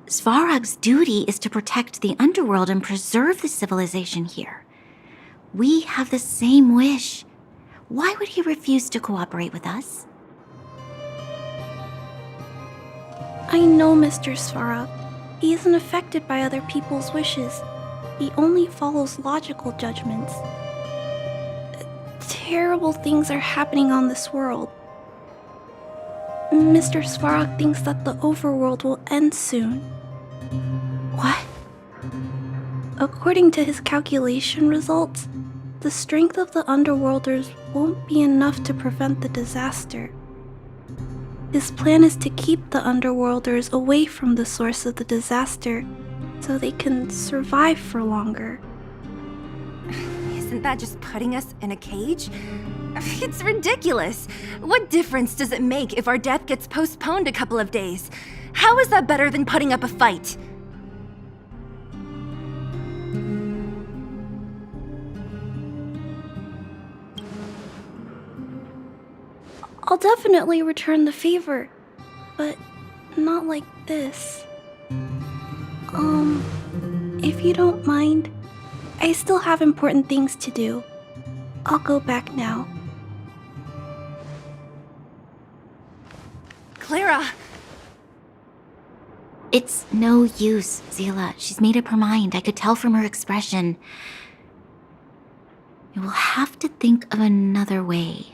Svarog's duty is to protect the underworld and preserve the civilization here. We have the same wish. Why would he refuse to cooperate with us? I know Mr. Svarog. He isn't affected by other people's wishes. He only follows logical judgments. Terrible things are happening on this world. Mr. Svarog thinks that the overworld will end soon. What? According to his calculation results, the strength of the Underworlders won't be enough to prevent the disaster. His plan is to keep the Underworlders away from the source of the disaster so they can survive for longer. Isn't that just putting us in a cage? It's ridiculous. What difference does it make if our death gets postponed a couple of days? How is that better than putting up a fight? I'll definitely return the favor, but not like this. If you don't mind, I still have important things to do. I'll go back now. Clara! It's no use, Zila. She's made up her mind. I could tell from her expression. You will have to think of another way.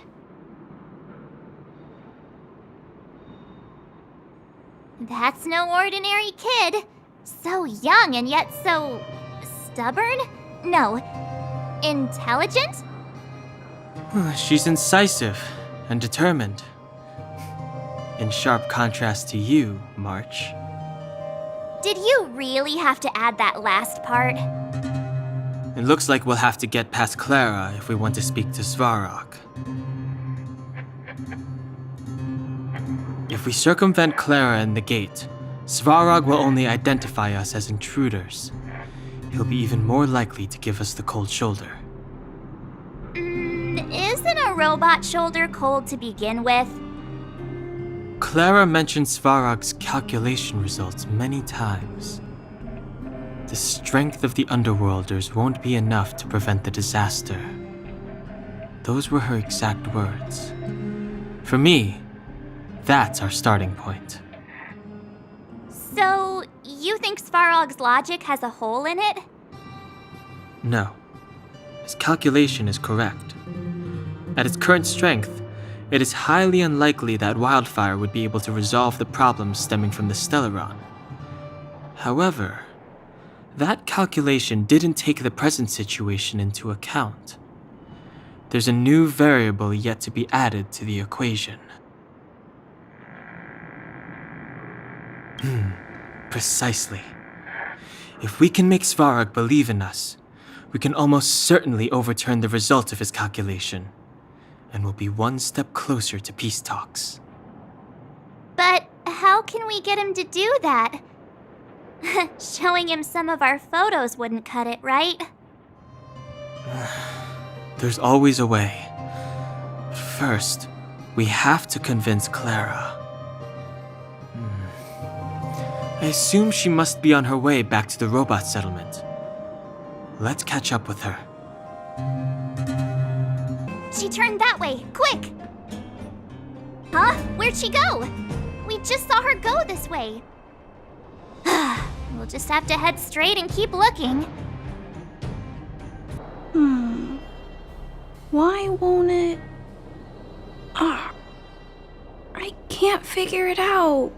That's no ordinary kid. So young and yet so stubborn? No, intelligent? She's incisive and determined. In sharp contrast to you, March. Did you really have to add that last part? It looks like we'll have to get past Clara if we want to speak to Svarog. If we circumvent Clara and the gate, Svarog will only identify us as intruders. He'll be even more likely to give us the cold shoulder. Isn't a robot shoulder cold to begin with? Clara mentioned Svarog's calculation results many times. The strength of the Underworlders won't be enough to prevent the disaster. Those were her exact words. For me, that's our starting point. So, you think Svarog's logic has a hole in it? No. His calculation is correct. At its current strength, it is highly unlikely that Wildfire would be able to resolve the problems stemming from the Stellaron. However, that calculation didn't take the present situation into account. There's a new variable yet to be added to the equation. Precisely. If we can make Svarog believe in us, we can almost certainly overturn the result of his calculation, and we'll be one step closer to peace talks. But how can we get him to do that? Showing him some of our photos wouldn't cut it, right? There's always a way. But first, we have to convince Clara. I assume she must be on her way back to the robot settlement. Let's catch up with her. She turned that way, quick! Huh? Where'd she go? We just saw her go this way. We'll just have to head straight and keep looking. Why won't it... I can't figure it out.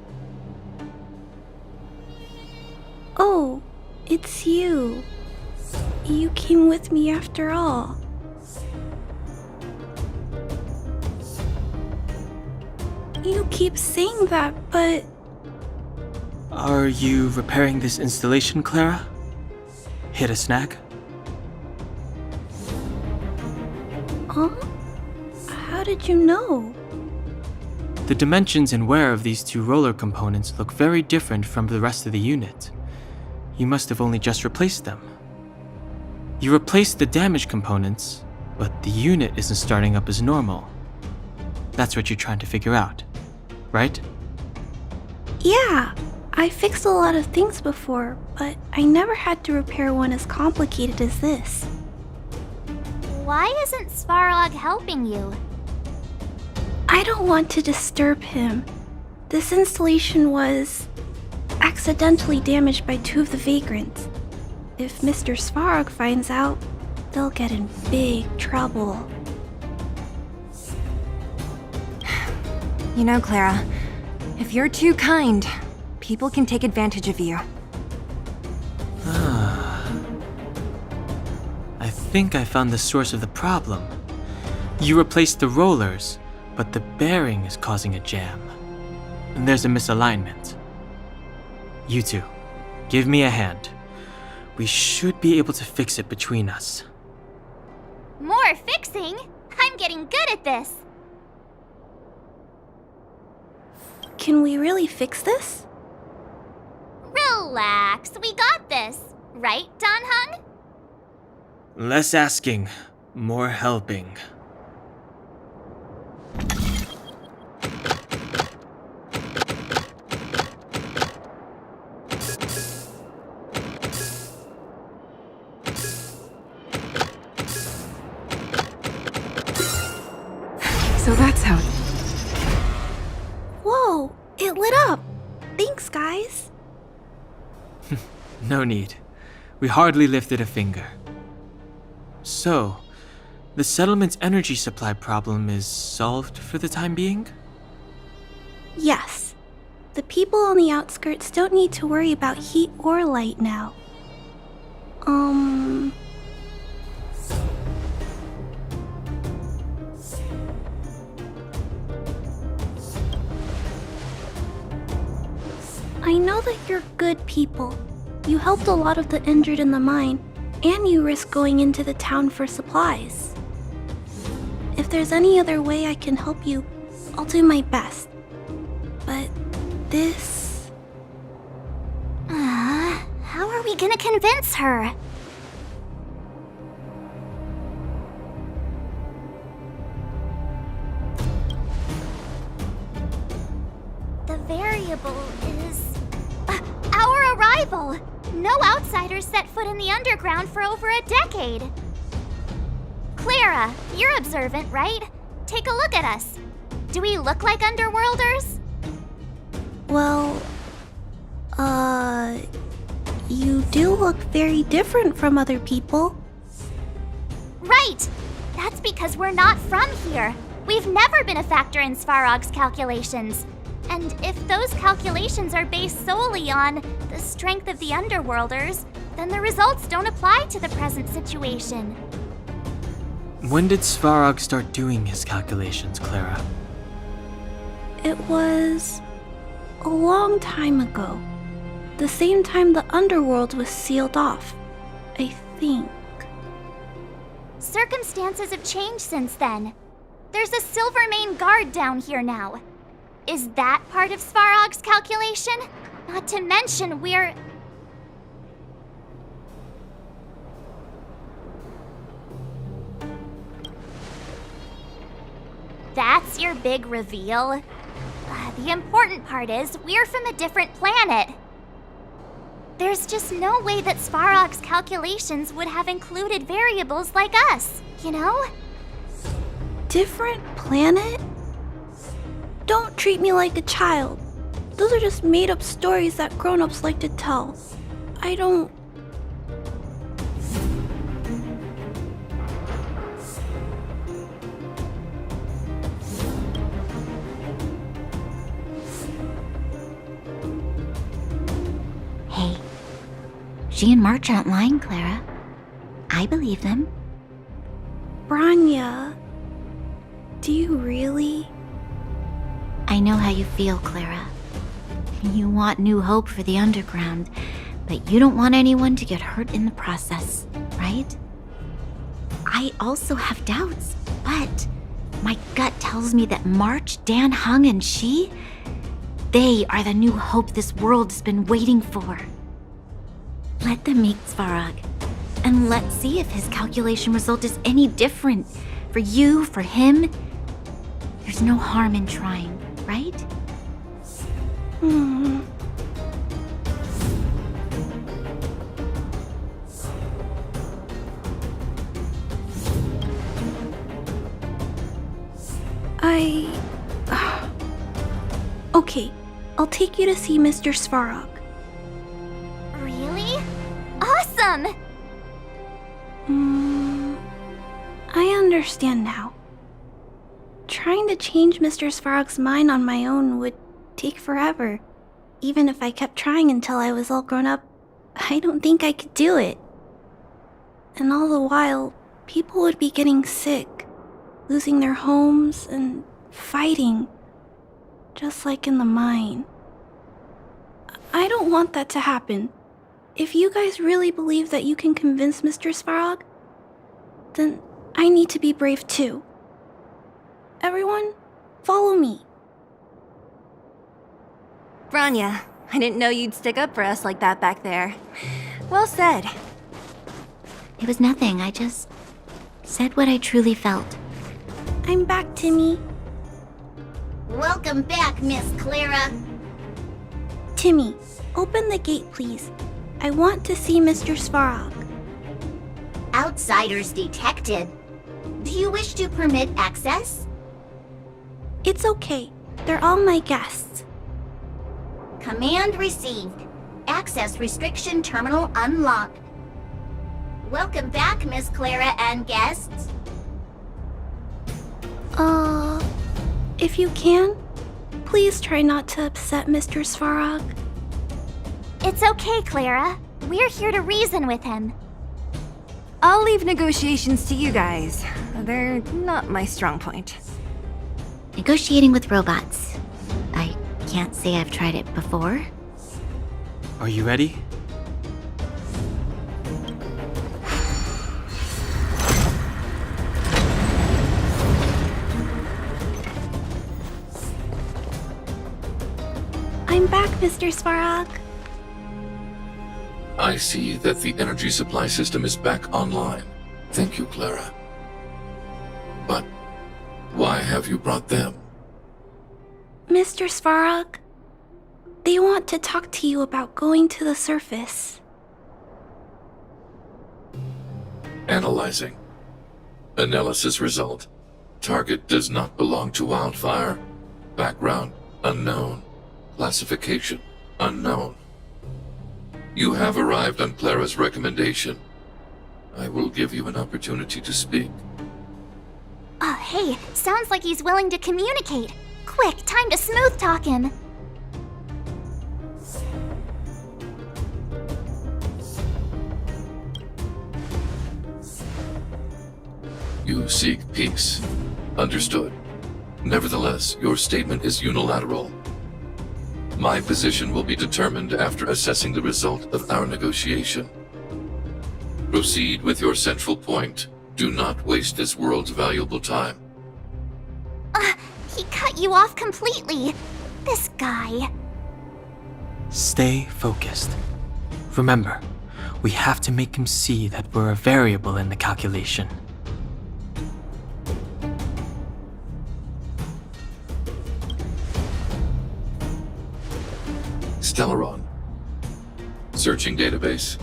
Oh, it's you. You came with me after all. You keep saying that, but... Are you repairing this installation, Clara? Hit a snag? Huh? How did you know? The dimensions and wear of these two roller components look very different from the rest of the unit. You must have only just replaced them. You replaced the damaged components, but the unit isn't starting up as normal. That's what you're trying to figure out, right? Yeah, I fixed a lot of things before, but I never had to repair one as complicated as this. Why isn't Svarog helping you? I don't want to disturb him. This installation was accidentally damaged by two of the vagrants. If Mr. Svarog finds out, they'll get in big trouble. You know, Clara, if you're too kind, people can take advantage of you. I think I found the source of the problem. You replaced the rollers, but the bearing is causing a jam. And there's a misalignment. You two, give me a hand. We should be able to fix it between us. More fixing? I'm getting good at this. Can we really fix this? Relax, we got this. Right, Don Hung? Less asking, more helping. So that's how. Whoa, it lit up. Thanks, guys. No need. We hardly lifted a finger. So, the settlement's energy supply problem is solved for the time being? Yes. The people on the outskirts don't need to worry about heat or light now. I know that you're good people. You helped a lot of the injured in the mine, and you risked going into the town for supplies. If there's any other way I can help you, I'll do my best. But this... How are we gonna convince her? The variable is... our arrival! No outsiders set foot in the underground for over a decade. Clara, you're observant, right? Take a look at us. Do we look like underworlders? Well, you do look very different from other people. Right! That's because we're not from here. We've never been a factor in Svarog's calculations. And if those calculations are based solely on the strength of the Underworlders, then the results don't apply to the present situation. When did Svarog start doing his calculations, Clara? It was a long time ago. The same time the underworld was sealed off, I think. Circumstances have changed since then. There's a Silvermane guard down here now. Is that part of Svarog's calculation? Not to mention we're... That's your big reveal? The important part is we're from a different planet. There's just no way that Svarog's calculations would have included variables like us, you know? Different planet? Don't treat me like a child. Those are just made-up stories that grown-ups like to tell. I don't... Hey, she and March aren't lying, Clara. I believe them. Branya, do you really? I know how you feel, Clara. You want new hope for the underground, but you don't want anyone to get hurt in the process, right? I also have doubts, but my gut tells me that March, Dan Hung, and she, they are the new hope this world has been waiting for. Let them meet Svarog, and let's see if his calculation result is any different. For you, for him, there's no harm in trying, right? Okay, I'll take you to see Mr. Svarog. Really? Awesome! I understand now. Trying to change Mr. Svarog's mind on my own would take forever. Even if I kept trying until I was all grown up, I don't think I could do it. And all the while, people would be getting sick, losing their homes, and fighting. Just like in the mine. I don't want that to happen. If you guys really believe that you can convince Mr. Svarog, then I need to be brave too. Everyone, follow me. Branya, I didn't know you'd stick up for us like that back there. Well said. It was nothing, I just said what I truly felt. I'm back, Timmy. Welcome back, Miss Clara. Timmy, open the gate, please. I want to see Mr. Svarog. Outsiders detected. Do you wish to permit access? It's okay. They're all my guests. Command received. Access restriction terminal unlocked. Welcome back, Miss Clara and guests. If you can, please try not to upset Mr. Svarog. It's okay, Clara. We're here to reason with him. I'll leave negotiations to you guys. They're not my strong point. Negotiating with robots. I can't say I've tried it before. Are you ready? I'm back, Mr. Svarog. I see that the energy supply system is back online. Thank you, Clara. But why have you brought them? Mr. Svarog, they want to talk to you about going to the surface. Analyzing. Analysis result. Target does not belong to Wildfire. Background unknown. Classification unknown. You have arrived on Clara's recommendation. I will give you an opportunity to speak. Oh, hey, sounds like he's willing to communicate. Quick, time to smooth talk him. You seek peace. Understood. Nevertheless, your statement is unilateral. My position will be determined after assessing the result of our negotiation. Proceed with your central point. Do not waste this world's valuable time. He cut you off completely. This guy. Stay focused. Remember, we have to make him see that we're a variable in the calculation. Stellaron. Searching database.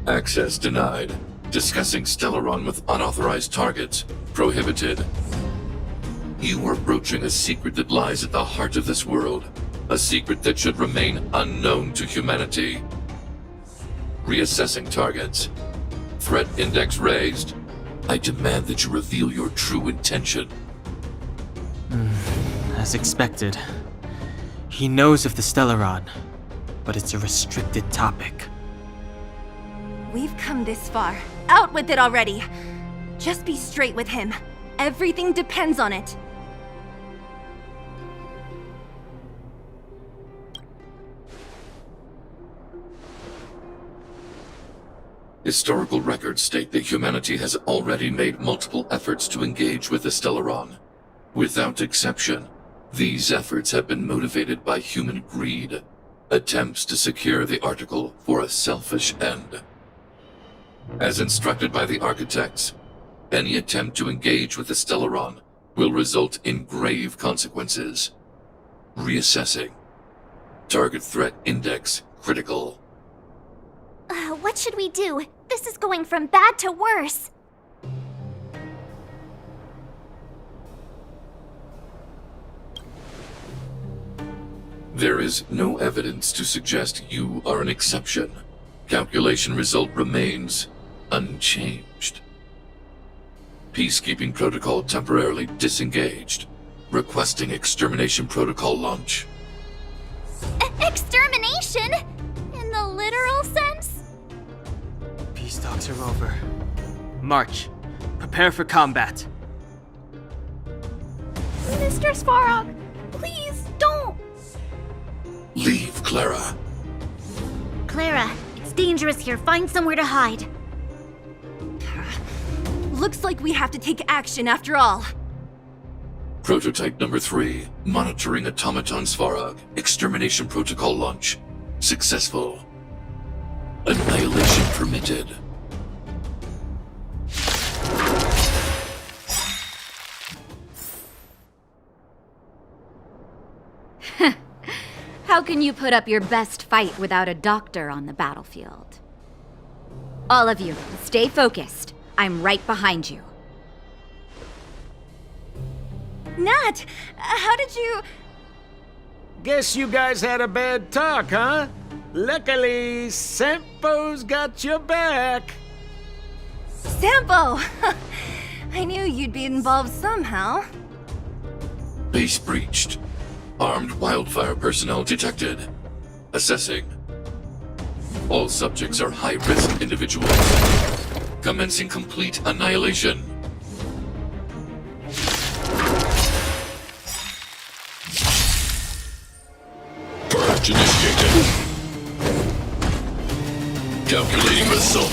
Access denied. Discussing Stellaron with unauthorized targets. Prohibited. You are broaching a secret that lies at the heart of this world. A secret that should remain unknown to humanity. Reassessing targets. Threat index raised. I demand that you reveal your true intention. As expected. He knows of the Stellaron, but it's a restricted topic. We've come this far. Out with it already! Just be straight with him. Everything depends on it. Historical records state that humanity has already made multiple efforts to engage with the Stellaron. Without exception, these efforts have been motivated by human greed, attempts to secure the article for a selfish end. As instructed by the architects, any attempt to engage with the Stellaron will result in grave consequences. Reassessing. Target threat index critical. What should we do? This is going from bad to worse. There is no evidence to suggest you are an exception. Calculation result remains unchanged. Peacekeeping protocol temporarily disengaged. Requesting extermination protocol launch. Extermination? In the literal sense? Peace talks are over. March. Prepare for combat. Mr. Svarog, please don't! Leave, Clara. Clara, it's dangerous here. Find somewhere to hide. Looks like we have to take action after all. Prototype number 3. Monitoring automaton Svarog. Extermination protocol launch. Successful. Annihilation permitted. How can you put up your best fight without a doctor on the battlefield? All of you, stay focused. I'm right behind you. Nat, how did you... Guess you guys had a bad talk, huh? Luckily, Sampo's got your back. Sampo! I knew you'd be involved somehow. Base breached. Armed wildfire personnel detected. Assessing. All subjects are high-risk individuals. Commencing complete annihilation. Purge initiated. Calculating result.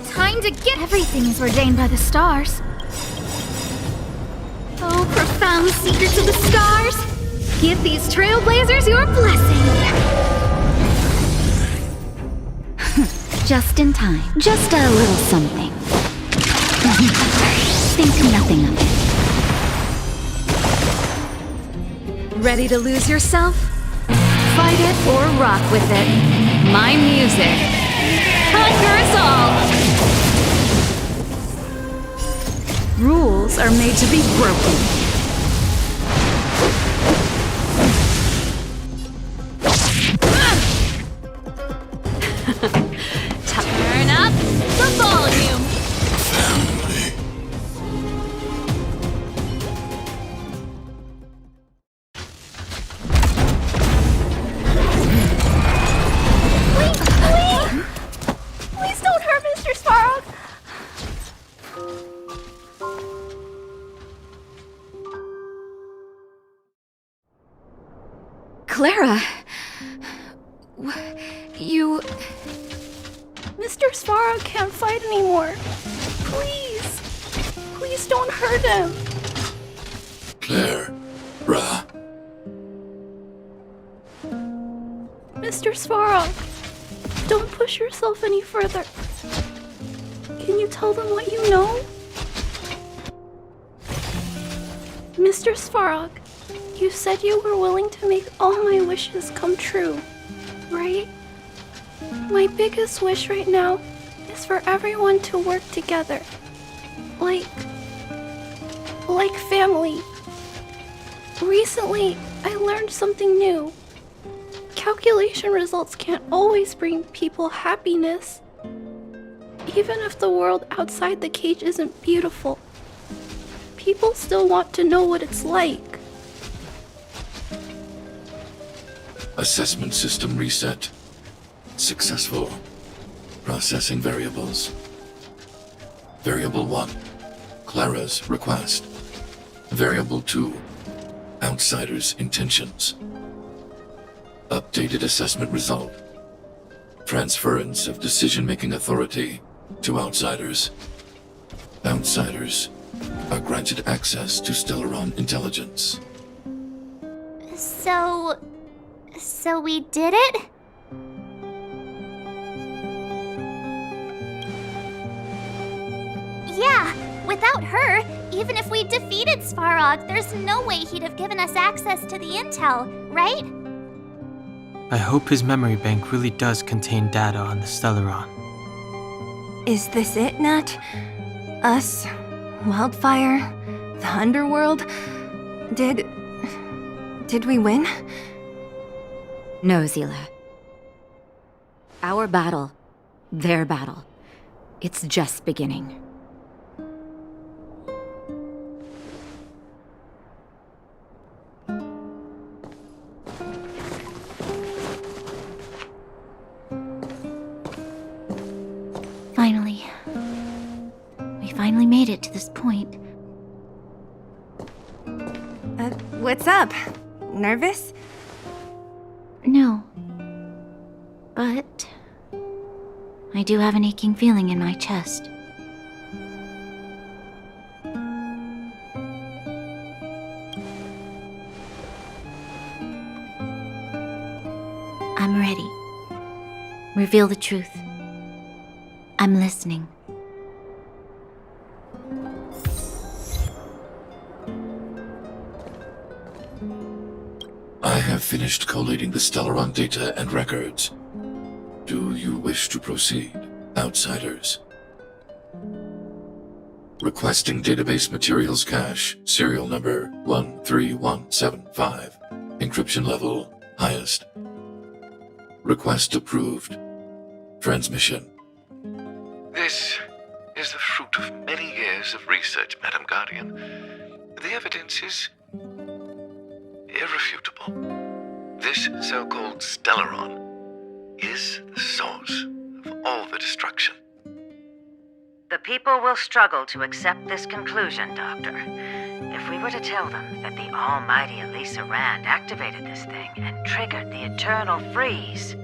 Time to get everything is ordained by the stars. Oh, profound secrets of the stars! Give these trailblazers your blessing! Just in time. Just a little something. Think nothing of it. Ready to lose yourself? Fight it or rock with it. My music. Conquer us all! Rules are made to be broken. Turn up the volume! Family. Please don't hurt Mr. Sparrow! Clara! You... Mr. Sparrow can't fight anymore. Please. Please don't hurt him. Clara. Mr. Sparrow, don't push yourself any further. Can you tell them what you know? Mr. Svarog, you said you were willing to make all my wishes come true, right? My biggest wish right now is for everyone to work together. Like family. Recently, I learned something new. Calculation results can't always bring people happiness. Even if the world outside the cage isn't beautiful, people still want to know what it's like. Assessment system reset. Successful. Processing variables. Variable 1. Clara's request. Variable 2. Outsider's intentions. Updated assessment result. Transference of decision-making authority to outsiders. Outsiders are granted access to Stellaron intelligence. So we did it? Yeah, without her, even if we defeated Svarog, there's no way he'd have given us access to the intel, right? I hope his memory bank really does contain data on the Stellaron. Is this it, Nat? Us? Wildfire? The underworld? Did we win? No, Zila. Our battle, their battle, it's just beginning. Finally. We finally made it to this point. What's up? Nervous? No. But I do have an aching feeling in my chest. Reveal the truth. I'm listening. I have finished collating the Stellaron data and records. Do you wish to proceed, outsiders? Requesting database materials cache, serial number 13175. Encryption level, highest. Request approved. Transmission. This is the fruit of many years of research, Madam Guardian. The evidence is irrefutable. This so-called Stellaron is the source of all the destruction. The people will struggle to accept this conclusion, Doctor. If we were to tell them that the almighty Elisa Rand activated this thing and triggered the eternal freeze...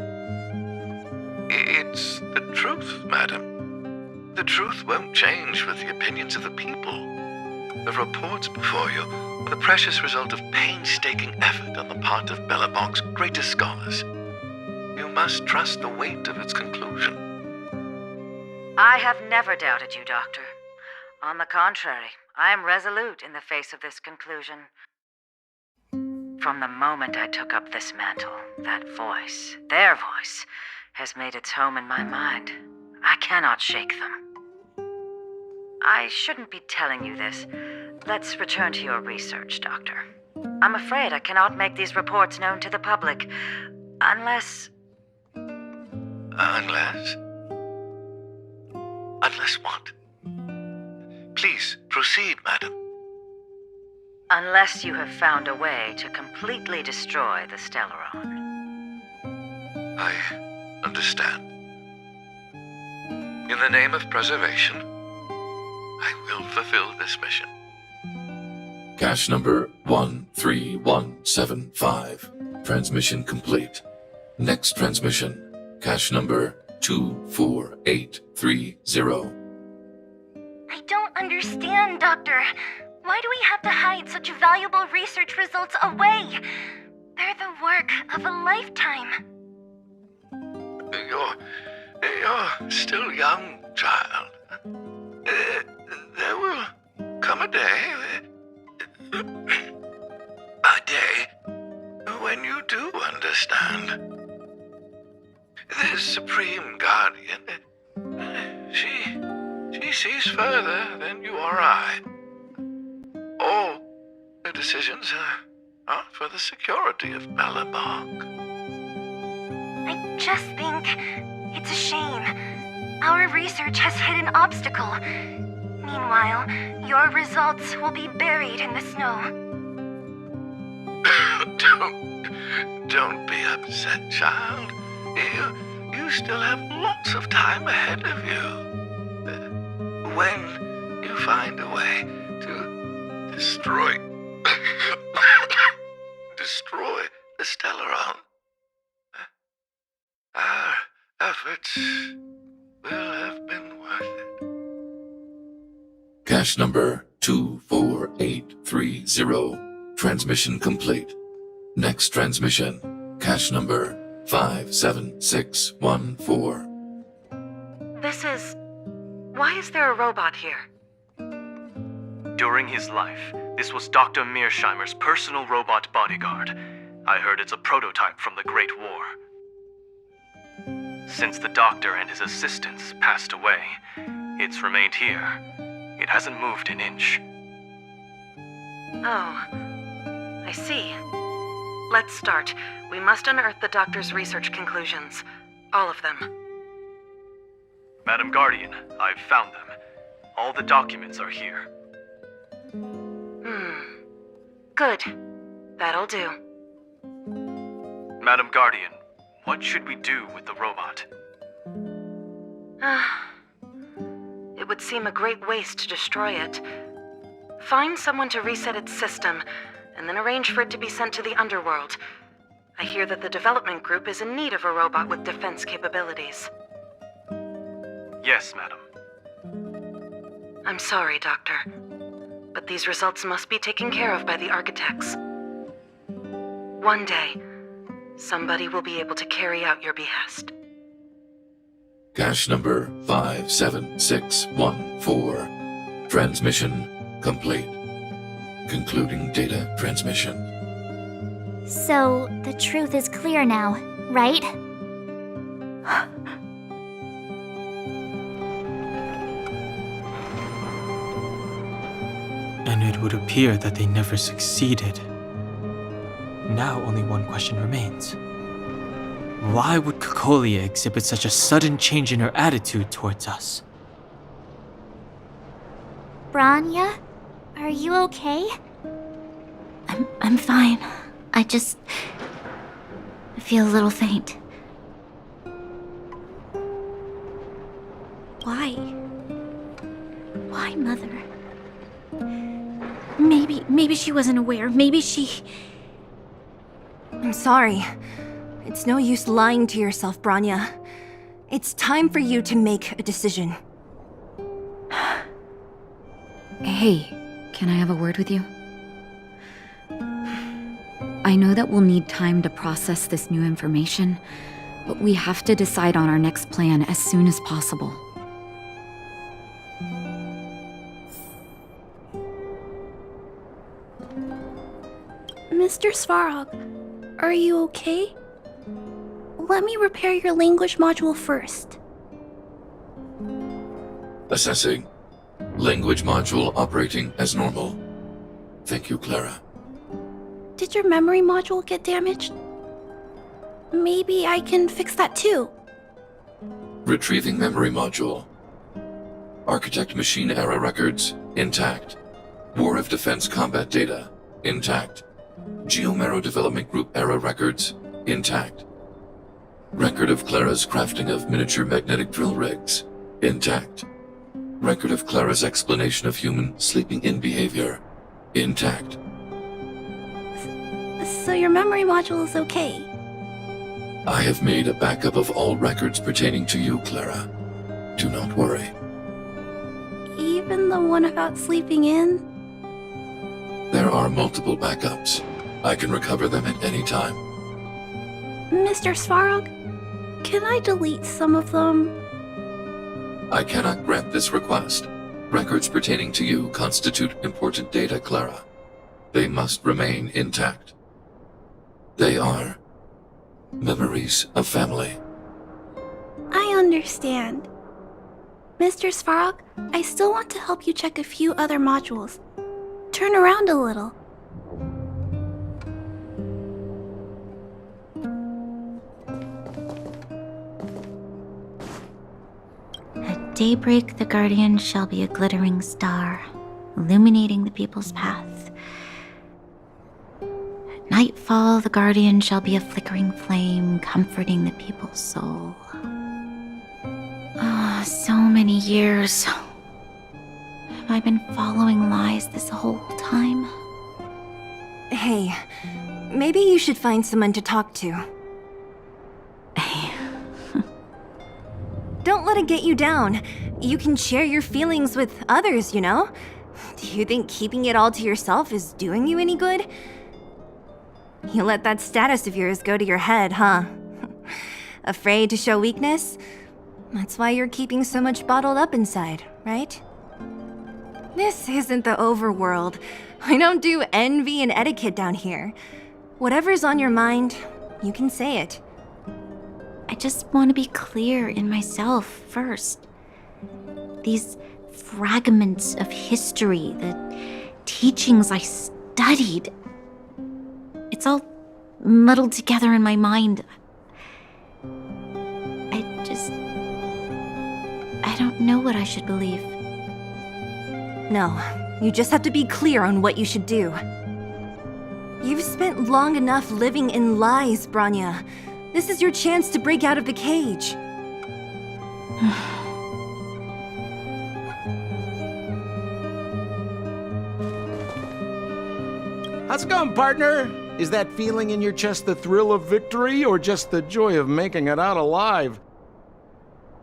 It's the truth, madam. The truth won't change with the opinions of the people. The reports before you are the precious result of painstaking effort on the part of Belobog's greatest scholars. You must trust the weight of its conclusion. I have never doubted you, Doctor. On the contrary, I am resolute in the face of this conclusion. From the moment I took up this mantle, that voice, their voice, has made its home in my mind. I cannot shake them. I shouldn't be telling you this. Let's return to your research, Doctor. I'm afraid I cannot make these reports known to the public, unless... Unless? Unless what? Please, proceed, madam. Unless you have found a way to completely destroy the Stellaron. I understand. In the name of preservation, I will fulfill this mission. Cache number 13175. Transmission complete. Next transmission. Cache number 24830. I don't understand, Doctor. Why do we have to hide such valuable research results away? They're the work of a lifetime. You're still young, child. There will come a day when you do understand. This Supreme Guardian, she sees further than you or I. All the decisions are for the security of Belobog. I just think it's a shame. Our research has hit an obstacle. Meanwhile, your results will be buried in the snow. Don't be upset, child. You still have lots of time ahead of you. When you find a way to destroy the Stellaron, our efforts will have been worth it. Cache number 24830. Transmission complete. Next transmission. Cache number 57614. Why is there a robot here? During his life, this was Dr. Mearsheimer's personal robot bodyguard. I heard it's a prototype from the Great War. Since the doctor and his assistants passed away, it's remained here. It hasn't moved an inch. Oh, I see. Let's start. We must unearth the doctor's research conclusions. All of them. Madam Guardian, I've found them. All the documents are here. Good. That'll do. Madam Guardian, what should we do with the robot? It would seem a great waste to destroy it. Find someone to reset its system, and then arrange for it to be sent to the underworld. I hear that the development group is in need of a robot with defense capabilities. Yes, madam. I'm sorry, Doctor, but these results must be taken care of by the architects. One day, somebody will be able to carry out your behest. Cache number 57614. Transmission complete. Concluding data transmission. So, the truth is clear now, right? And it would appear that they never succeeded. Now only one question remains. Why would Cocolia exhibit such a sudden change in her attitude towards us? Branya? Are you okay? I'm fine. I feel a little faint. Why? Why, Mother? Maybe she wasn't aware. Maybe she... I'm sorry. It's no use lying to yourself, Branya. It's time for you to make a decision. Hey, can I have a word with you? I know that we'll need time to process this new information, but we have to decide on our next plan as soon as possible. Mr. Svarog, are you okay? Let me repair your language module first. Assessing. Language module operating as normal. Thank you, Clara. Did your memory module get damaged? Maybe I can fix that too. Retrieving memory module. Architect machine era records intact. War of Defense combat data intact. Geomero Development Group era records intact. Record of Clara's crafting of miniature magnetic drill rigs intact. Record of Clara's explanation of human sleeping-in behavior intact. So your memory module is okay? I have made a backup of all records pertaining to you, Clara. Do not worry. Even the one about sleeping in? There are multiple backups. I can recover them at any time. Mr. Svarog, can I delete some of them? I cannot grant this request. Records pertaining to you constitute important data, Clara. They must remain intact. They are memories of family. I understand. Mr. Svarog, I still want to help you check a few other modules. Turn around a little. At daybreak, the Guardian shall be a glittering star, illuminating the people's path. At nightfall, the Guardian shall be a flickering flame, comforting the people's soul. Ah, so many years. Have I been following lies this whole time? Hey, maybe you should find someone to talk to. Don't let it get you down. You can share your feelings with others, you know? Do you think keeping it all to yourself is doing you any good? You let that status of yours go to your head, huh? Afraid to show weakness? That's why you're keeping so much bottled up inside, right? This isn't the overworld. I don't do envy and etiquette down here. Whatever's on your mind, you can say it. I just want to be clear in myself first. These fragments of history, the teachings I studied, it's all muddled together in my mind. I don't know what I should believe. No, you just have to be clear on what you should do. You've spent long enough living in lies, Branya. This is your chance to break out of the cage. How's it going, partner? Is that feeling in your chest the thrill of victory or just the joy of making it out alive?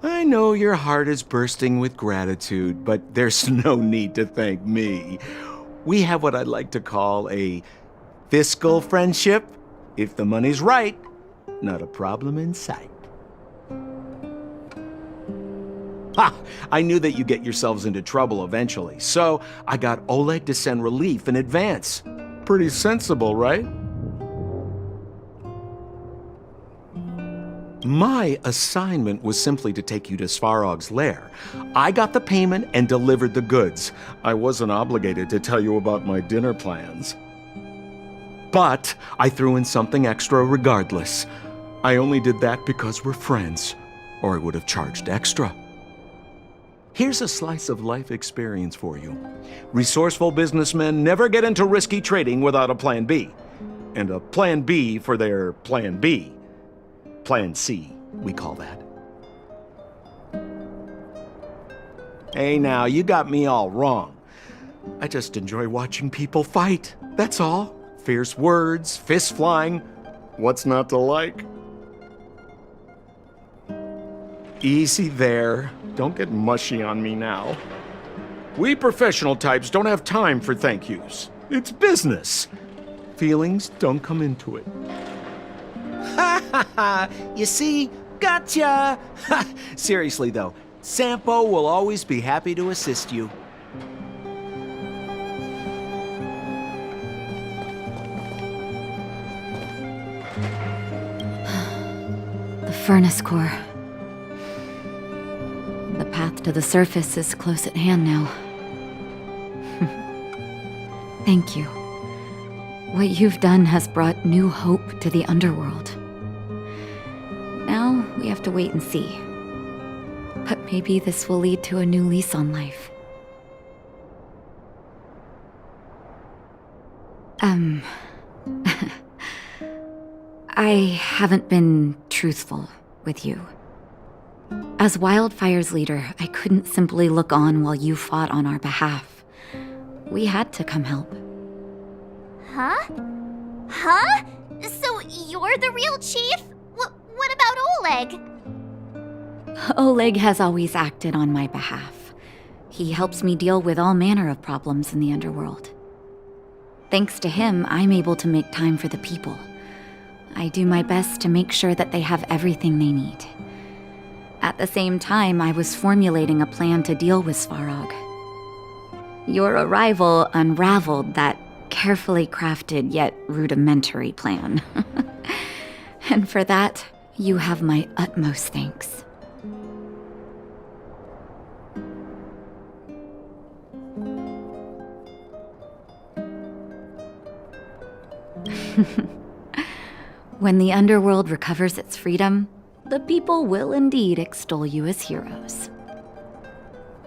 I know your heart is bursting with gratitude, but there's no need to thank me. We have what I'd like to call a fiscal friendship. If the money's right, not a problem in sight. Ha! I knew that you'd get yourselves into trouble eventually, so I got Oleg to send relief in advance. Pretty sensible, right? My assignment was simply to take you to Svarog's lair. I got the payment and delivered the goods. I wasn't obligated to tell you about my dinner plans. But I threw in something extra regardless. I only did that because we're friends, or I would have charged extra. Here's a slice of life experience for you. Resourceful businessmen never get into risky trading without a plan B. And a plan B for their plan B. Plan C, we call that. Hey now, you got me all wrong. I just enjoy watching people fight, that's all. Fierce words, fists flying. What's not to like? Easy there. Don't get mushy on me now. We professional types don't have time for thank yous. It's business. Feelings don't come into it. Ha ha ha! You see? Gotcha! Seriously though, Sampo will always be happy to assist you. The furnace core. The path to the surface is close at hand now. Thank you. What you've done has brought new hope to the underworld. Now we have to wait and see. But maybe this will lead to a new lease on life. I haven't been truthful with you. As Wildfire's leader, I couldn't simply look on while you fought on our behalf. We had to come help. Huh? Huh? So you're the real chief? What about Oleg? Oleg has always acted on my behalf. He helps me deal with all manner of problems in the underworld. Thanks to him, I'm able to make time for the people. I do my best to make sure that they have everything they need. At the same time, I was formulating a plan to deal with Svarog. Your arrival unraveled that carefully crafted yet rudimentary plan. And for that, you have my utmost thanks. When the underworld recovers its freedom, the people will indeed extol you as heroes.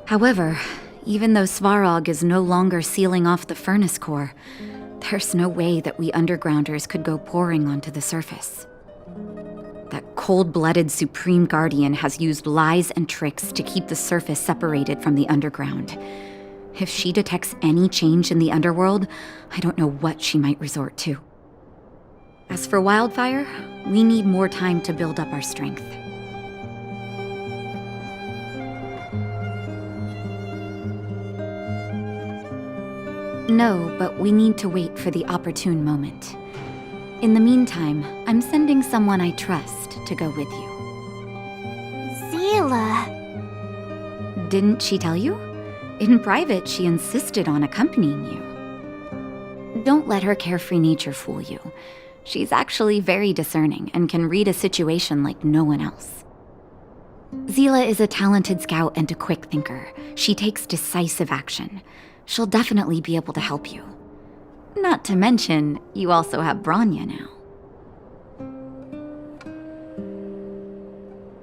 However, even though Svarog is no longer sealing off the furnace core, there's no way that we undergrounders could go pouring onto the surface. That cold-blooded Supreme Guardian has used lies and tricks to keep the surface separated from the underground. If she detects any change in the underworld, I don't know what she might resort to. As for Wildfire, we need more time to build up our strength. No, but we need to wait for the opportune moment. In the meantime, I'm sending someone I trust to go with you. Zila. Didn't she tell you? In private, she insisted on accompanying you. Don't let her carefree nature fool you. She's actually very discerning and can read a situation like no one else. Zila is a talented scout and a quick thinker. She takes decisive action. She'll definitely be able to help you. Not to mention, you also have Branya now.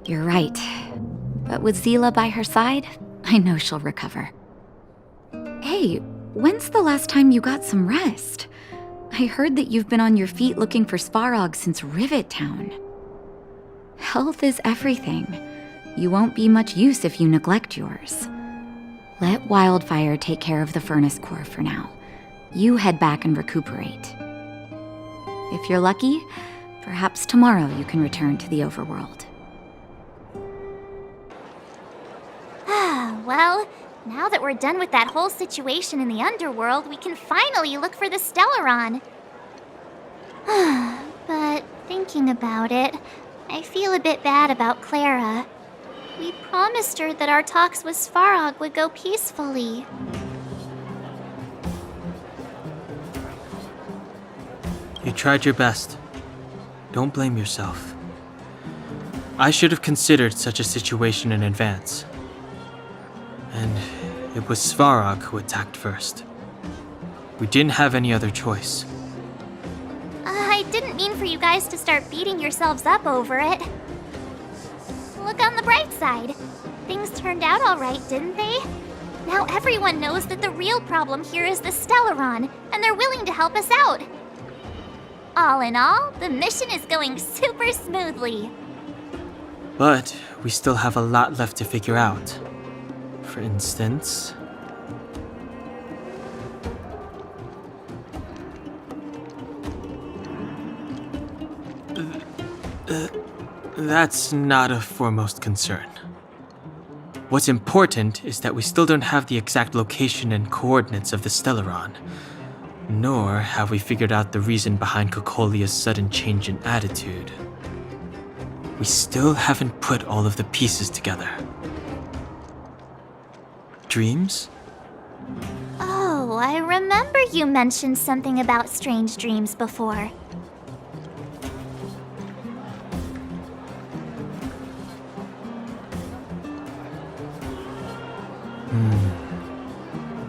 You're right. But with Zila by her side, I know she'll recover. Hey, when's the last time you got some rest? I heard that you've been on your feet looking for Svarog since Rivet Town. Health is everything. You won't be much use if you neglect yours. Let Wildfire take care of the furnace core for now. You head back and recuperate. If you're lucky, perhaps tomorrow you can return to the overworld. Well, now that we're done with that whole situation in the underworld, we can finally look for the Stellaron. But thinking about it, I feel a bit bad about Clara. We promised her that our talks with Svarog would go peacefully. You tried your best. Don't blame yourself. I should have considered such a situation in advance. And it was Svarog who attacked first. We didn't have any other choice. I didn't mean for you guys to start beating yourselves up over it. Look on the bright side. Things turned out alright, didn't they? Now everyone knows that the real problem here is the Stellaron, and they're willing to help us out. All in all, the mission is going super smoothly. But we still have a lot left to figure out. For instance... That's not a foremost concern. What's important is that we still don't have the exact location and coordinates of the Stellaron, nor have we figured out the reason behind Cocolia's sudden change in attitude. We still haven't put all of the pieces together. Dreams? Oh, I remember you mentioned something about strange dreams before.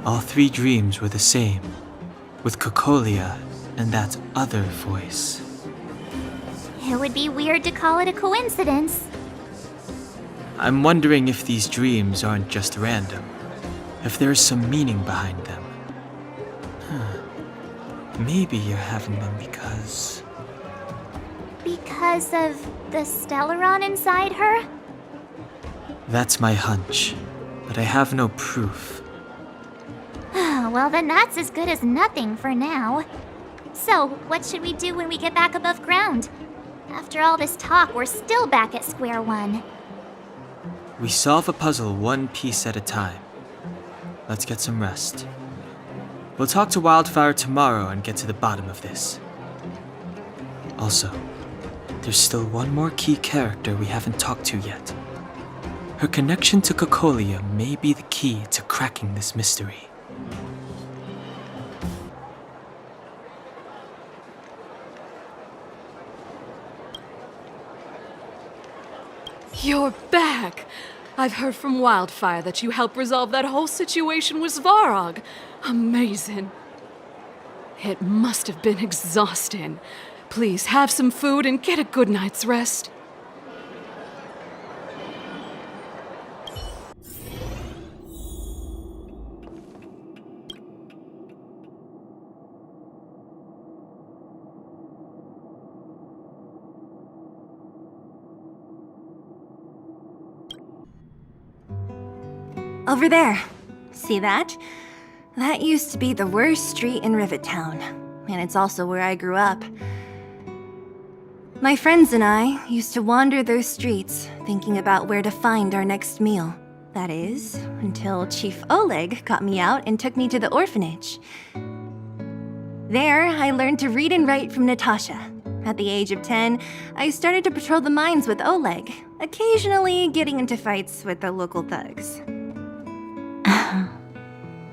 All three dreams were the same, with Cocolia and that other voice. It would be weird to call it a coincidence. I'm wondering if these dreams aren't just random, if there's some meaning behind them. Maybe you're having them because... Because of the Stellaron inside her? That's my hunch, but I have no proof. Well, then that's as good as nothing for now. So, what should we do when we get back above ground? After all this talk, we're still back at square one. We solve a puzzle one piece at a time. Let's get some rest. We'll talk to Wildfire tomorrow and get to the bottom of this. Also, there's still one more key character we haven't talked to yet. Her connection to Cocolia may be the key to cracking this mystery. You're back! I've heard from Wildfire that you helped resolve that whole situation with Svarog. Amazing. It must have been exhausting. Please have some food and get a good night's rest. Over there. See that? That used to be the worst street in Rivet Town, and it's also where I grew up. My friends and I used to wander those streets, thinking about where to find our next meal. That is, until Chief Oleg got me out and took me to the orphanage. There, I learned to read and write from Natasha. At the age of 10, I started to patrol the mines with Oleg, occasionally getting into fights with the local thugs.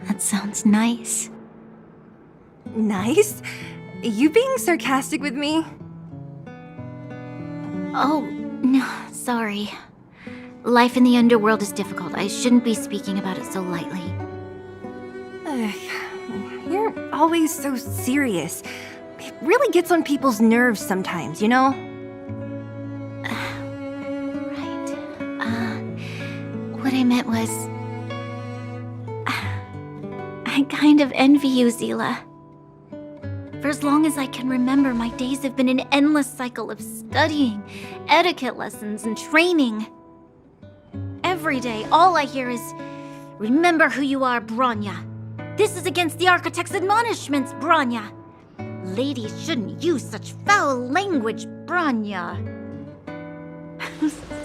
That sounds nice. Nice? You being sarcastic with me? Oh, no, sorry. Life in the underworld is difficult. I shouldn't be speaking about it so lightly. You're always so serious. It really gets on people's nerves sometimes, you know? Right. What I meant was... I kind of envy you, Zila. For as long as I can remember, my days have been an endless cycle of studying, etiquette lessons, and training. Every day, all I hear is, "Remember who you are, Bronya. This is against the Architect's admonishments, Bronya. Ladies shouldn't use such foul language, Bronya."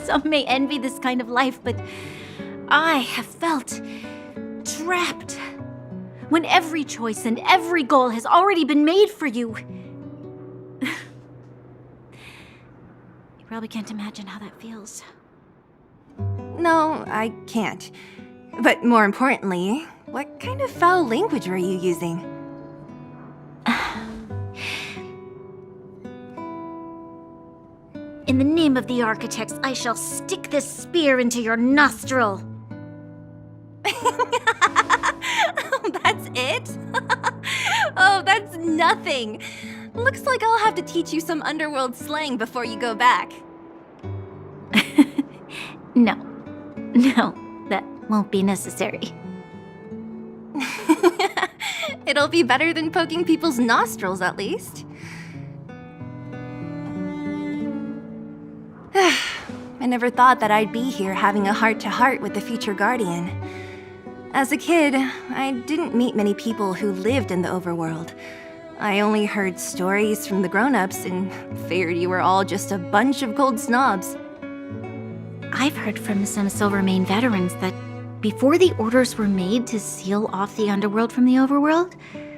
Some may envy this kind of life, but I have felt trapped. When every choice and every goal has already been made for you. You probably can't imagine how that feels. No, I can't. But more importantly, what kind of foul language were you using? In the name of the architects, I shall stick this spear into your nostril. That's it? Oh, that's nothing. Looks like I'll have to teach you some underworld slang before you go back. No, that won't be necessary. It'll be better than poking people's nostrils, at least. I never thought that I'd be here having a heart-to-heart with the future Guardian. As a kid, I didn't meet many people who lived in the overworld. I only heard stories from the grown-ups and figured you were all just a bunch of cold snobs. I've heard from some Silvermane veterans that before the orders were made to seal off the underworld from the overworld,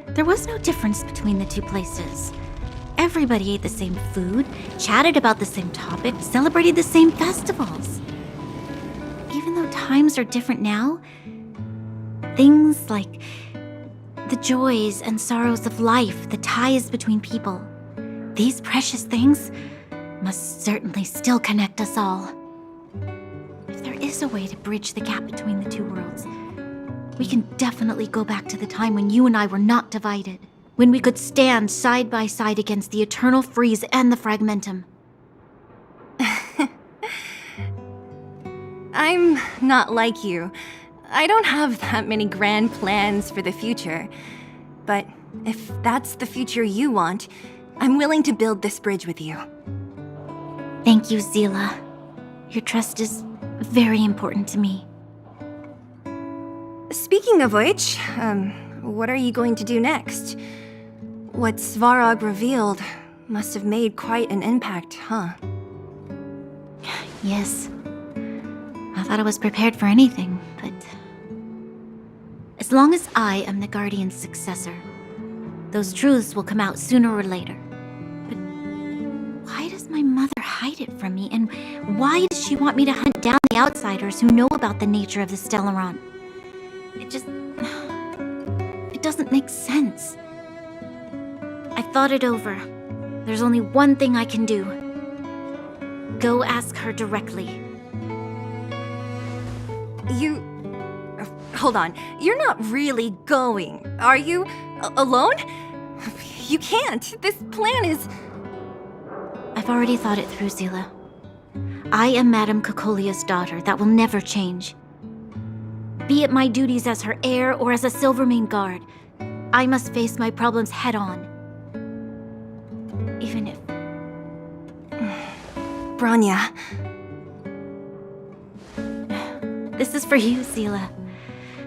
there was no difference between the two places. Everybody ate the same food, chatted about the same topics, celebrated the same festivals. Even though times are different now, things like the joys and sorrows of life, the ties between people, these precious things must certainly still connect us all. If there is a way to bridge the gap between the two worlds, we can definitely go back to the time when you and I were not divided, when we could stand side by side against the Eternal Freeze and the Fragmentum. I'm not like you. I don't have that many grand plans for the future. But if that's the future you want, I'm willing to build this bridge with you. Thank you, Zila. Your trust is very important to me. Speaking of which, what are you going to do next? What Svarog revealed must have made quite an impact, huh? Yes. I thought I was prepared for anything, but... as long as I am the Guardian's successor, those truths will come out sooner or later. But why does my mother hide it from me, and why does she want me to hunt down the outsiders who know about the nature of the Stellaron? It doesn't make sense. I thought it over. There's only one thing I can do. Go ask her directly. Hold on. You're not really going, are you? Alone? You can't. This plan is... I've already thought it through, Zila. I am Madame Cocolia's daughter. That will never change. Be it my duties as her heir or as a Silvermane guard, I must face my problems head-on. Even if... Branya. This is for you, Zila.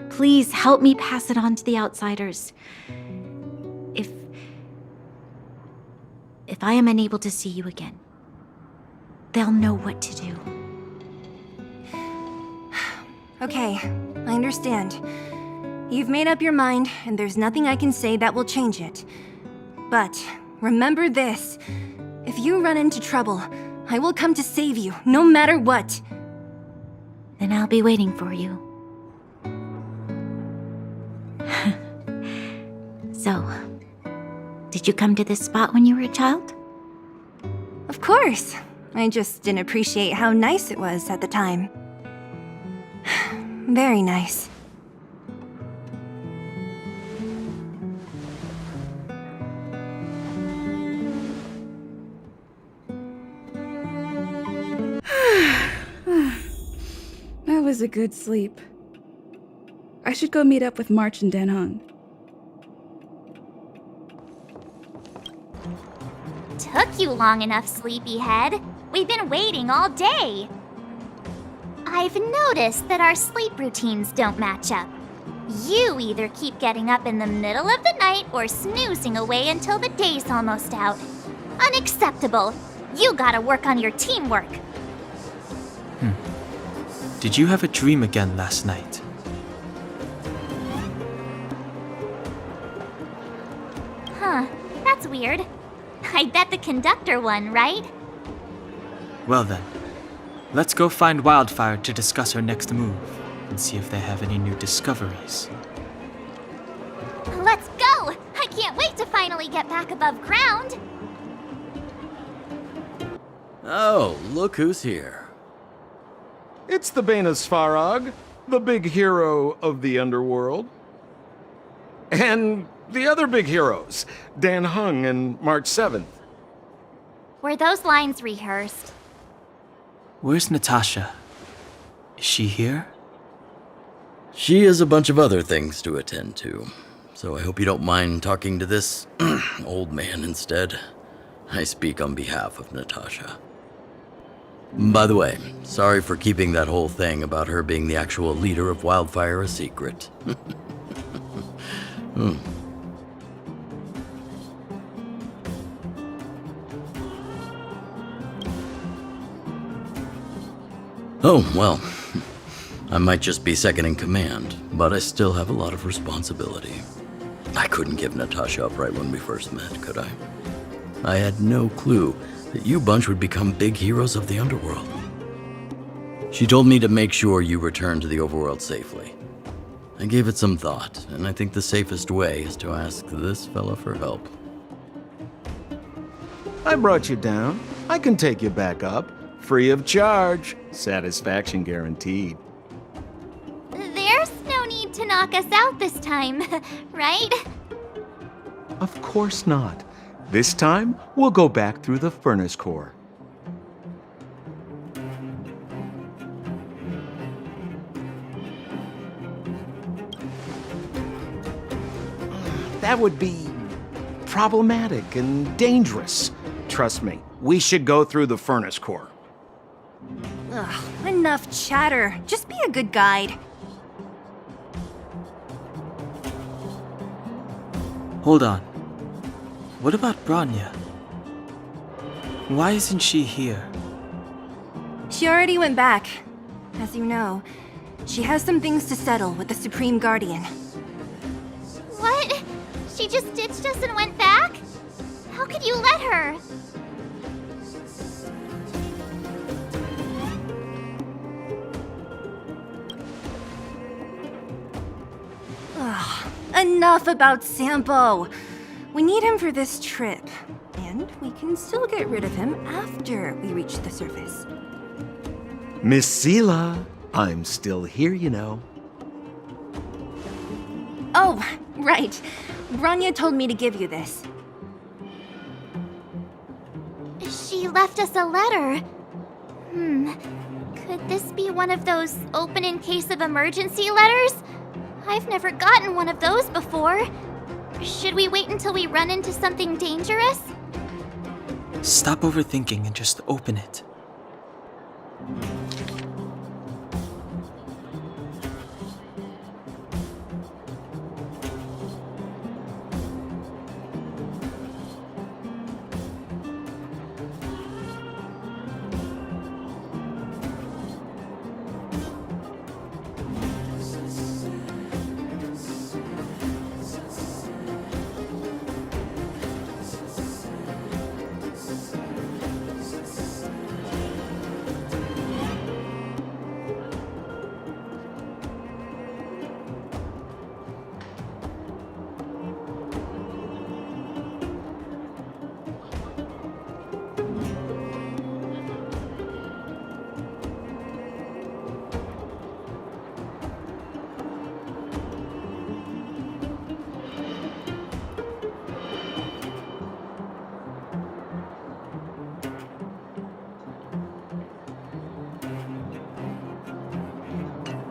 Please help me pass it on to the outsiders. If I am unable to see you again, they'll know what to do. Okay, I understand. You've made up your mind, and there's nothing I can say that will change it. But remember this. If you run into trouble, I will come to save you, no matter what. Then I'll be waiting for you. So, did you come to this spot when you were a child? Of course. I just didn't appreciate how nice it was at the time. Very nice. That was a good sleep. I should go meet up with March and Den Hung. Took you long enough, sleepyhead. We've been waiting all day. I've noticed that our sleep routines don't match up. You either keep getting up in the middle of the night or snoozing away until the day's almost out. Unacceptable. You gotta work on your teamwork. Did you have a dream again last night? Huh, that's weird. I bet the conductor won, right? Well then, Let's go find Wildfire to discuss her next move and see if they have any new discoveries. Let's go! I can't wait to finally get back above ground! Oh, look who's here. It's the Bane of Svarog, the big hero of the underworld. And the other big heroes, Dan Hung and March 7th. Were those lines rehearsed? Where's Natasha? Is she here? She has a bunch of other things to attend to, so I hope you don't mind talking to this old man instead. I speak on behalf of Natasha. By the way, sorry for keeping that whole thing about her being the actual leader of Wildfire a secret. Oh, well, I might just be second in command, but I still have a lot of responsibility. I couldn't give Natasha up right when we first met, could I? I had no clue that you bunch would become big heroes of the underworld. She told me to make sure you return to the overworld safely. I gave it some thought, and I think the safest way is to ask this fella for help. I brought you down. I can take you back up. Free of charge. Satisfaction guaranteed. There's no need to knock us out this time, right? Of course not. This time, we'll go back through the furnace core. That would be problematic and dangerous. Trust me, we should go through the furnace core. Ugh, enough chatter. Just be a good guide. Hold on. What about Bronya? Why isn't she here? She already went back. As you know, she has some things to settle with the Supreme Guardian. What? She just ditched us and went back? How could you let her? Ugh, enough about Sampo. We need him for this trip, and we can still get rid of him after we reach the surface. Miss Sela, I'm still here, you know. Oh, right. Bronya told me to give you this. She left us a letter. Could this be one of those open in case of emergency letters? I've never gotten one of those before. Should we wait until we run into something dangerous? Stop overthinking and just open it.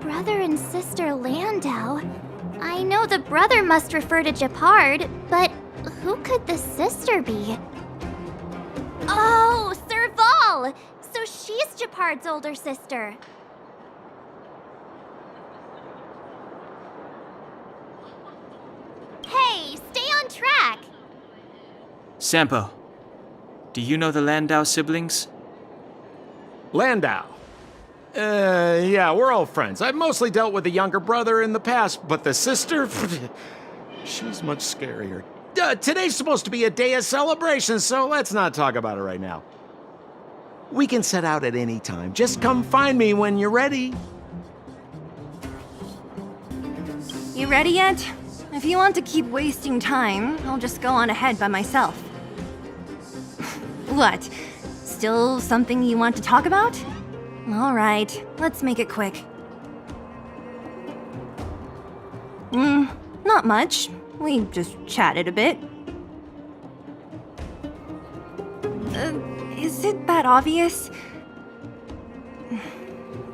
Brother and sister Landau? I know the brother must refer to Gepard, but who could the sister be? Oh, Serval! So she's Gepard's older sister. Hey, stay on track! Sampo, do you know the Landau siblings? Landau? Yeah, we're all friends. I've mostly dealt with the younger brother in the past, but the sister? She's much scarier. Today's supposed to be a day of celebration, so let's not talk about it right now. We can set out at any time. Just come find me when you're ready. You ready yet? If you want to keep wasting time, I'll just go on ahead by myself. What? Still something you want to talk about? All right, let's make it quick. Not much. We just chatted a bit. Is it that obvious?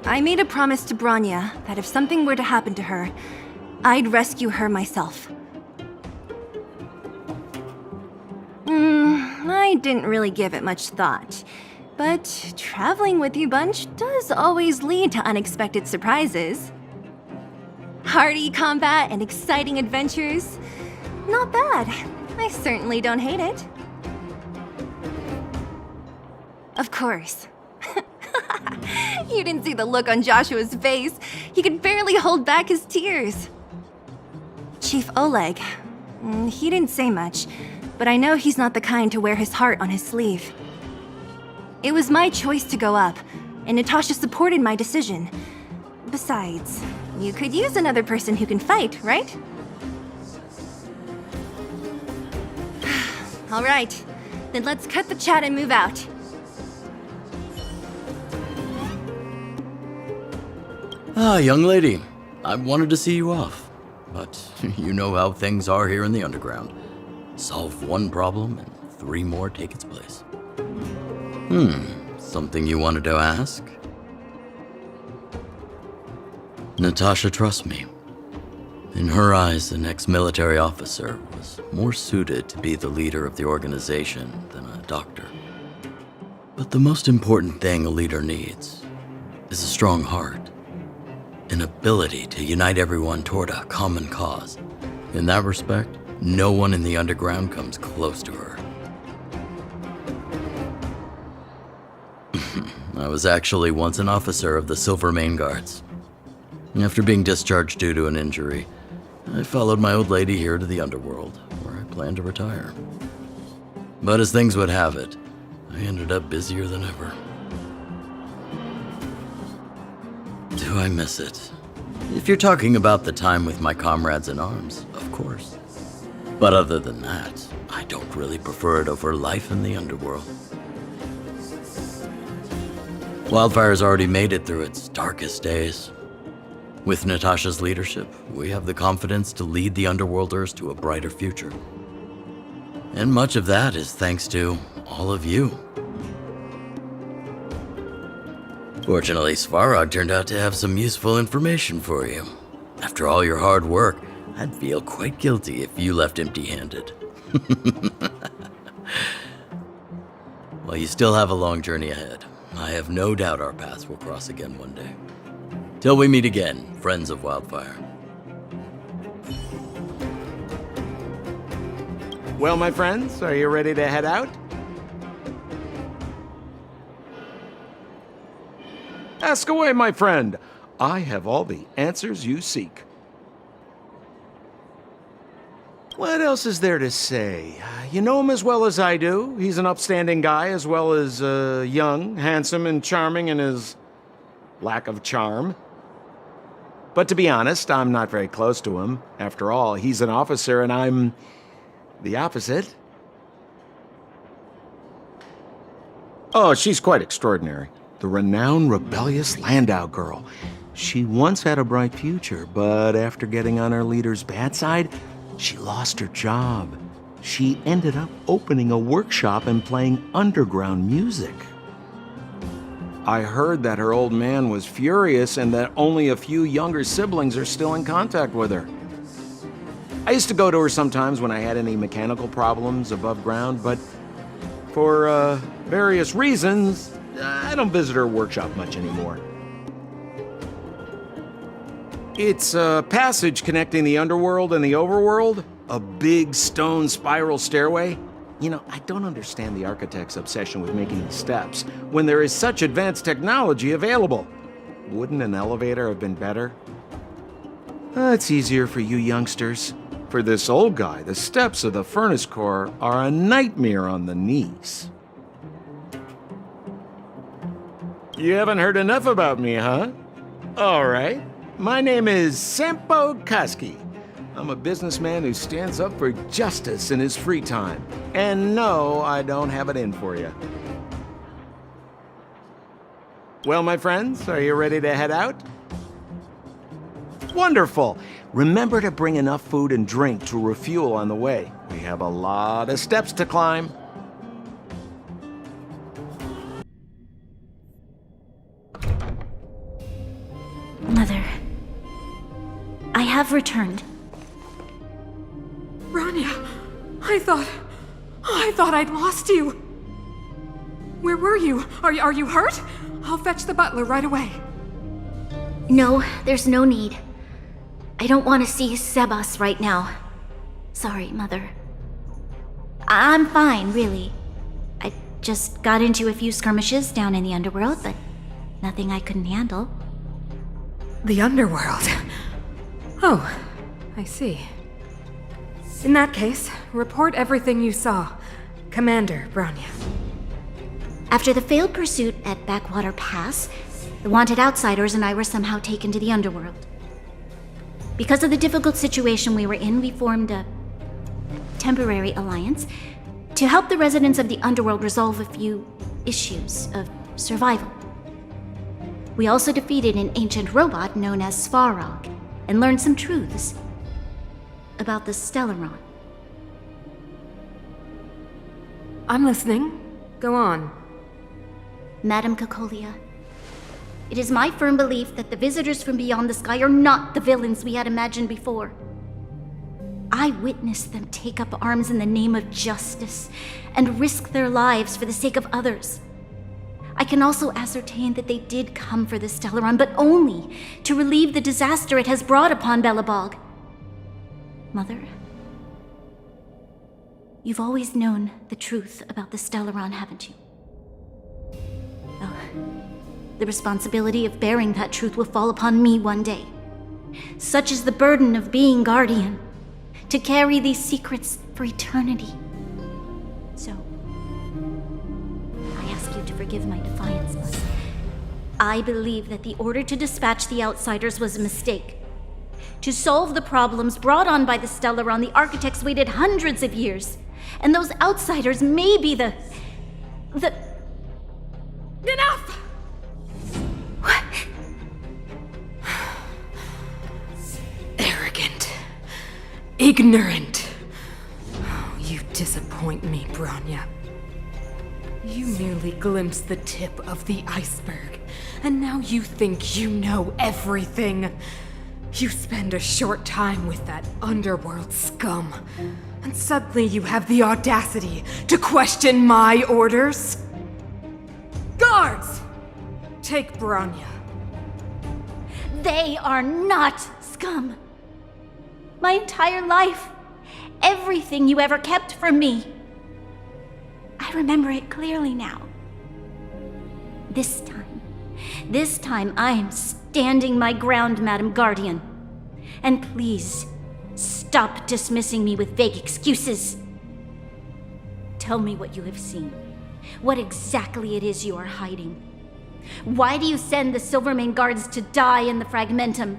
I made a promise to Branya that if something were to happen to her, I'd rescue her myself. I didn't really give it much thought, but traveling with you bunch does always lead to unexpected surprises. Hearty combat and exciting adventures. Not bad. I certainly don't hate it. Of course. You didn't see the look on Joshua's face. He could barely hold back his tears. Chief Oleg. He didn't say much, but I know he's not the kind to wear his heart on his sleeve. It was my choice to go up, and Natasha supported my decision. Besides, you could use another person who can fight, right? All right, then let's cut the chat and move out. Ah, young lady, I wanted to see you off, but you know how things are here in the underground. Solve one problem and 3 more take its place. Something you wanted to ask? Natasha trusts me. In her eyes, an ex-military officer was more suited to be the leader of the organization than a doctor. But the most important thing a leader needs is a strong heart. An ability to unite everyone toward a common cause. In that respect, no one in the underground comes close to her. I was actually once an officer of the Silver Main Guards. After being discharged due to an injury, I followed my old lady here to the underworld, where I planned to retire. But as things would have it, I ended up busier than ever. Do I miss it? If you're talking about the time with my comrades in arms, of course. But other than that, I don't really prefer it over life in the underworld. Wildfire's already made it through its darkest days. With Natasha's leadership, we have the confidence to lead the Underworlders to a brighter future. And much of that is thanks to all of you. Fortunately, Svarog turned out to have some useful information for you. After all your hard work, I'd feel quite guilty if you left empty-handed. While you still have a long journey ahead, I have no doubt our paths will cross again one day. Till we meet again, friends of Wildfire. Well, my friends, are you ready to head out? Ask away, my friend. I have all the answers you seek. What else is there to say? You know him as well as I do. He's an upstanding guy, as well as young, handsome, and charming in his lack of charm. But to be honest, I'm not very close to him. After all, he's an officer and I'm the opposite. Oh, she's quite extraordinary. The renowned rebellious Landau girl. She once had a bright future, but after getting on her leader's bad side, she lost her job. She ended up opening a workshop and playing underground music. I heard that her old man was furious and that only a few younger siblings are still in contact with her. I used to go to her sometimes when I had any mechanical problems above ground, but for various reasons, I don't visit her workshop much anymore. It's a passage connecting the underworld and the overworld, a big stone spiral stairway. You know, I don't understand the architect's obsession with making these steps when there is such advanced technology available. Wouldn't an elevator have been better? It's easier for you youngsters. For this old guy, the steps of the furnace core are a nightmare on the knees. You haven't heard enough about me, huh? All right. My name is Sampo Koski. I'm a businessman who stands up for justice in his free time. And no, I don't have it in for you. Well, my friends, are you ready to head out? Wonderful. Remember to bring enough food and drink to refuel on the way. We have a lot of steps to climb. Mother, I have returned. Bronya, I thought I'd lost you. Where were you? Are you hurt? I'll fetch the butler right away. No, there's no need. I don't want to see Sebas right now. Sorry, Mother. I'm fine, really. I just got into a few skirmishes down in the underworld, but nothing I couldn't handle. The underworld? Oh, I see. In that case, report everything you saw. Commander Bronya. After the failed pursuit at Backwater Pass, the wanted outsiders and I were somehow taken to the underworld. Because of the difficult situation we were in, we formed a temporary alliance to help the residents of the underworld resolve a few issues of survival. We also defeated an ancient robot known as Svarog and learned some truths about the Stellaron. I'm listening. Go on. Madam Kokolia, it is my firm belief that the visitors from beyond the sky are not the villains we had imagined before. I witnessed them take up arms in the name of justice and risk their lives for the sake of others. I can also ascertain that they did come for the Stellaron, but only to relieve the disaster it has brought upon Belobog. Mother, you've always known the truth about the Stellaron, haven't you? Oh, the responsibility of bearing that truth will fall upon me one day. Such is the burden of being guardian, to carry these secrets for eternity. So, I ask you to forgive my defiance, but I believe that the order to dispatch the outsiders was a mistake. To solve the problems brought on by the Stellaron, the architects waited hundreds of years. And those outsiders may be the... Enough! What? Arrogant. Ignorant. Oh, you disappoint me, Bronya. You merely glimpsed the tip of the iceberg, and now you think you know everything. You spend a short time with that underworld scum, and suddenly you have the audacity to question my orders? Guards! Take Bronya. They are not scum. My entire life, everything you ever kept from me. I remember it clearly now. This time I am standing my ground, Madam Guardian. And please, stop dismissing me with vague excuses. Tell me what you have seen. What exactly it is you are hiding. Why do you send the Silvermane guards to die in the Fragmentum?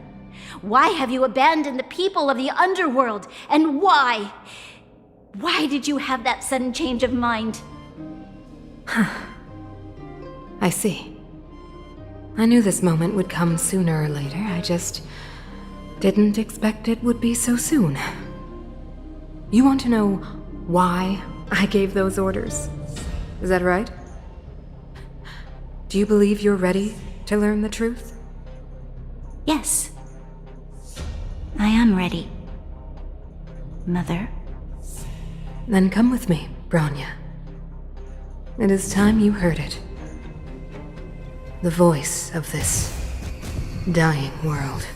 Why have you abandoned the people of the underworld? And why? Why did you have that sudden change of mind? I see. I knew this moment would come sooner or later. I just didn't expect it would be so soon. You want to know why I gave those orders? Is that right? Do you believe you're ready to learn the truth? Yes. I am ready. Mother? Then come with me, Bronya. It is time you heard it. The voice of this dying world.